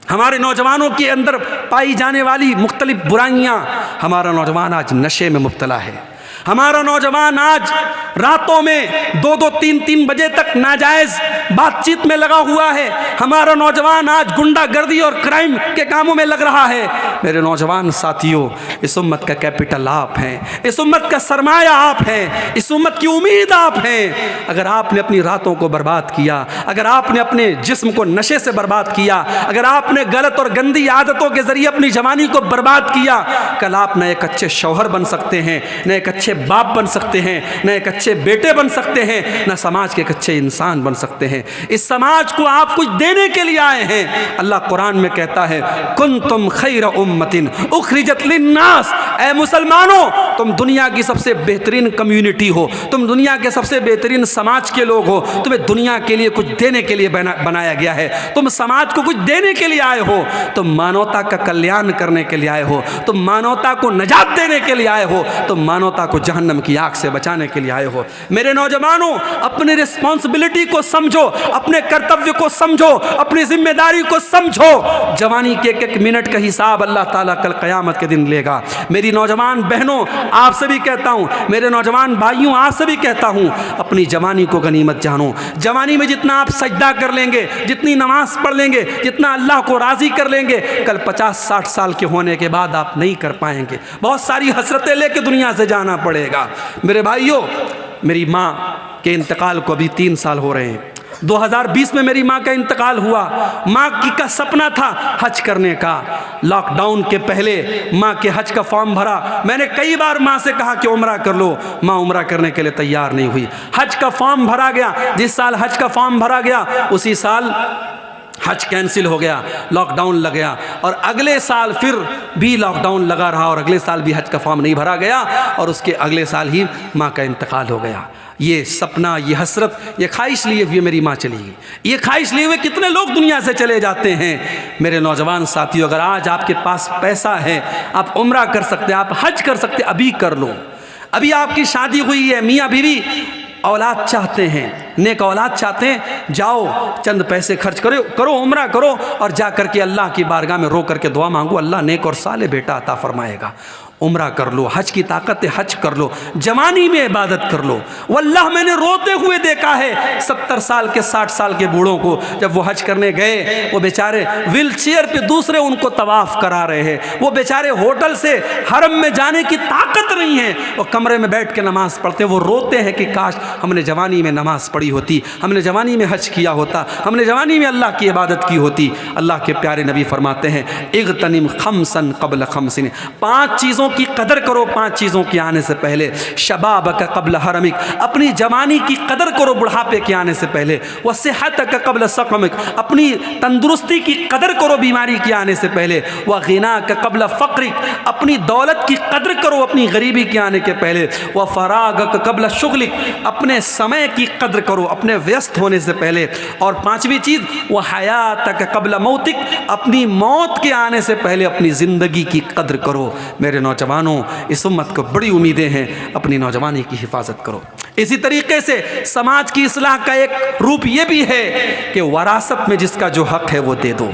A: हमारे नौजवानों के अंदर पाई जाने वाली मुख्तलिफ बुराइयाँ। हमारा नौजवान आज नशे में मुब्तला है। हमारा नौजवान आज रातों में 2-2, 3-3 बजे तक नाजायज़ बातचीत में लगा हुआ है। हमारा नौजवान आज गुंडागर्दी और क्राइम के कामों में लग रहा है। मेरे नौजवान साथियों, इस उम्मत का कैपिटल आप हैं, इस उम्मत का सरमाया आप हैं, इस उम्मत की उम्मीद आप हैं। अगर आपने अपनी रातों को बर्बाद किया, अगर आपने अपने जिस्म को नशे से बर्बाद किया, अगर आपने गलत और गंदी आदतों के ज़रिए अपनी जवानी को बर्बाद किया, कल आप न एक अच्छे शौहर बन सकते हैं, न एक अच्छे बाप बन सकते हैं, न एक अच्छे बेटे बन सकते हैं, न समाज के एक अच्छे इंसान बन सकते हैं। इस समाज को आप कुछ देने के लिए आए हैं। अल्लाह कुरान में कहता है, कुंतुम खैर उम्मतिन उखरिजत लिन्नास, ऐ मुसलमानों, तुम दुनिया की सबसे बेहतरीन कम्युनिटी हो, तुम दुनिया के सबसे बेहतरीन समाज के लोग हो। तुम्हें दुनिया के लिए कुछ देने के लिए बनाया गया है। तुम समाज को कुछ देने के लिए आए हो, तुम मानवता का कल्याण करने के लिए आए हो, तुम मानवता को नजात देने के लिए आए हो, तुम मानवता को जहन्नम की आग से बचाने के लिए आए हो। मेरे नौजवानों, अपनी रिस्पॉन्सिबिलिटी को समझो, अपने कर्तव्य को समझो, अपनी जिम्मेदारी को समझो। जवानी के एक मिनट का हिसाब अल्लाह ताला कल क़यामत के दिन लेगा। मेरी नौजवान बहनों, आपसे भी कहता हूँ, मेरे नौजवान भाइयों, आपसे भी कहता हूँ, अपनी जवानी को गनीमत जानो। जवानी में जितना आप सजदा कर लेंगे, जितनी नमाज पढ़ लेंगे, जितना अल्लाह को राज़ी कर लेंगे, कल 50-60 साल के होने के बाद आप नहीं कर पाएंगे। बहुत सारी हसरतें लेके दुनिया से जाना पड़ेगा। मेरे भाइयों, मेरी माँ के इंतकाल को अभी 3 साल हो रहे हैं। 2020 में मेरी माँ का इंतकाल हुआ। माँ की का सपना था हज करने का। लॉकडाउन के पहले माँ के हज का फॉर्म भरा। मैंने कई बार माँ से कहा कि उम्रा कर लो, माँ उम्रा करने के लिए तैयार नहीं हुई। हज का फॉर्म भरा गया। जिस साल हज का फॉर्म भरा गया उसी साल हज कैंसिल हो गया, लॉकडाउन लग गया। और अगले साल फिर भी लॉकडाउन लगा रहा और अगले साल भी हज का फॉर्म नहीं भरा गया और उसके अगले साल ही माँ का इंतकाल हो गया। ये सपना, ये हसरत, ये ख्वाहिश लिए हुए मेरी माँ चली गई। ये ख्वाहिश लिए हुए कितने लोग दुनिया से चले जाते हैं। मेरे नौजवान साथियों, अगर आज आपके पास पैसा है, आप उम्रा कर सकते हैं, आप हज कर सकते हैं, अभी कर लो। अभी आपकी शादी हुई है, मियाँ बीवी औलाद चाहते हैं, नेक औलाद चाहते हैं, जाओ चंद पैसे खर्च करो, उम्रा करो और जा करके अल्लाह की बारगाह में रो करके दुआ मांगो, अल्लाह नेक और साले बेटा अता फरमाएगा। उम्रा कर लो, हज की ताकत है, हज कर लो, जवानी में इबादत कर लो। वल्लाह मैंने रोते हुए देखा है 70 साल के 60 साल के बूढ़ों को, जब वो हज करने गए, वो बेचारे व्हील चेयर पे दूसरे उनको तवाफ करा रहे हैं। वो बेचारे होटल से हरम में जाने की ताकत नहीं है, वो कमरे में बैठ के नमाज पढ़ते। वो रोते हैं कि काश हमने जवानी में नमाज पढ़ी होती, हमने जवानी में हज किया होता, हमने जवानी में अल्लाह की इबादत की होती। अल्लाह के प्यारे नबी फरमाते हैं, इग़तनिम खमसन क़ब्ल खमसिन, 5 चीज़ों की कदर करो 5 चीज़ों के आने से पहले। शबाबक कब्ल हरमिक, अपनी जवानी की कदर करो बुढ़ापे के आने से पहले। व सेहतक कब्ल सकमिक, अपनी तंदुरुस्ती की कदर करो बीमारी के आने से पहले। व गिनाक कब्ल फ़क्रिक, अपनी दौलत की कदर करो अपनी गरीबी के आने के पहले। व फरागक कब्ल शुगलिक, अपने समय की कदर करो अपने व्यस्त होने से पहले। और 5वीं चीज़, व हयातक कब्ल मौतिक, अपनी मौत के आने से पहले अपनी ज़िंदगी की कदर करो। मेरे नौजवानों, इस उम्मत को बड़ी उम्मीदें हैं, अपनी नौजवानी की हिफाजत करो। इसी तरीके से समाज की इस्लाह का एक रूप ये भी है कि वरासत में जिसका जो हक है वो दे दो।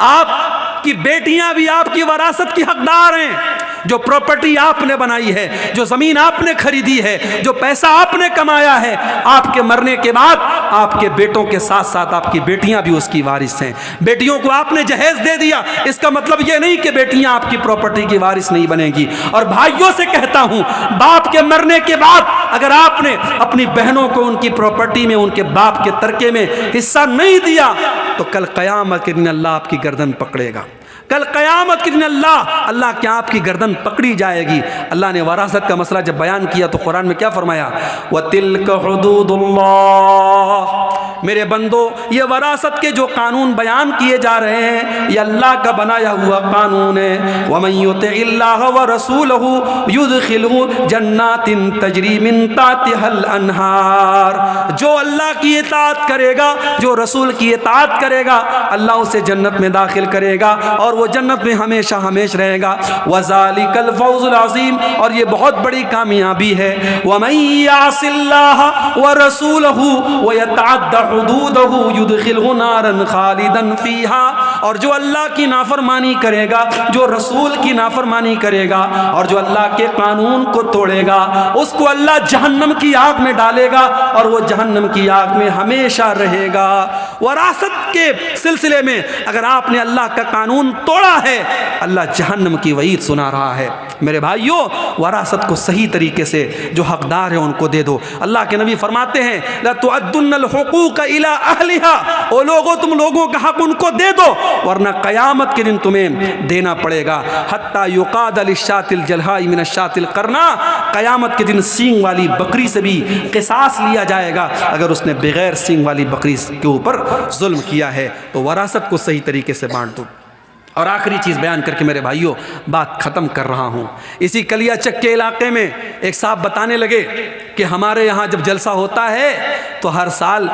A: आपकी बेटियां भी आपकी वरासत की हकदार हैं। जो प्रॉपर्टी आपने बनाई है, जो ज़मीन आपने खरीदी है, जो पैसा आपने कमाया है, आपके मरने के बाद आपके बेटों के साथ साथ आपकी बेटियां भी उसकी वारिस हैं। बेटियों को आपने जहेज दे दिया, इसका मतलब ये नहीं कि बेटियां आपकी प्रॉपर्टी की वारिस नहीं बनेंगी। और भाइयों से कहता हूं, बाप के मरने के बाद अगर आपने अपनी बहनों को उनकी प्रॉपर्टी में, उनके बाप के तरके में हिस्सा नहीं दिया तो कल क़यामत के दिन अल्लाह आपकी गर्दन पकड़ेगा। कल क़यामत के दिन अल्लाह क्या आपकी गर्दन पकड़ी जाएगी। अल्लाह ने वरासत का मसला जब बयान किया तो कुरान में क्या फरमाया, वतिल्क हुदूदुल्लाह, मेरे बंदो ये वरासत के जो कानून बयान किए जा रहे हैं ये अल्लाह का बनाया हुआ कानून है। वमन युतिइल्लाह व रसूलहु युदखिलहु जन्नातिन तजरी मिन ताहतिहल अनहार, जो अल्लाह की इताअत करेगा, जो रसूल की इताअत करेगा, अल्लाह उसे जन्नत में दाखिल करेगा और वो जन्नत में हमेशा हमेशा रहेगा। वज़ालिकल फौज़ुल अज़ीम, और ये बहुत बड़ी कामयाबी है। वमन यासिल्लाह व रसूलहु व यतअद्द हुदूदहु युदखिलहु नारन खालिदन फीहा, और जो अल्लाह की नाफरमानी करेगा, जो रसूल की नाफरमानी करेगा और जो अल्लाह के कानून को तोड़ेगा, उसको अल्लाह जहन्नम की आग में डालेगा और वो जहन्नम की आग में हमेशा रहेगा। वरासत के सिलसिले में अगर आपने अल्लाह का कानून तोड़ा है, अल्लाह जहन्नम की वईद सुना रहा है। मेरे भाइयों, वरासत को सही तरीके से जो हकदार है उनको दे दो। अल्लाह के नबी फरमाते हैं, ला तुअद्दुन्नल हुकूक इला अहलिहा, ओ लोगों तुम लोगों का हक उनको दे दो वरना क़यामत के दिन तुम्हें देना पड़ेगा। हत्ता युक़ाद लिश्शातिल जलहाई मिनश्शातिल करना, क़यामत के दिन सींग वाली बकरी से भी क़िसास लिया जाएगा अगर उसने बगैर सींग वाली बकरी के ऊपर जुल्म किया है। तो वरासत को सही तरीके से बांट दो। और आखिरी चीज़ बयान करके मेरे भाइयों बात ख़त्म कर रहा हूँ। इसी कलियाचक के इलाके में एक साहब बताने लगे कि हमारे यहाँ जब जलसा होता है तो हर साल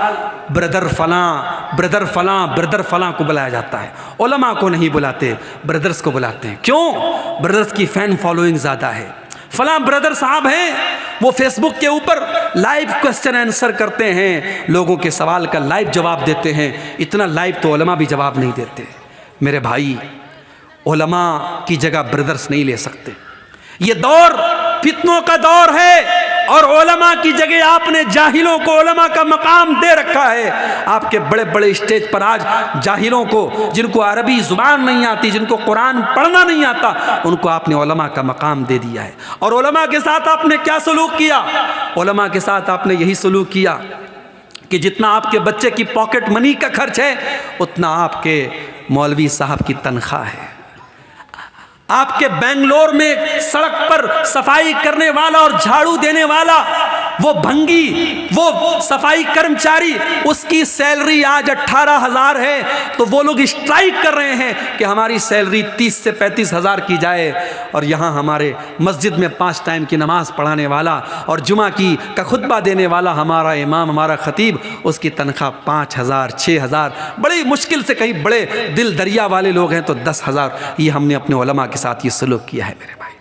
A: ब्रदर फलां ब्रदर फलां ब्रदर फलां को बुलाया जाता है, उलमा को नहीं बुलाते, ब्रदर्स को बुलाते हैं। क्यों? ब्रदर्स की फ़ैन फॉलोइंग ज़्यादा है। फलां ब्रदर साहब हैं, वो फेसबुक के ऊपर लाइव क्वेश्चन आंसर करते हैं, लोगों के सवाल का लाइव जवाब देते हैं। इतना लाइव तो उलमा भी जवाब नहीं देते। मेरे भाई, उलमा की जगह ब्रदर्स नहीं ले सकते। ये दौर फितनों का दौर है और उलमा की जगह आपने जाहिलों को उलमा का मकाम दे रखा है। आपके बड़े बड़े स्टेज पर आज जाहिलों को, जिनको अरबी ज़ुबान नहीं आती, जिनको कुरान पढ़ना नहीं आता, उनको आपने उलमा का मकाम दे दिया है। और उलमा के साथ आपने क्या सलूक किया? उलमा के साथ आपने यही सलूक किया कि जितना आपके बच्चे की पॉकेट मनी का खर्च है उतना आपके मौलवी साहब की तनख्वाह है। आपके बेंगलोर में सड़क पर सफाई करने वाला और झाड़ू देने वाला, वो भंगी, वो सफाई कर्मचारी, उसकी सैलरी आज 18,000 है तो वो लोग स्ट्राइक कर रहे हैं कि हमारी सैलरी 30 से 35,000 की जाए। और यहाँ हमारे मस्जिद में 5 टाइम की नमाज़ पढ़ाने वाला और जुमा की का खुतबा देने वाला हमारा इमाम, हमारा ख़तीब, उसकी तनख्वाह 5,000 6,000, बड़ी मुश्किल से, कहीं बड़े दिल दरिया वाले लोग हैं तो 10,000। ये हमने अपने उलमा के साथ ये सलूक किया है। मेरे भाई,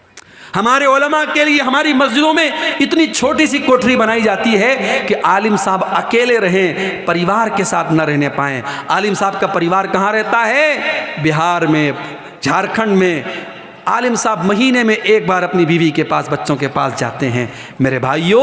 A: हमारे उलमा के लिए हमारी मस्जिदों में इतनी छोटी सी कोठरी बनाई जाती है कि आलिम साहब अकेले रहें, परिवार के साथ न रहने पाएँ। आलिम साहब का परिवार कहाँ रहता है? बिहार में, झारखंड में। आलिम साहब महीने में एक बार अपनी बीवी के पास, बच्चों के पास जाते हैं। मेरे भाइयों,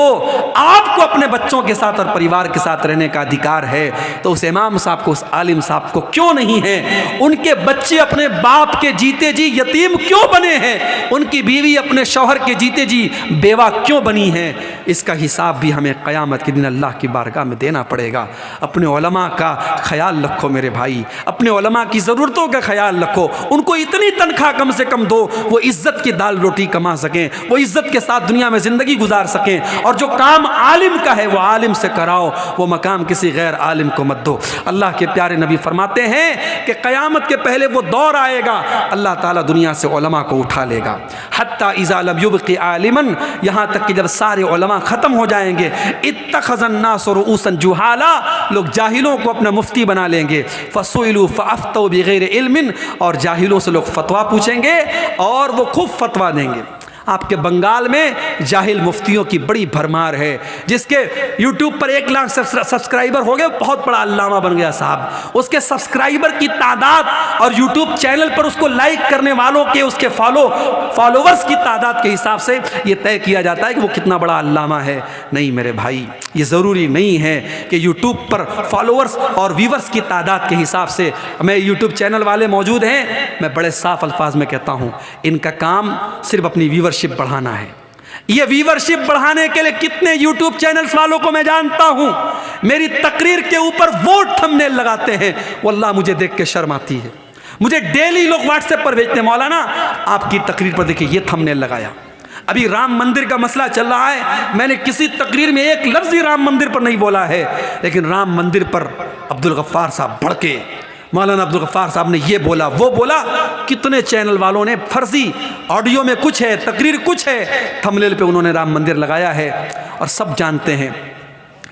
A: आपको अपने बच्चों के साथ और परिवार के साथ रहने का अधिकार है तो उस इमाम साहब को, उस आलिम साहब को क्यों नहीं है? उनके बच्चे अपने बाप के जीते जी यतीम क्यों बने हैं? उनकी बीवी अपने शौहर के जीते जी बेवा क्यों बनी है? इसका हिसाब भी हमें क़यामत के दिन अल्लाह की बारगाह में देना पड़ेगा। अपने उलमा का ख्याल रखो मेरे भाई, अपने उलमा की ज़रूरतों का ख्याल रखो। उनको इतनी तनख्वाह कम से कम दो वो इज़्ज़त की दाल रोटी कमा सकें, वो इज़्ज़त के साथ दुनिया में ज़िंदगी गुजार सकें। और जो काम आलिम का है वो आलिम से कराओ, वो मकाम किसी गैर आलिम को मत दो। अल्लाह के प्यारे नबी फरमाते हैं कि क़यामत के पहले वो दौर आएगा, अल्लाह ताला दुनिया से उलमा को उठा लेगा। हत्ता इज़ा लम युबक़ि आलिमन, यहाँ तक कि जब सारे उलमा ख़त्म हो जाएंगे, इत्तख़ज़न नास रुऊसन जुहाला, लोग जाहिलों को अपना मुफ्ती बना लेंगे। फ़सुइलू फ़अफ़्तौ बिग़ैरि इल्मिन, और जाहिलों से लोग फतवा पूछेंगे और वो खूब फतवा देंगे। आपके बंगाल में जाहिल मुफ्तियों की बड़ी भरमार है, जिसके यूट्यूब पर 1 लाख सब्सक्राइबर हो गए, बहुत बड़ा अल्लामा बन गया साहब। उसके सब्सक्राइबर की तादाद और यूट्यूब चैनल पर उसको लाइक करने वालों के, उसके फॉलोवर्स की तादाद के हिसाब से ये तय किया जाता है कि वो कितना बड़ा अल्लामा है। नहीं मेरे भाई, ये ज़रूरी नहीं है कि यूट्यूब पर फॉलोवर्स और व्यूवर्स की तादाद के हिसाब से। मैं यूट्यूब चैनल वाले मौजूद हैं, मैं बड़े साफ अल्फाज में कहता हूँ, इनका काम सिर्फ अपनी व्यूवरशिप बढ़ाना है। ये व्यूवरशिप बढ़ाने के लिए कितने यूट्यूब चैनल्स वालों को मैं जानता हूं, मेरी तकरीर के ऊपर वो थंबनेल लगाते हैं, वल्लाह मुझे देख के शर्म आती है। मुझे डेली लोग व्हाट्सएप पर भेजते हैं, मौलाना आपकी तकरीर पर देखिए ये थंबनेल लगाया। अभी राम मंदिर का मसला चल रहा है, मैंने किसी तकरीर में एक लफ्ज़ ही राम मंदिर पर नहीं बोला है, लेकिन राम मंदिर पर अब्दुल गफ्फार साहब भड़के, मौलाना अब्दुल गफ्फार साहब ने ये बोला वो बोला। कितने चैनल वालों ने फर्जी, ऑडियो में कुछ है, तकरीर कुछ है, थंबनेल पे उन्होंने राम मंदिर लगाया है। और सब जानते हैं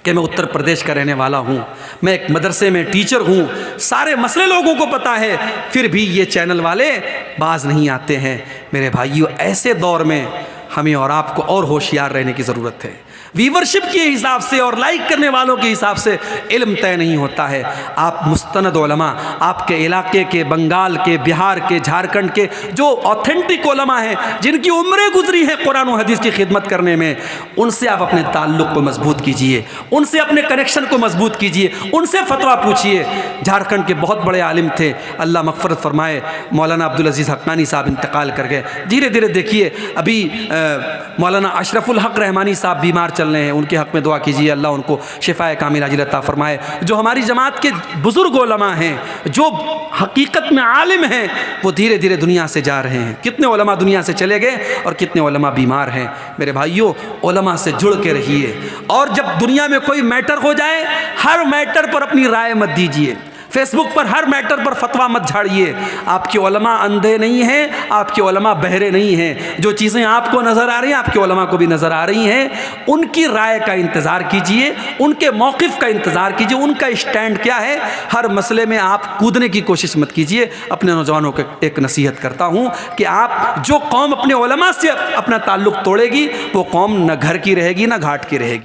A: कि मैं उत्तर प्रदेश का रहने वाला हूँ, मैं एक मदरसे में टीचर हूँ, सारे मसले लोगों को पता है, फिर भी ये चैनल वाले बाज नहीं आते हैं। मेरे भाइयों, ऐसे दौर में हमें और आपको और होशियार रहने की ज़रूरत है। व्यूवरशिप के हिसाब से और लाइक करने वालों के हिसाब से इल्म तय नहीं होता है। आप मुस्तनद उलमा, आपके इलाके के, बंगाल के, बिहार के, झारखंड के जो ऑथेंटिक उलमा हैं, जिनकी उम्रें गुजरी हैं कुरान और हदीस की खिदमत करने में, उनसे आप अपने ताल्लुक़ को मजबूत कीजिए, उनसे अपने कनेक्शन को मजबूत कीजिए, उनसे फतवा पूछिए। झारखंड के बहुत बड़े आलिम थे, अल्लाह मग़फ़िरत फरमाए, मौलाना अब्दुल अज़ीज़ हक़ानी साहब इंतकाल कर गए। धीरे धीरे देखिए, अभी मौलाना अशरफुल हक़ रहमानी साहब बीमार चल रहे हैं, उनके हक़ में दुआ कीजिए, अल्लाह उनको शिफ़ाए कामिला अजिल अता फरमाए। जो हमारी जमात के बुज़ुर्ग उलमा हैं, जो हकीकत में आलिम हैं, वो धीरे धीरे दुनिया से जा रहे हैं। कितने उलमा दुनिया से चले गए और कितने उलमा बीमार हैं। मेरे भाइयों, उलमा से जुड़ के रहिए, और जब दुनिया में कोई मैटर हो जाए, हर मैटर पर अपनी राय मत दीजिए। फेसबुक पर हर मैटर पर फतवा मत झाड़िए। आपके उलमा अंधे नहीं हैं, आपके उलमा बहरे नहीं हैं। जो चीज़ें आपको नज़र आ रही हैं, आपके उलमा को भी नज़र आ रही हैं। उनकी राय का इंतज़ार कीजिए, उनके मौक़िफ़ का इंतज़ार कीजिए, उनका स्टैंड क्या है। हर मसले में आप कूदने की कोशिश मत कीजिए। अपने नौजवानों को एक नसीहत करता हूँ कि आप, जो कौम अपने उलमा से अपना ताल्लुक़ तोड़ेगी, वो कौम न घर की रहेगी न घाट की रहेगी।